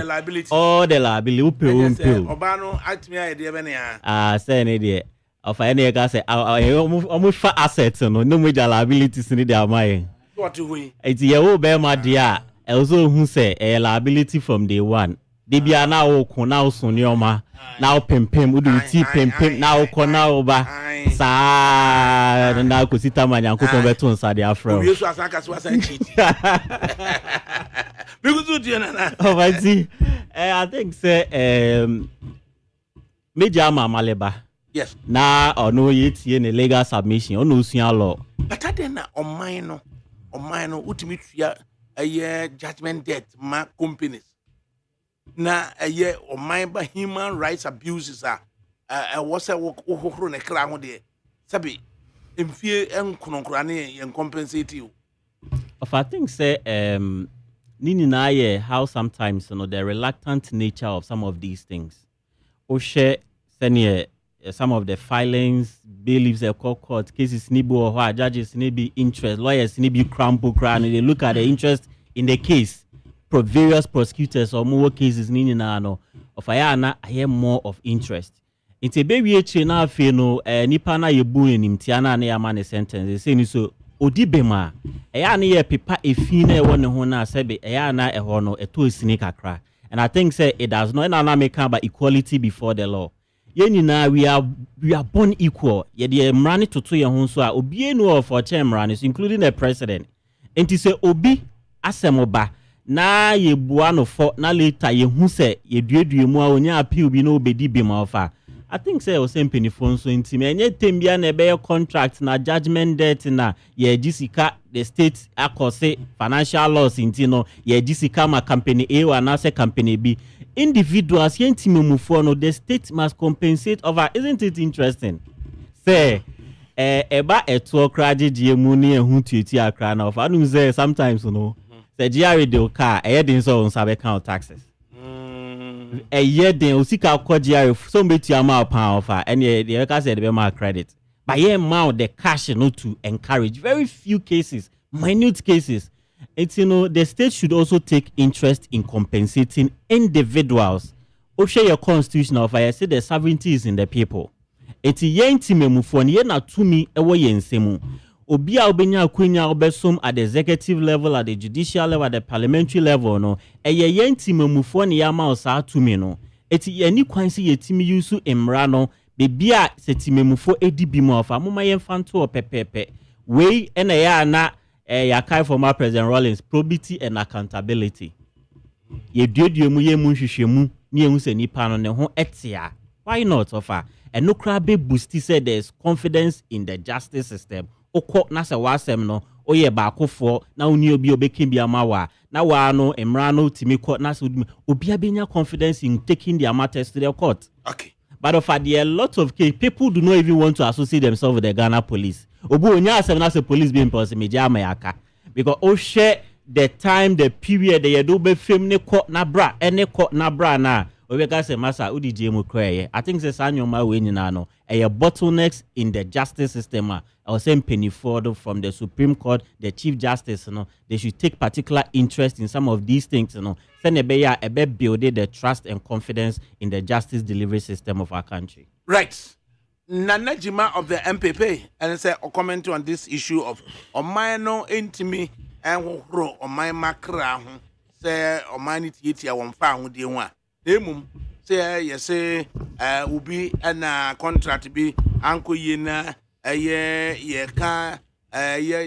[SPEAKER 18] all the liability upe
[SPEAKER 1] oba no atimi aye de be na
[SPEAKER 18] say ne de ofa ene ka say omo fa assets no mo liabilities ni de amaye
[SPEAKER 1] what we
[SPEAKER 18] eti ye wo be ma de a also hu say a liability from day one de bia na wo ko na wo so ne oma na wo pempem wo do ti pempem na wo ko na wo ba sa na ko sita manyankopon beto nsa de afro
[SPEAKER 1] obi so asaka so asa cheat because do na
[SPEAKER 18] oh I think say Major Maleba
[SPEAKER 1] yes
[SPEAKER 18] na ono yetie ne legal submission ono usua law
[SPEAKER 1] but then na oman no utimi tua judgment debt ma companies na oman ba human rights abuses was a wo ne kra ho de sabi emfie enkononkora ne compensate you
[SPEAKER 18] of I think say nini na ye how sometimes the reluctant nature of some of these things o share senior some of the filings, bailiffs, court cases, or judges, interest, lawyers, crampo, they look at the interest in the case. Various prosecutors or more cases, of I hear more of interest. It's a baby now, Nipana Yabu in Tiana near man sentence. They say so. Odibema, Ayana Pipa a fine one hona sebe, Ayana a hono, a two snake a crack. And I think say it does not make about equality before the law. Yenina, we are born equal. Yet the Mrani to 2 year honswa, Obieno for Chemranis, including the president. And to say Obi Asemoba, na ye buano for na later ye who say ye do mo onya appeal bi no bedi bi ma ofa. I think say o same penny phone so intime enye tembia na be contract na judgment debt na ye jisika the state akose financial loss intino ye jisika ma company A or na say company B individuals ye intime mufo no the state must compensate over. Isn't it interesting? Say eba eto kraje die mu ne ehun tueti akra na ofa anu say sometimes the GRA de car a year so on sabe count taxes. A year then Osika called GRA so bet you amount pound offer and the worker said the more credit. But here amount the cash not to encourage very few cases, minute cases. It's the state should also take interest in compensating individuals. Oshe your constitution of I say the sovereignty is in the people. It's yen timemu for ye na tumi ewo yen semu. Obia obenya kwenya obesom at the executive level, at the judicial level, at the parliamentary level no eye yenti memufo ne yama osa atumi no eti yani kwansi yetimi yusu emra no bebia setimemufo edibi mo afa moma yemfanto opepepe we ena ya na yakai former president Rawlings probity and accountability ye duodue ye mu hwehwemu ne ehu se nipa no ne ho etia. Why not offer and no crab boost said there's confidence in the justice system. Oko na se wasem no oye baakofo na oni obi obekin bia mawa na wa no emra no timi court na so obi abenya confidence in taking their matters to the court.
[SPEAKER 1] Okay.
[SPEAKER 18] But of there are a lot of cases people do not even want to associate themselves with the Ghana police. Obu onya asem na se police being person meja amayaka because o share the time the period they do be film ne court na bra any court na bra na obeka se masa udi jemu kwaye. I think say sanyoma we nyina no bottlenecks in the justice system. I was saying Penny Ford from the Supreme Court, the Chief Justice, they should take particular interest in some of these things, Send a build the trust and confidence in the justice delivery system of our country.
[SPEAKER 1] Right. Nana Jima of the MPP, and say a comment on this issue of Omano intimi and ro on my macra, say Omanity one found the one. Demum say yes, say ubi and contract be Uncle Yena. Ye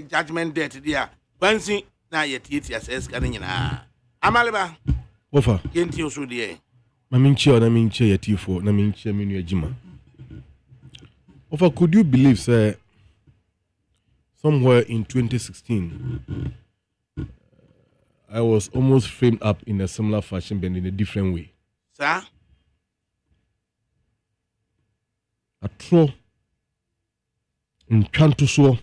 [SPEAKER 1] judgment debt there. Fancy na ye TTSS kanina. Amaliba.
[SPEAKER 20] Ofa.
[SPEAKER 1] Yenti oso de.
[SPEAKER 20] Na minchi ye T4 na minchi menu ejima. Ofa, could you believe say somewhere in 2016 I was almost framed up in a similar fashion but in a different way.
[SPEAKER 1] Sir?
[SPEAKER 20] A throw ntwanto so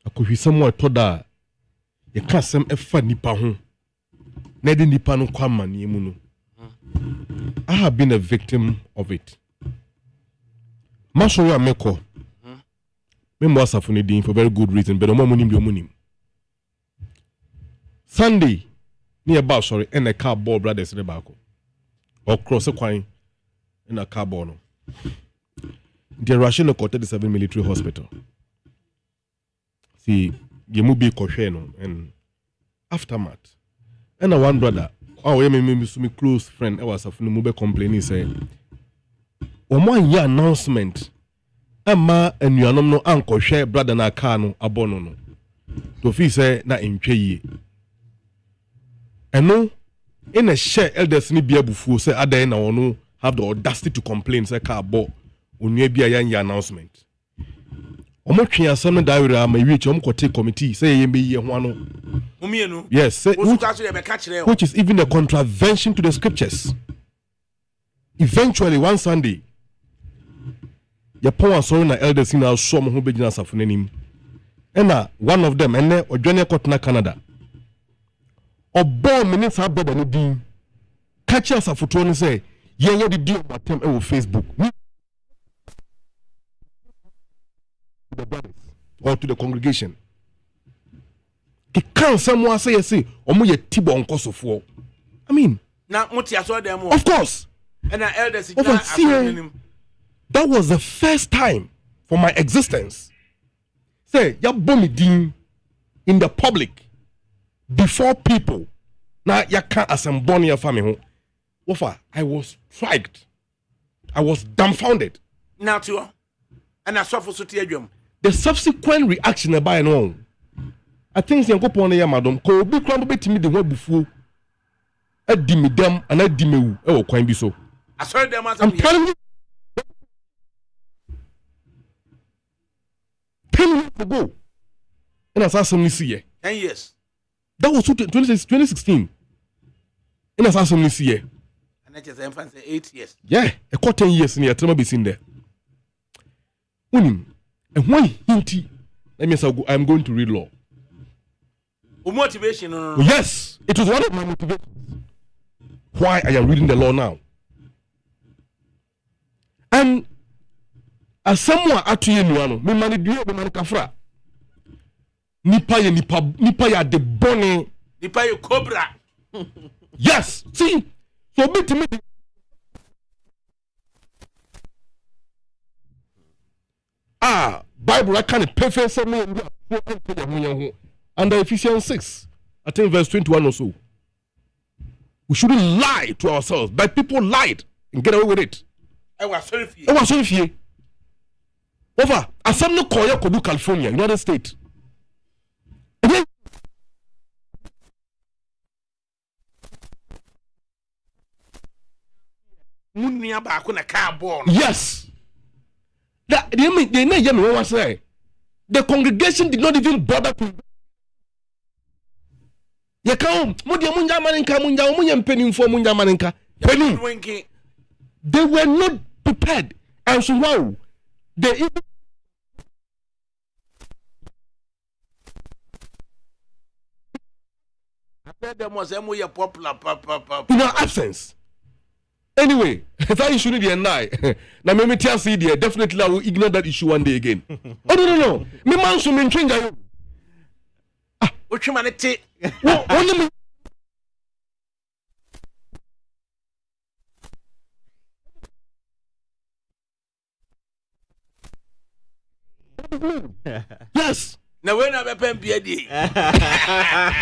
[SPEAKER 20] akohwi samu atoda ye kasem efa nipa ho na de nipa no kwama ne mu no. I have been a victim of it. Masho ya meko membo asafo ne din for very good reason but omo munim bi omunim. Sunday ni about sorry and a car ball brothers ne baako or cross a kwan in a car ball no. The Russian Court 37 military hospital. See, you must be no and aftermath. And one brother, me close friend, I was a mobile complaining say, "One year announcement, Emma and you are no uncle share brother na kano abono. To fi say na inche and no, in a share elders ni be bufu say ada na ono have the audacity to complain say car bo. Unyebia yan announcement. Omo twen asem diary am wi chom kote committee say ye be ye ho ano.
[SPEAKER 1] Umienu.
[SPEAKER 20] Yes, say, which is even a contravention to the scriptures. Eventually one Sunday your power sorry na elders in our so mo ho begina safo nanim. Ena one of them ene odwane kotna Canada. Obo minutes abeda no din. Catch us afoto no say ye di di matem e wo Facebook. the brothers or to the congregation. He can't someone say, Omo ye tibo onkosofo. I mean,
[SPEAKER 1] now, Mutia saw them.
[SPEAKER 20] Of course.
[SPEAKER 1] And our elders,
[SPEAKER 20] that was the first time for my existence. Say, ya bomidin in the public before people. Now, ya can't assemble your family. I was striked. I was dumbfounded.
[SPEAKER 1] Now, too. And I saw for Sotiadium.
[SPEAKER 20] The subsequent reaction by no. I think you go upon here, madam. Ko be crumble to me the word before. I dim them and I dim you. Oh, quite be so.
[SPEAKER 1] I saw them as
[SPEAKER 20] I'm telling you. 10 years ago. And I saw some this year.
[SPEAKER 1] 10 years.
[SPEAKER 20] That was 2016. And I saw some this year.
[SPEAKER 1] And I just 8 years.
[SPEAKER 20] Yeah, I caught 10 years in here. Tell me be seen there. And when hinty, let me say I'm going to read law.
[SPEAKER 1] Motivation.
[SPEAKER 20] Yes, it was one of my motivations. Why I am reading the law now. And as someone atuye nuano, me mani duo be mani kafra. Nipa ya de bone.
[SPEAKER 1] Nipa ya cobra.
[SPEAKER 20] Yes, see, so be to me. Bible I can't perfect for me under Ephesians 6, I think verse 21 or so. We shouldn't lie to ourselves, but people lied and get away with it.
[SPEAKER 1] I was sorry for you.
[SPEAKER 20] Over. As some no call you California, United States. Yes. The congregation did not even bother to. They were not prepared. And so wow, they even in our absence. Anyway, that issue need to now me tell see there. Definitely I will ignore that issue one day again. Oh no. Me manso me change ayo.
[SPEAKER 1] What you man take?
[SPEAKER 20] Only me. Yes.
[SPEAKER 1] Now when I be PMPD.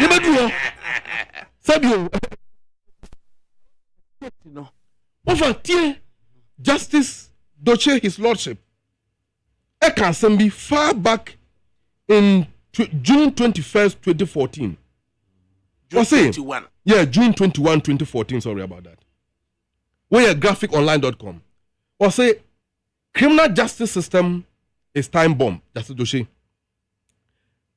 [SPEAKER 20] You better Sabio.
[SPEAKER 1] No.
[SPEAKER 20] Over tier Justice Doche, His Lordship. I can be far back in June 21st, 2014.
[SPEAKER 1] June 21.
[SPEAKER 20] Yeah, June 21, 2014. Sorry about that. We're graphiconline.com. Or say, criminal justice system is time bomb. Justice Doche.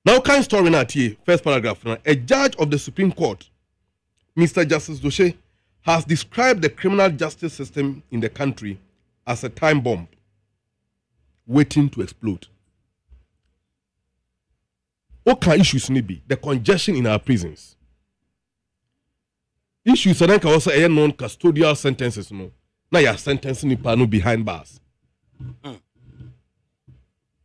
[SPEAKER 20] Now, kind story now here. First paragraph. A judge of the Supreme Court, Mr. Justice Doche, has described the criminal justice system in the country as a time bomb waiting to explode. What can issues be? The congestion in our prisons. Issues are like also a non-custodial sentences. No, now you're sentencing people behind bars.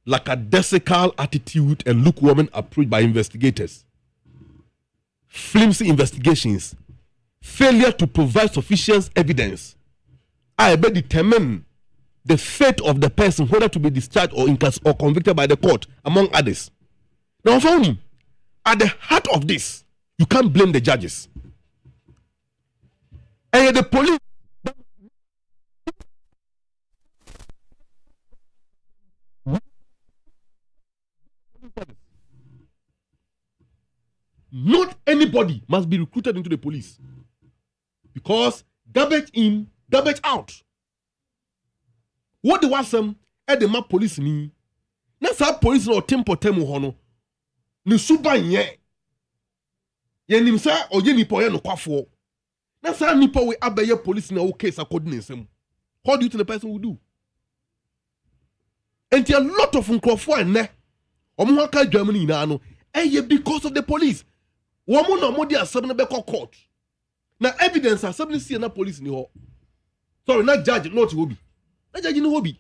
[SPEAKER 20] Lackadaisical attitude and lukewarm approach by investigators. Flimsy investigations. Failure to provide sufficient evidence. I may determine the fate of the person, whether to be discharged or convicted by the court, among others. Now, found at the heart of this, you can't blame the judges. And the police. Not anybody must be recruited into the police. Because garbage in, garbage out. What they want some at the map police ni. That's how police or tempo temu hono. Ni suba nye. Ye nimsa or ye nipo ye no kwafo. That's how nipo we abeye police na okay sa coordinate. How do you think the person will do? And there are a lot of unkrofo and ne. Omuhaka Germany na ano. Because of the police. Woman no modi asem na be court. Now evidence are something see na police ni ho. Sorry, not judge, not hobby. Not judge no hobby.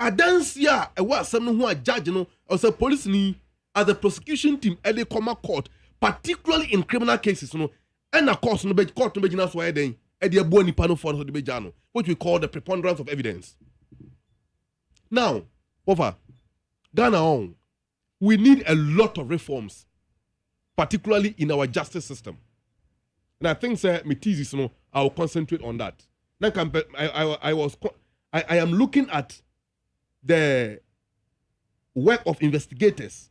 [SPEAKER 20] Adansia, a what someone who are judge, or say police ni as the prosecution team at the common court, particularly in criminal cases, and of course, no be court no be just why then at the boni pano for the bejano, which we call the preponderance of evidence. Now, over Ghana on, we need a lot of reforms, particularly in our justice system. And I think, sir, I will concentrate on that. Now, I am looking at the work of investigators,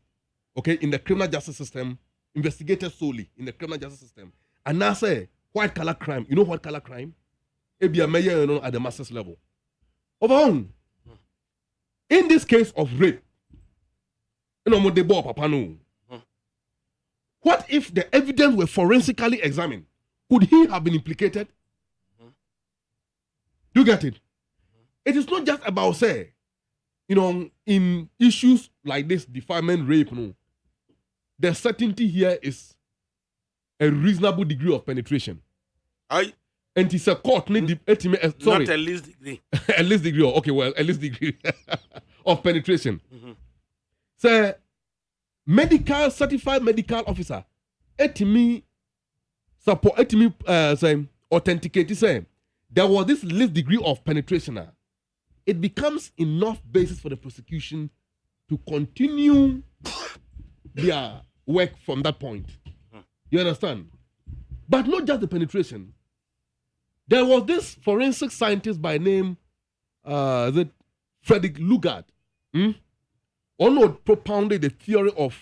[SPEAKER 20] okay, in the criminal justice system, investigators solely in the criminal justice system. And now say, white collar crime. You know white collar crime? It be a mayor at the master's level. Overall, in this case of rape, what if the evidence were forensically examined? Could he have been implicated? You get it? It is not just about, say, in issues like this, defilement, rape, the certainty here is a reasonable degree of penetration. And it's a court, sorry.
[SPEAKER 1] Not a least degree.
[SPEAKER 20] A least degree, okay, well, a least degree of penetration. Say, certified medical officer, authenticate, say, there was this least degree of penetration. It becomes enough basis for the prosecution to continue their work from that point. You understand? But not just the penetration. There was this forensic scientist by name, Frederick Lugard. Ono propounded the theory of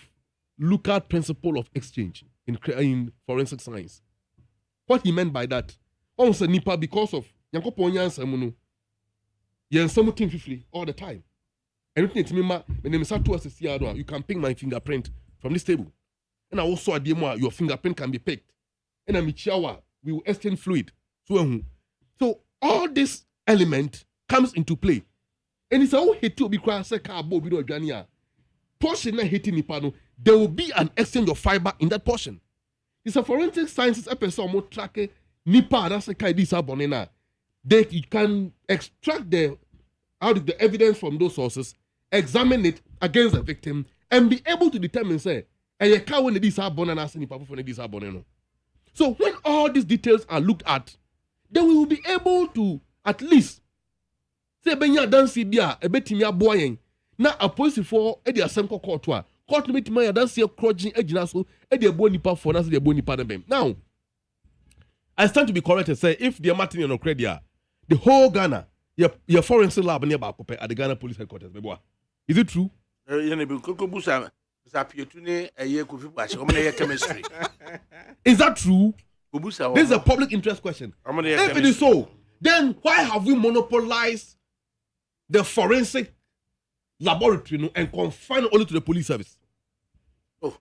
[SPEAKER 20] Lugard principle of exchange in forensic science. What he meant by that, almost a nipa because of Yankopo Yansamuno, Yansamu Team Fifty all the time. Anything to me, my name is Satu Asisiado, you can pick my fingerprint from this table. And I also a demo, your fingerprint can be picked. And a michiawa, we will exchange fluid. So all this element comes into play. And it's all hit to be crossed a car bob with Gania. Portion not hitting Nipano, there will be an exchange of fiber in that portion. It's a forensic sciences episode more track Nipa, that's a Kaidisa Bonena. They can extract the evidence from those sources, examine it against the victim, and be able to determine, say, and you can't when these are bonana and Nipa for these are boneno. So when all these details are looked at, then we will be able to at least say benya dansi dia ebetimia boyen na apolice for e dia semko court no betimia ya dansi crojin agina so e dia bo nipa for na so dia bo nipa na bem. Now I stand to be corrected say if the Martin no credit the whole Ghana your forensic lab near back at the Ghana police headquarters beboa. Is it true? Is that true? This is a public interest question. If it is so, then why have we monopolized the forensic laboratory and confined only to the police service?
[SPEAKER 1] Oh,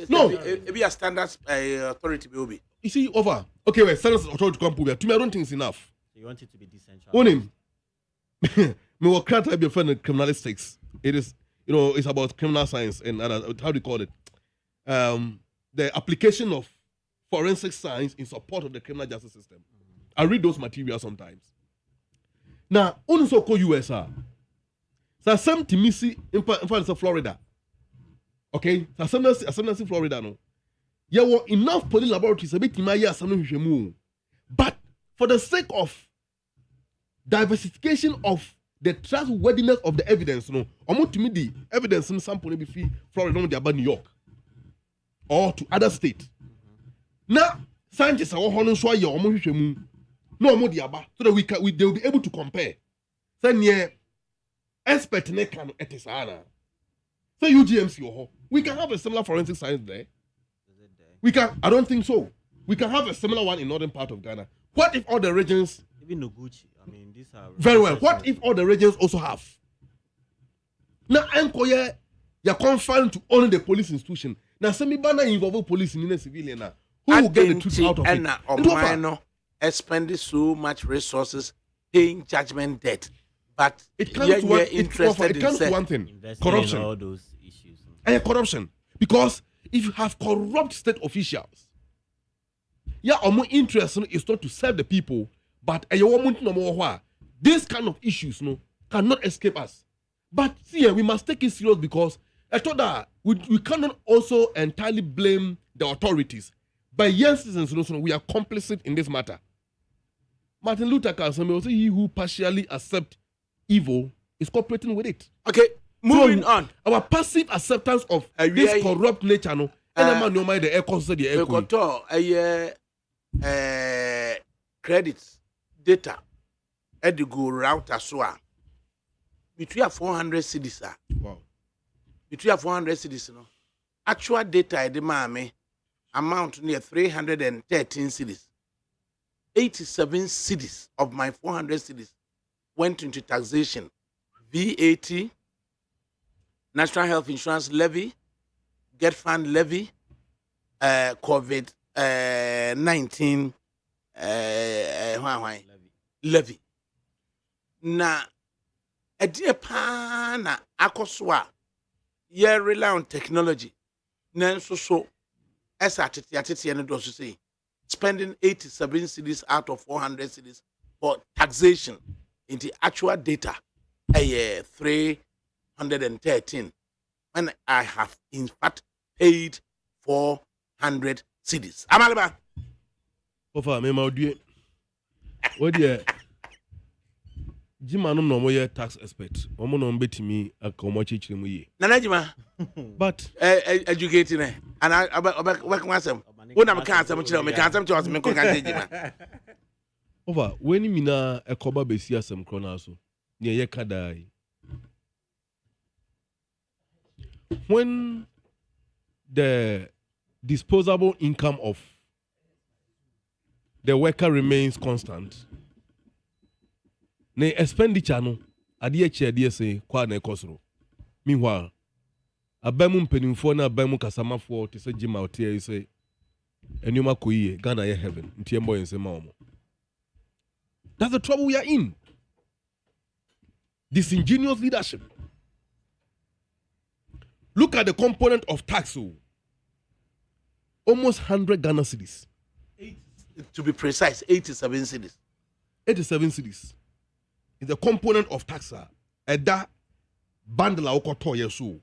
[SPEAKER 1] no. Maybe a standards authority will be.
[SPEAKER 20] You see, over. Okay, well, standards authority come here. To me, I don't think it's enough.
[SPEAKER 18] So you want it to be decentralized?
[SPEAKER 20] One name. Me will can't have your friend in criminalistics. It is, it's about criminal science and how do you call it? The application of forensic science in support of the criminal justice system. I read those materials sometimes. Now, also call USR. So some Timisi in Florida. Okay? So some in Florida no. There were enough police laboratories a bit in but for the sake of diversification of the trustworthiness of the evidence, almost to me the evidence in sample be free Florida about New York or to other states. Now, scientists are all on so no more diaba so that they will be able to compare. So near expert can etisana. So UGMC we can have a similar forensic science there. We can. I don't think so. We can have a similar one in northern part of Ghana. What if all the regions?
[SPEAKER 18] Even Noguchi. I mean, these are
[SPEAKER 20] very well. What if all the regions also have? Now, Enkoye, you're confined to only the police institution. Now, some people involve police in the civilian now. Who will get the truth out of it?
[SPEAKER 1] And expending so much resources, paying judgment debt, but
[SPEAKER 20] it comes to one thing: corruption.
[SPEAKER 18] In all those issues.
[SPEAKER 20] And corruption, because if you have corrupt state officials, our more interest is not to serve the people, but this kind of issues cannot escape us. But see, we must take it serious because I thought that we cannot also entirely blame the authorities. By yes, citizens, we are complicit in this matter. Martin Luther King said, "He who partially accepts evil is cooperating with it."
[SPEAKER 1] Okay, moving on.
[SPEAKER 20] Our passive acceptance of this corrupt nature, no, the
[SPEAKER 1] credits data at the go route as well. Between 400 cities,
[SPEAKER 20] wow.
[SPEAKER 1] Between 400 cities, no. Actual data at the mame amount near 313 cities. 87 cities of my 400 cities went into taxation, VAT, National Health Insurance levy, Get Fund levy, COVID-19 levy. Na edie pa na akoswa ye rely on technology. Nanso so esa atete no do so say spending 87 cities out of 400 cities for taxation in the actual data 313 when I have in fact paid 400 cities. Amaliba.
[SPEAKER 20] Ofa me ma odue. Odie. Jima no mo tax expert. Omo no betimi akomo chichire mu ye.
[SPEAKER 1] Nana Jima.
[SPEAKER 20] But
[SPEAKER 1] educating and I work myself. When I'm cancer, me cancer to me Jima.
[SPEAKER 20] Over when mina ekoba besia sem krona so. Ne ye kadai. When the disposable income of the worker remains constant, ne expenditure no ade say kwa na ekosoro. Meanwhile, abamu mpenimfo na abamu kasamafo te se jima otie say enuma koyie Ghana ye heaven ntie mbo yense ma omo. That's the trouble we are in. Disingenuous leadership. Look at the component of tax. Almost 100 Ghana cedis.
[SPEAKER 1] To be precise, 87 cedis.
[SPEAKER 20] 87 cedis is the component of tax. That bundle I got to yesu.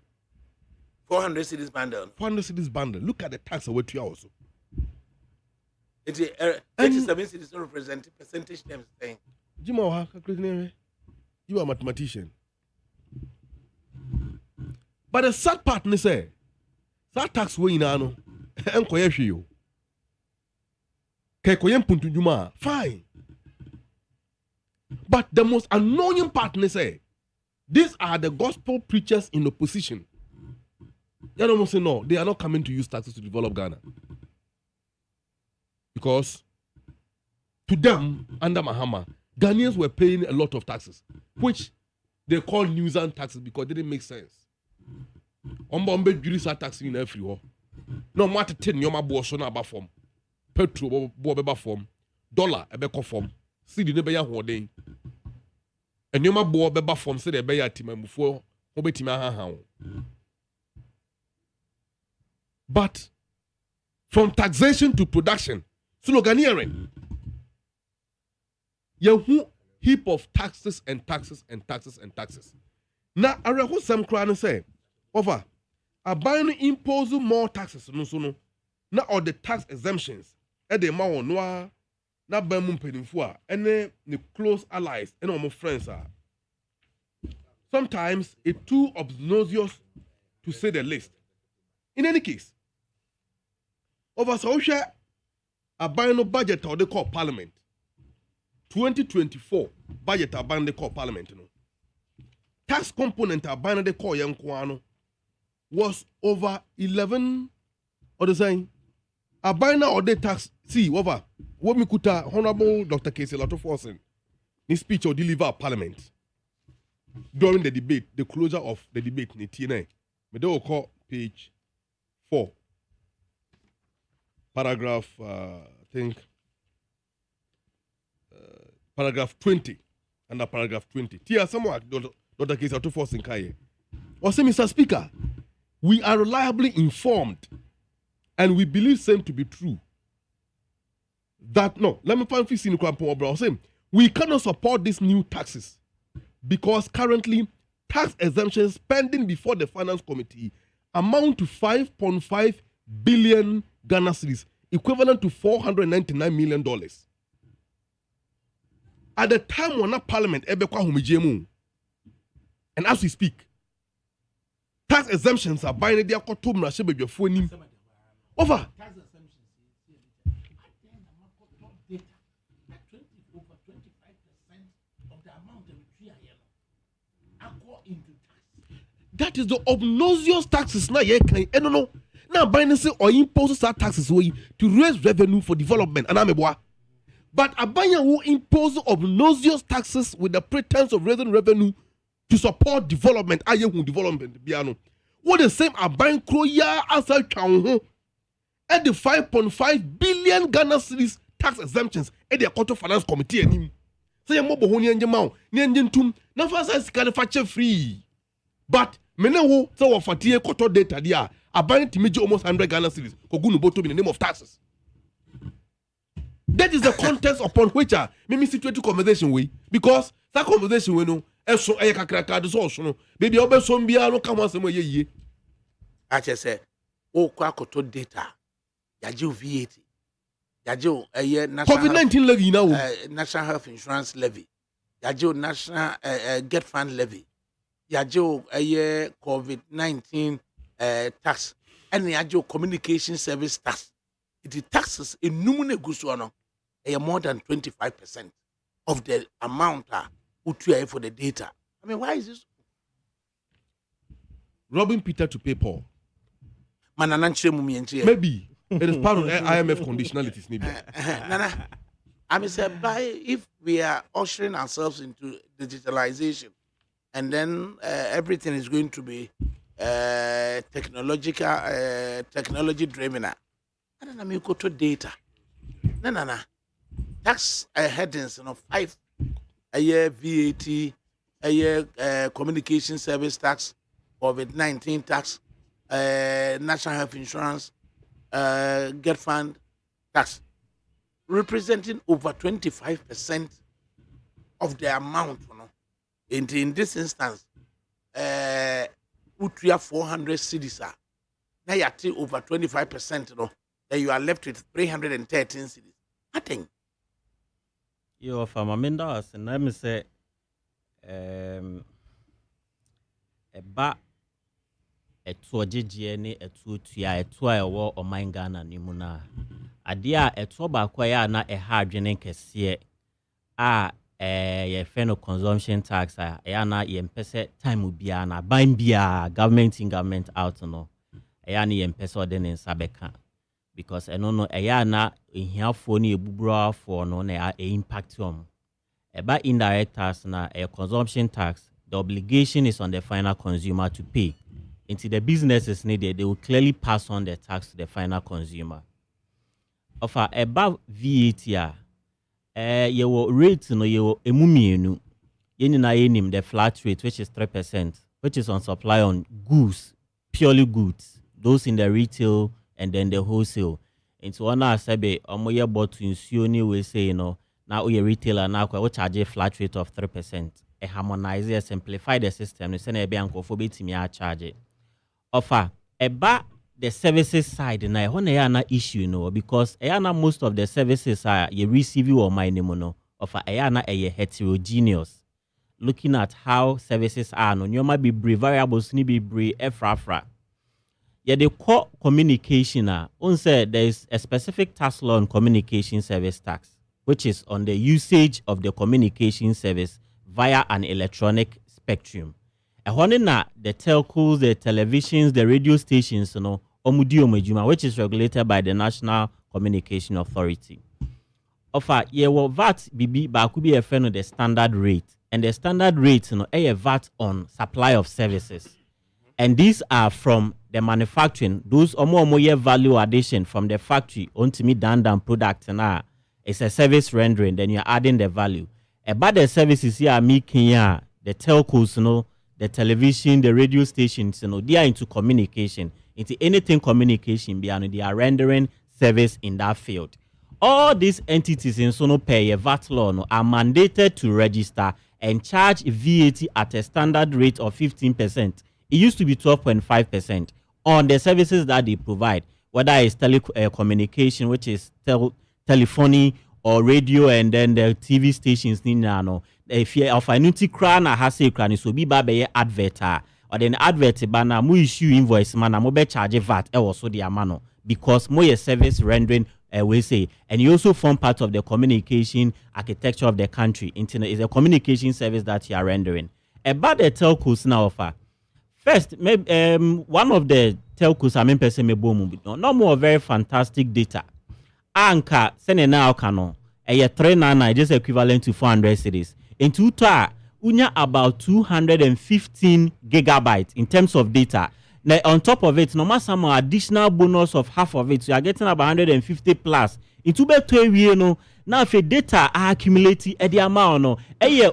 [SPEAKER 1] 400 cedis bundle.
[SPEAKER 20] 400 cedis bundle. Look at the tax away to you also.
[SPEAKER 1] 87 cedis don't represent percentage terms thing.
[SPEAKER 20] Jima, you are a mathematician. But the sad part is say that tax way in ano enkoye hwe ke koye mpuntu juma fine. But the most annoying part is say these are the gospel preachers in opposition. You don't say no, they are not coming to use taxes to develop Ghana. Because to them, under Mahama, Ghanaians were paying a lot of taxes, which they call nuisance taxes because they didn't make sense. Ombe jurisa tax in everywhere. No matter 10 yoma bo so na ba form. Petrol bo be ba form. Dollar e be ko form. Cedi ne be ya hoden. Enyoma bo be ba form se de be ya timamufo obetimi ahahan. But from taxation to production, sloganeering. Yehu heap of taxes and taxes and taxes and taxes. Now, I reckon some crown say, over, a buying impose more taxes, no. Not all the tax exemptions, and the amount noir, not by moon penifua, and the close allies, and almost friends are. Sometimes it's too obnoxious to say the least. In any case, over social, a buying budget or they call parliament. 2024 budget a buying they call parliament, you know. Tax component a buying they call young Kwano was over 11 or the same. A buying or the tax, see, over what me could Honorable Dr. Casey Latoforsen, his speech or deliver parliament during the debate, the closure of the debate in TNA. But they will call page 4. Paragraph, paragraph 20, under paragraph 20. Tia, someone, Dr. Kesa to force in Kaye. Or say, Mr. Speaker, we are reliably informed and we believe same to be true. That, no, let me find this in the we cannot support these new taxes because currently tax exemptions pending before the Finance Committee amount to 5.5 billion Ghana cedis, equivalent to $499 million. At the time when Parliament and as we speak, tax exemptions are binding their kotum over. That is the obnoxious taxes now. No. Now binding say or impose taxes way to raise revenue for development. And but Abanya who impose obnoxious taxes with the pretense of raising revenue to support development. Development biano. What the same Abang Kroya as a town at the 5.5 billion Ghana cedis tax exemptions at the Court of Finance Committee. Say a mobile honey and Jamau, Nyanjum, no fast free. But Menewo, so of Fatia Koto data dia, abandoned to major almost 100 Ghana cedis, Kogunu Boto in the name of taxes. That is the context upon which I may situate conversation with, because that conversation we know, so I can so baby, I'll be some beer, no come on some way.
[SPEAKER 1] I just say, oh, Quakoto data, Yajo VAT, Yajo, a year
[SPEAKER 20] COVID-19 levy now,
[SPEAKER 1] National Health Insurance levy, Yajo National Get Fund levy. Yajo a year COVID-19 tax and Yajo communication service tax. It is taxes in numune gusuano more than 25% of the amount utuya for the data. I mean, why is this?
[SPEAKER 20] Robbing Peter to pay Paul.
[SPEAKER 1] Maybe
[SPEAKER 20] it is part of the IMF conditionalities.
[SPEAKER 1] Nana, I mean, say, if we are ushering ourselves into digitalization, and then everything is going to be technology driven. I don't know, you go to data. No. Tax headings, 5 a year VAT, a year communication service tax, COVID-19 tax, National Health Insurance, Get Fund tax, representing over 25% of the amount. In this instance, we have 400 cities. Now you are over 25%. Then you are left with 313 cities. Nothing.
[SPEAKER 18] Yo, from Aminda, and let me say, a two JGN, a two Tia, a 2 war or mine Ghana Nimuna. A dear, a 2 baquaya, not a hard generic here. Ye feno consumption tax ayana ye mpese time ubia na ban bia government out no ayana ye mpese ode ne nsabeka because eno no ayana ehiafo ni ebubura for no na impact on eba indirect tax na a consumption tax. The obligation is on the final consumer to pay. Into the businesses needed, they will clearly pass on the tax to the final consumer. Of above VAT your rate no your emumienu yenim the flat rate which is 3%, which is on supply on goods, purely goods, those in the retail and then the wholesale. Into one sebe omoye bottle nsuo ni we say now we retailer now we charge a flat rate of 3%. A harmonize simplify the system. We send a bank for betimi a charge. Offer eba the services side na when na issue no because most of the services are you receive you or my name no of a heterogeneous looking at how services are no you might be variables ni be efrafra yeah the core communication on say there is a specific tax law on communication service tax which is on the usage of the communication service via an electronic spectrum. Na the telcos, the televisions, the radio stations, which is regulated by the National Communication Authority. Offer VAT BB but could be a friend of the standard rate, and the standard rate a VAT on supply of services, and these are from the manufacturing. Those more value addition from the factory onto me down product it's a service rendering. Then you're adding the value. About the services here making the telcos, the television, the radio stations, they are into communication. Into anything communication, they are rendering service in that field. All these entities in pay a VAT law are mandated to register and charge VAT at a standard rate of 15%. It used to be 12.5% on the services that they provide, whether it's telecommunication, which is telephony or radio, and then the TV stations. If you offer annuity crown or has a crown, so be by advert or then advert banner, mu issue invoice man, mo be charge VAT also the amano because more service rendering. We say, and you also form part of the communication architecture of the country. Internet is a communication service that you are rendering. About the telcos now offer. First, maybe one of the telcos I mean person me boom no more very fantastic data. Anka send now cano a 399 just equivalent to 400 cities. In total, unya about 215 gigabytes in terms of data. Now, on top of it, no matter some additional bonus of half of it, so you are getting about 150 plus. Into better, now if the data are accumulated at the amount,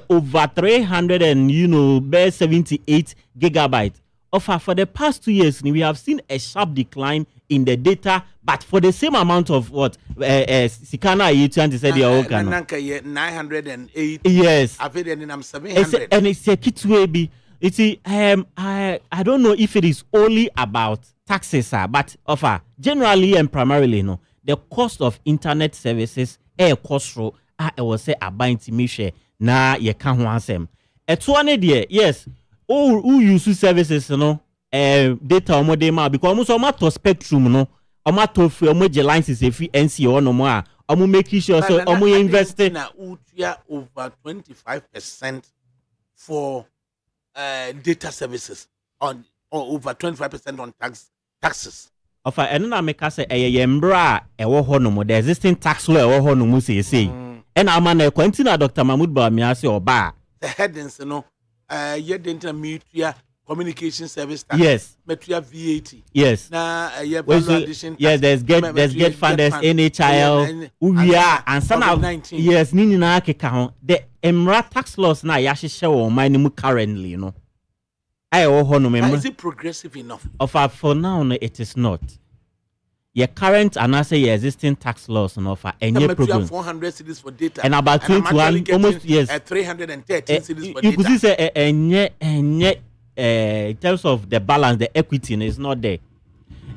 [SPEAKER 18] over 300 and 78 gigabytes. For the past 2 years, we have seen a sharp decline in the data, but for the same amount of what Sikana you trying to say the old
[SPEAKER 1] 908.
[SPEAKER 18] Yes,
[SPEAKER 1] I've I'm 700,
[SPEAKER 18] and it's a kit way. I don't know if it is only about taxes, but generally and primarily, the cost of internet services cost I will say about intimation na ye can't want them. At one day, yes, who use services, data omodema because almost almost spectrum, almost for lines is a free NCO no more. Making sure so invest in
[SPEAKER 1] over 25% for data services on or over 25% on taxes.
[SPEAKER 18] And then I make us say yembra the existing tax law say. And I'm an Quentina Dr. Mahmoud Bamiasi or bar.
[SPEAKER 1] The headings, yet the intermediate communication service tax.
[SPEAKER 18] Yes.
[SPEAKER 1] Metria VAT.
[SPEAKER 18] Yes.
[SPEAKER 1] Yes,
[SPEAKER 18] there's get funders, NHIL, UVA, and some of 19. Yes, Nina Kekahon. The Emra tax laws now yashi show mine currently,
[SPEAKER 1] Is it progressive enough?
[SPEAKER 18] For now, it is not. Your current and I say your existing tax laws and offer and your program
[SPEAKER 1] 400 cities for data
[SPEAKER 18] and about 21 almost yes
[SPEAKER 1] 313 cities for
[SPEAKER 18] you
[SPEAKER 1] data.
[SPEAKER 18] Could say in terms of the balance, the equity is not there.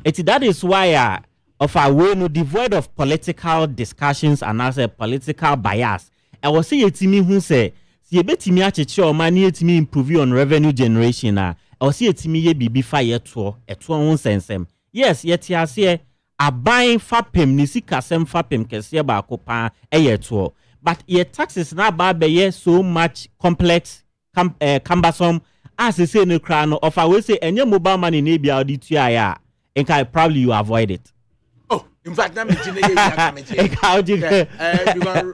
[SPEAKER 18] That is why of our way no devoid of political discussions and as a political bias. I was say it to me who say you bet me or money to me improve on revenue generation. I was say it to me ye be fire to a 2 sense. Yes, yet you say a buying fapim nisi kasem fapim kesia ba kopa to. But your taxes na ba be so much complex cumbersome as they say no crown of I will say any mobile money ne be audit and probably you avoid it.
[SPEAKER 1] Oh, in fact, I'm because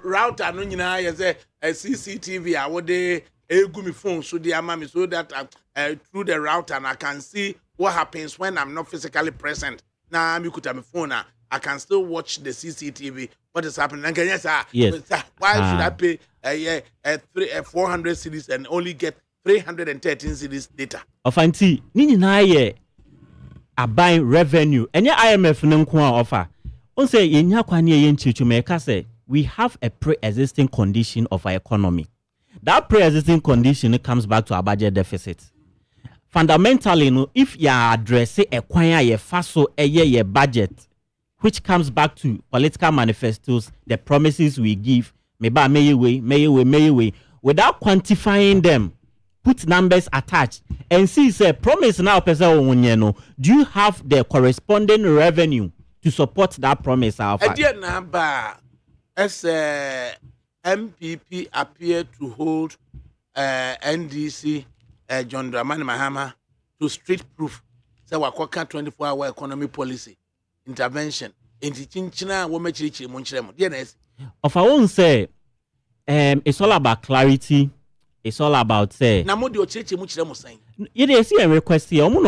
[SPEAKER 1] router no nyina you say CCTV I would gumi phone so the amami so that through the router and I can see what happens when I'm not physically present. Now I'm could have my phone I can still watch the CCTV. What is happening? And yes, why should I pay 400 cities and only get 313 cities data?
[SPEAKER 18] Of anti, nini na ye a buying revenue. And your IMF nnkwa offer. On say yenya kwani ye nchichu meka say we have a pre-existing condition of our economy. That pre-existing condition comes back to our budget deficit. Fundamentally, if you address a kwanya ye faso ye budget, which comes back to political manifestos, the promises we give, may way, without quantifying them, put numbers attached, and see say promise now do you have the corresponding revenue to support that promise?
[SPEAKER 1] As MPP appear to hold NDC John Dramani Mahama to street proof. So we 24-hour economy policy intervention.
[SPEAKER 18] Of our own say, it's all about clarity. It's all about say. You see a request here. For.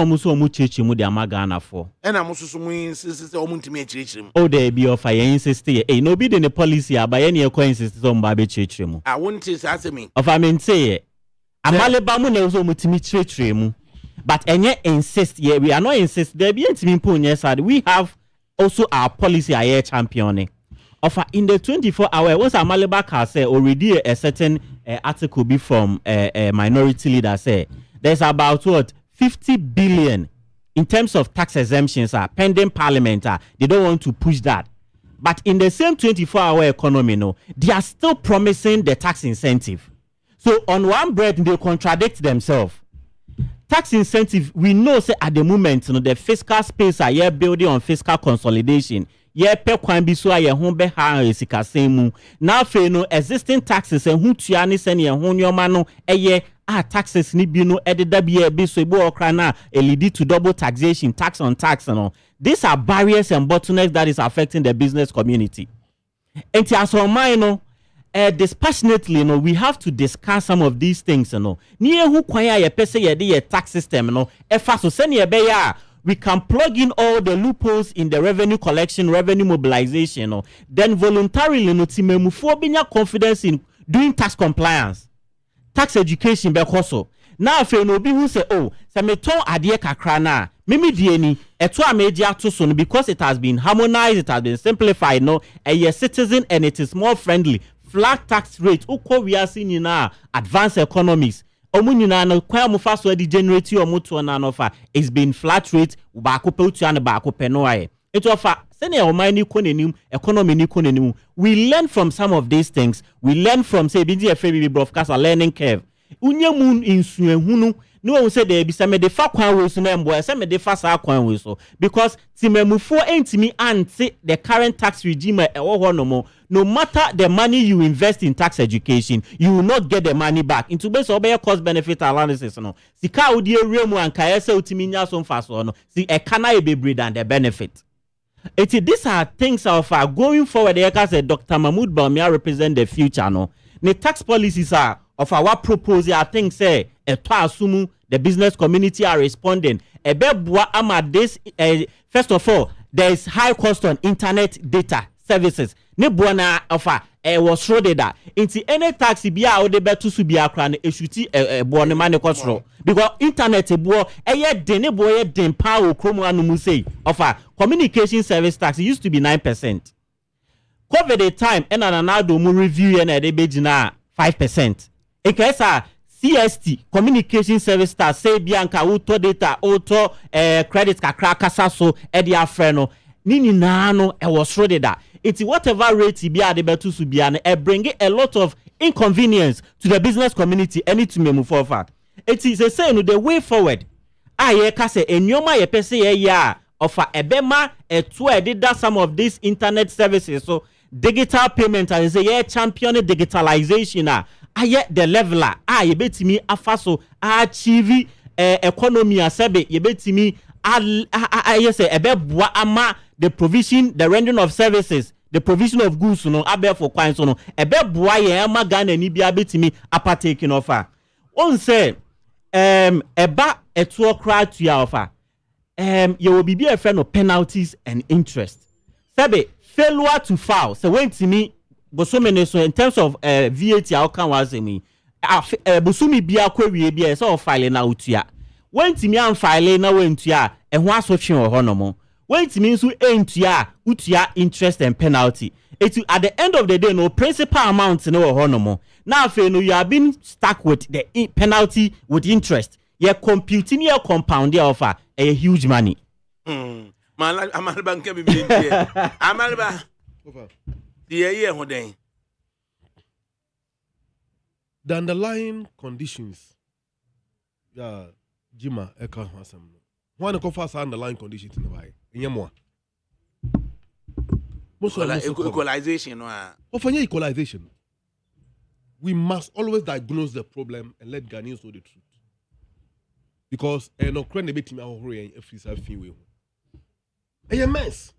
[SPEAKER 18] Oh, they be of I insist here. No be in the policy. By any coincidence on Baby Chichimu.
[SPEAKER 1] I won't say me.
[SPEAKER 18] Of I mean say. Amalebamu na uzo mutimi chichimu. But any insist here. We are not insist. There be intimate. We have also our policy. I champion. offer in the 24-hour. Once Amaleba can say already a certain article be from a minority leader say there's about 50 billion in terms of tax exemptions are pending parliament. They don't want to push that. But in the same 24-hour economy, they are still promising the tax incentive. So on one breath, they contradict themselves. Tax incentive, we know say at the moment, the fiscal space are here building on fiscal consolidation. Ye pe kwan bi so aye ho be ha esikasem mu. Now fe no existing taxes and hu tua ne se ne ho nyoma no eye taxes ni bi no ededa bi e bi so ebu okra na lead to double taxation, tax on tax no. These are barriers and bottlenecks that is affecting the business community. Enti asomai no dispassionately, we have to discuss some of these things, Near who kwaya ye pese ye de tax system, Efa so send ye be ya. We can plug in all the loopholes in the revenue collection, revenue mobilization, then voluntarily timemufo binya confidence in doing tax compliance, tax education because now if you be who say se me ton adie kakra na mimi die ni eto a media to so because it has been harmonized, it has been simplified, a citizen and it is more friendly. Flat tax rate uko we are seeing now advanced economies omunina no kwa mu fa so di generate o muto na no fa it's been flat rate ba ko pe utu an ba ko pe no aye it offer sene o man ni konenim economy ni konenim. We learn from some of these things. We learn from say bi di FBB broadcast a learning curve unya mu insuehunu no one say there be some de fa kwan we so na mbo say me de fa sa kwan we so because timemufo entimi anti the current tax regime ewo ho no mo. No matter the money you invest in tax education, you will not get the money back. Into base obey cost benefit analysis no. Sika odi remu anka yese utimi nya so mfaso no. Si e kana e bebre than the benefit. These are things of going forward. Like Dr. Mahmoud Bawumia represent the future no. The tax policies are of our proposal. I think say asumu the business community are responding. Ebebua ama this first of all, there is high cost on internet data services. Ne buona offer was shrouded that into any taxi bia o de betu su bia kra na eshuti buone mane kosro because internet buo eye den ne boye den pa o kromu anu mu say offer communication service tax used to be 9%. COVID time and another mu review and de begina 5%. E kesa CST communication service tax say bianca auto data auto credit kakra kasa so e dia frɛ no nini na no e was shrouded that it's whatever rate be at the betu subiana bring a lot of inconvenience to the business community any to move forward. It is a saying the way forward. Aye kase enyoma ye pese ye ya offer ebema to did that some of these internet services so digital payment and say yeah champion digitalization aye the leveler aye betimi afaso achieve economy asebe ye betimi aye say ebeboa ama the provision, the rendering of services, the provision of goods, abe for coins, ebe boye ama Ghana ni bia betimi apataking offer. On say, eba etuo kra to ya offer. You will be a friend of penalties and interest. Sabe failure to file. So when to me, bosomene so in terms of VAT outcome was me. Bosumi bia query bia so filing na utia. When to me am filing na when to ya, e ho asotwe o honomo. When it means utia interest and penalty. It's at the end of the day, no principal amount no honomo. Now, if you have been stuck with the penalty with interest, you're computing your compound offer a huge money.
[SPEAKER 1] Amalba can be Amalba. The
[SPEAKER 20] underlying conditions, Jima Eka Hasam. One of us underlying conditions in the way.
[SPEAKER 1] Equalization.
[SPEAKER 20] Equalization. We must always diagnose the problem and let Ghanaians know the truth. Because no crane bit me a free self-feel. A mess.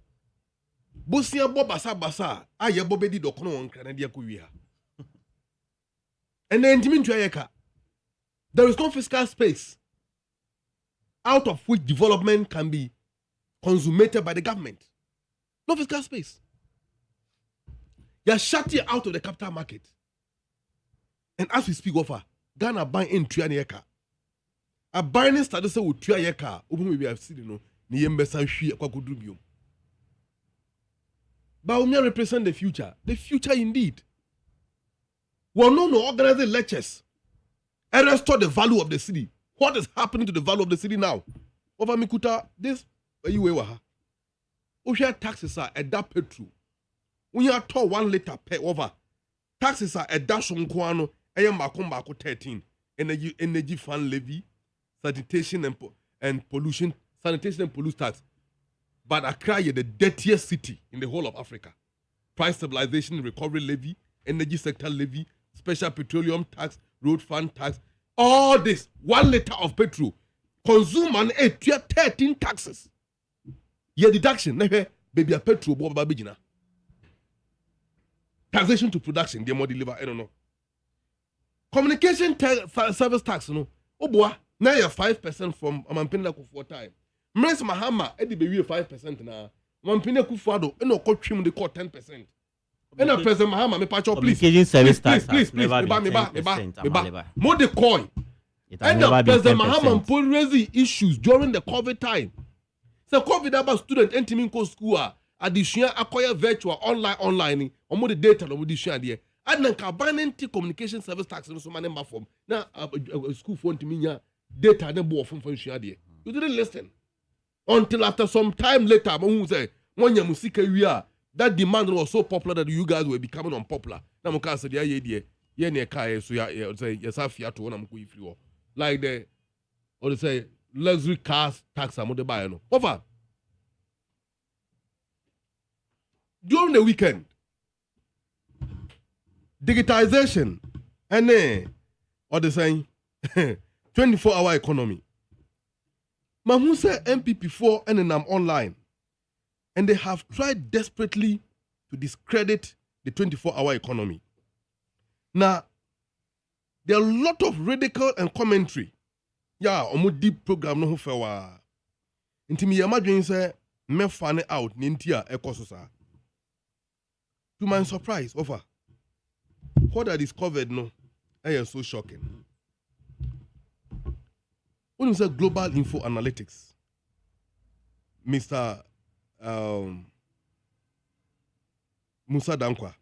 [SPEAKER 20] Bosia Bobasa Basa, I Bobedi Dokono on Canada Kuya. And then Timin there is no fiscal space out of which development can be consummated by the government. No fiscal space. You are shutting out of the capital market. And as we speak of Ghana buying in Trianiaka. A buying status with Trianiaka, whom we have seen, Niembe Sanshi, Quacudubium. Baumia represent the future. The future indeed. We no organizing lectures and restore the value of the city. What is happening to the value of the city now? Over Mikuta, this you were. Ocean taxes are at that petrol. When you are told 1 liter per over, taxes are at dash on Kwano, Makumbaku 13, energy fund levy, sanitation and pollution, sanitation and pollution tax. But Accra is the dirtiest city in the whole of Africa. Price stabilization and recovery levy, energy sector levy, special petroleum tax, road fund tax, all this 1 liter of petrol consume and 13 taxes. Your deduction, baby, a petrol, babijina. Taxation to production, they more deliver, I don't know. Communication service tax, no. Oh boy, now you're 5% from Amampina for time. Mres Mahama, Eddie baby 5% now. Mampina Kufado, and no coach him the court 10%. And a President Mahama, me patch up, please.
[SPEAKER 18] Communication service tax,
[SPEAKER 20] please, me ba. More the coin. And President Mahama put raising issues during the COVID time. So COVID about student entering school addition acquire virtual online or more the data no addition there. And then cabinet communication service tax no so man number form. Now school phone to me data no bo from share there. You didn't listen. Until after some time later, who say when your music that demand was so popular that you guys were becoming unpopular. Now I said yeah near car so yeah say yes afia to one free like the or they say luxury cars tax am the buy no. Over during the weekend, digitization and or they say 24-hour economy. Mamu said MPP4 and I'm online. And they have tried desperately to discredit the 24-hour economy. Now, there are a lot of ridicule and commentary. Yeah, omo deep program no fewa. Intimi yamadwen say me fane out nintia ekososa. To my surprise, offer. What I discovered no, I am so shocking. When you say global info analytics, Mr. Musa Dankwa,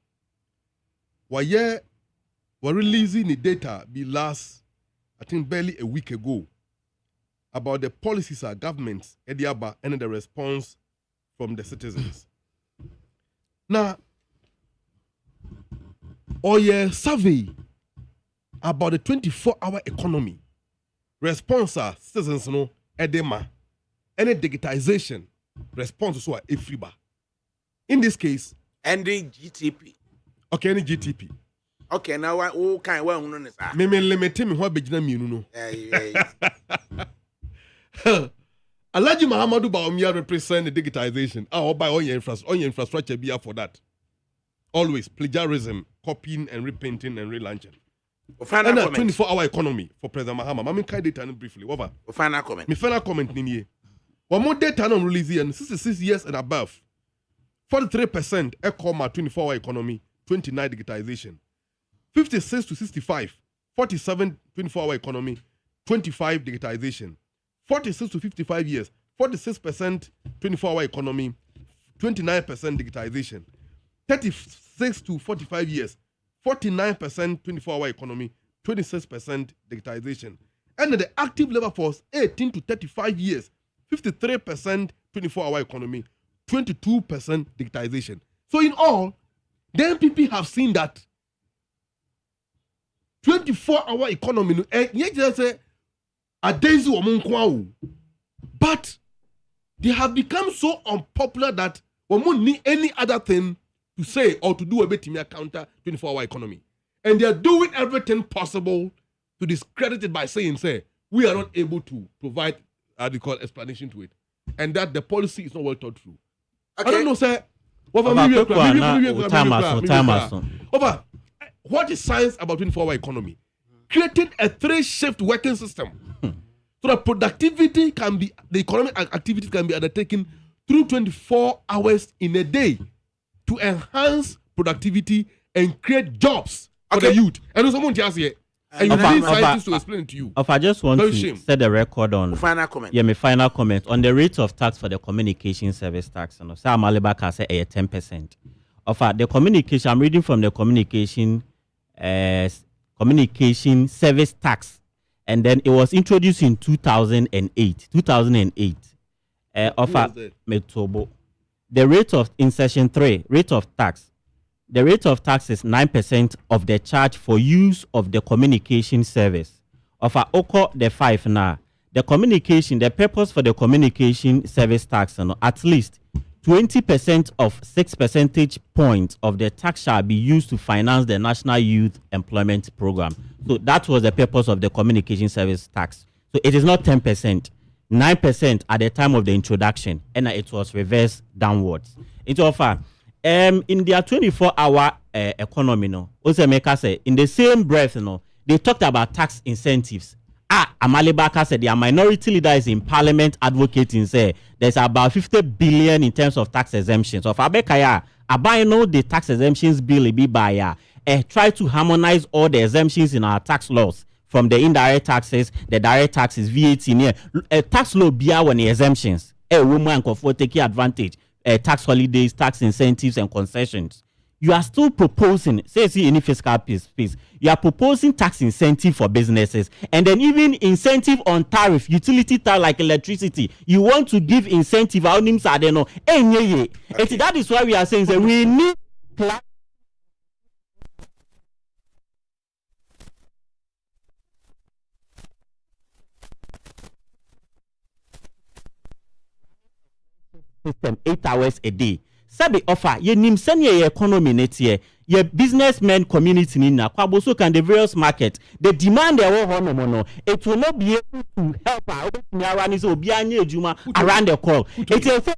[SPEAKER 20] we're releasing the data last, I think barely a week ago, about the policies of governments Ediaba and the response from the citizens. Now, a survey about the 24-hour economy response citizens no edema any digitization response to a FRIBA. In this case,
[SPEAKER 1] and the GTP.
[SPEAKER 20] Okay, any GTP.
[SPEAKER 1] Okay, now what kind well known is that?
[SPEAKER 20] Me limit me what begina me no. Alaji Mahamadu Baumia represent the digitization. Or by all your infrastructure be for that. Always plagiarism, copying and repainting and relaunching. And a 24-hour economy for President Mahama. Mami kai data briefly. Over.
[SPEAKER 1] Final comment.
[SPEAKER 20] My final comment ni. One more data on release here, 66 years and above. 43% e-commerce 24-hour economy, 29 digitization. 56 to 65, 47 24-hour economy, 25 digitization. 46 to 55 years, 46% 24-hour economy, 29% digitization. 36 to 45 years, 49% 24-hour economy, 26% digitization. And the active labor force, 18 to 35 years, 53% 24-hour economy, 22% digitization. So in all, the MPP have seen that 24-hour economy, but they have become so unpopular that we don't need any other thing to say or to do a bit to counter 24-hour economy. And they are doing everything possible to discredit it by saying, say, we are not able to provide explanation to it. And that the policy is not well thought through. Okay. I don't know, sir. What is science about 24-hour economy? Creating a 3-shift working system so that productivity can be, the economic activities can be undertaken through 24 hours in a day to enhance productivity and create jobs for the youth. And someone just here. And you need scientists to explain it to you.
[SPEAKER 18] I just want to set the record on
[SPEAKER 1] final comment.
[SPEAKER 18] Yeah, my final comment on the rate of tax for the communication service tax. And so Malibaka say 10%. the communication, I'm reading from the communication service tax, and then it was introduced in 2008. Metobo. The rate of in section 3, rate of tax. The rate of tax is 9% of the charge for use of the communication service. Oko the 5 now. The purpose for the communication service tax, at least 20% of 6 percentage points of the tax shall be used to finance the National Youth Employment Program. So that was the purpose of the communication service tax. So it is not 10%, 9% at the time of the introduction, and it was reversed downwards. Into offer, in their 24-hour economy, also make us say in the same breath, they talked about tax incentives. Amalibaka said their minority leader is in parliament advocating say there's about 50 billion in terms of tax exemptions. Of Abekaya, Abayno the tax exemptions bill be by try to harmonize all the exemptions in our tax laws from the indirect taxes, the direct taxes, VAT near tax law be when the exemptions. Woman for taking advantage, tax holidays, tax incentives and concessions. You are still proposing, say any fiscal piece, you are proposing tax incentive for businesses, and then even incentive on tariff, utility tariff like electricity. You want to give incentive, our names are there no. That is why we are saying that we need system 8 hours a day. Sabi offer ye nim senior economy netie ye businessmen community ni na kwabo so can the various market the demand e wo ho no it will not be able to help our obetumi so obi anya ejuma around the call it is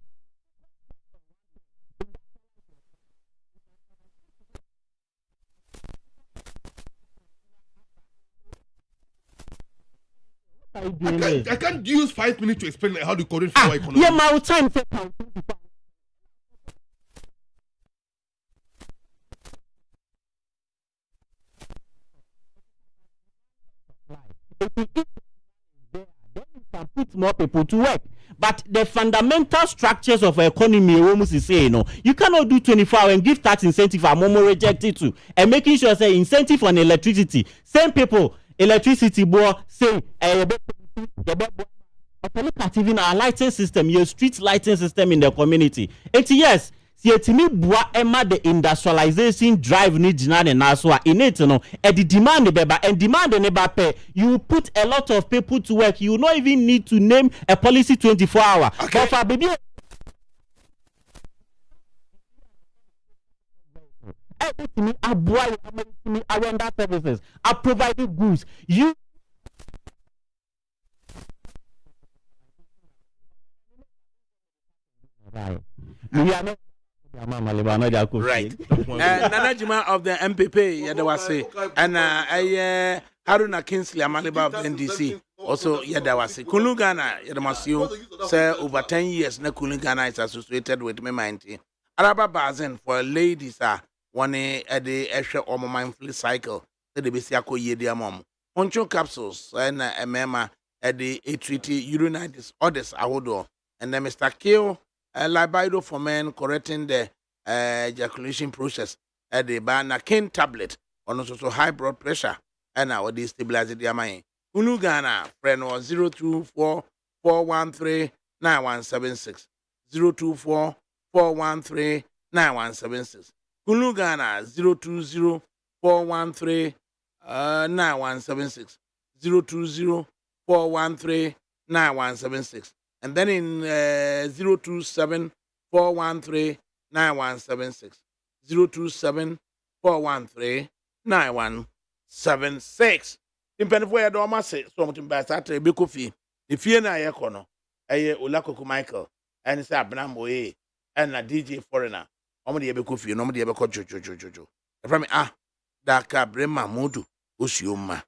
[SPEAKER 20] I can't use 5 minutes to explain how the current our economy.
[SPEAKER 18] Yeah, my time for can put more people to work. But the fundamental structures of economy almost is saying, you cannot do 24 hours and give tax incentive and more reject it too. And making sure say incentive on electricity. Same people, electricity boy say look at even our lighting system, your street lighting system in the community. And yes, Sietimi bua ema the industrialization drive ni jinane naswa in it and the demand beba and demand neba pay. You put a lot of people to work. You not even need to name a policy 24 hours. Okay. But for baby I services. I provided goods. You right. We are not right.
[SPEAKER 1] Nana Jima of the MPP, Yadawase, and Haruna Kingsley Amaliba of the NDC, also Yadawase. Kulungana, Yadamasio, say over 10 years, na Kulungana is associated with me, Minty. Araba Bazen for ladies are one at the extra or mindful cycle, the Bisiako Yedia Mom. Poncho capsules and a mema at the treaty urinary disorders, Ahodo, and then Mr. Kill. Libido for men correcting the ejaculation process at the Banakin tablet on also high blood pressure and now this stabilized the mind. Unugana friend was 024-413-9176 024-413-9176 Unugana 020-413-9176 020-413-9176 and then in 027-413-9176. 027-413-9176. Depending where the Oma say something by Saturday, Bekofi. If you na Yakono, Olakoko Michael, and it's Abnamboe, and a DJ foreigner. Omadi Bekofi, nobody ever called Jojo. From ADAKABRI Modu, Usiuma.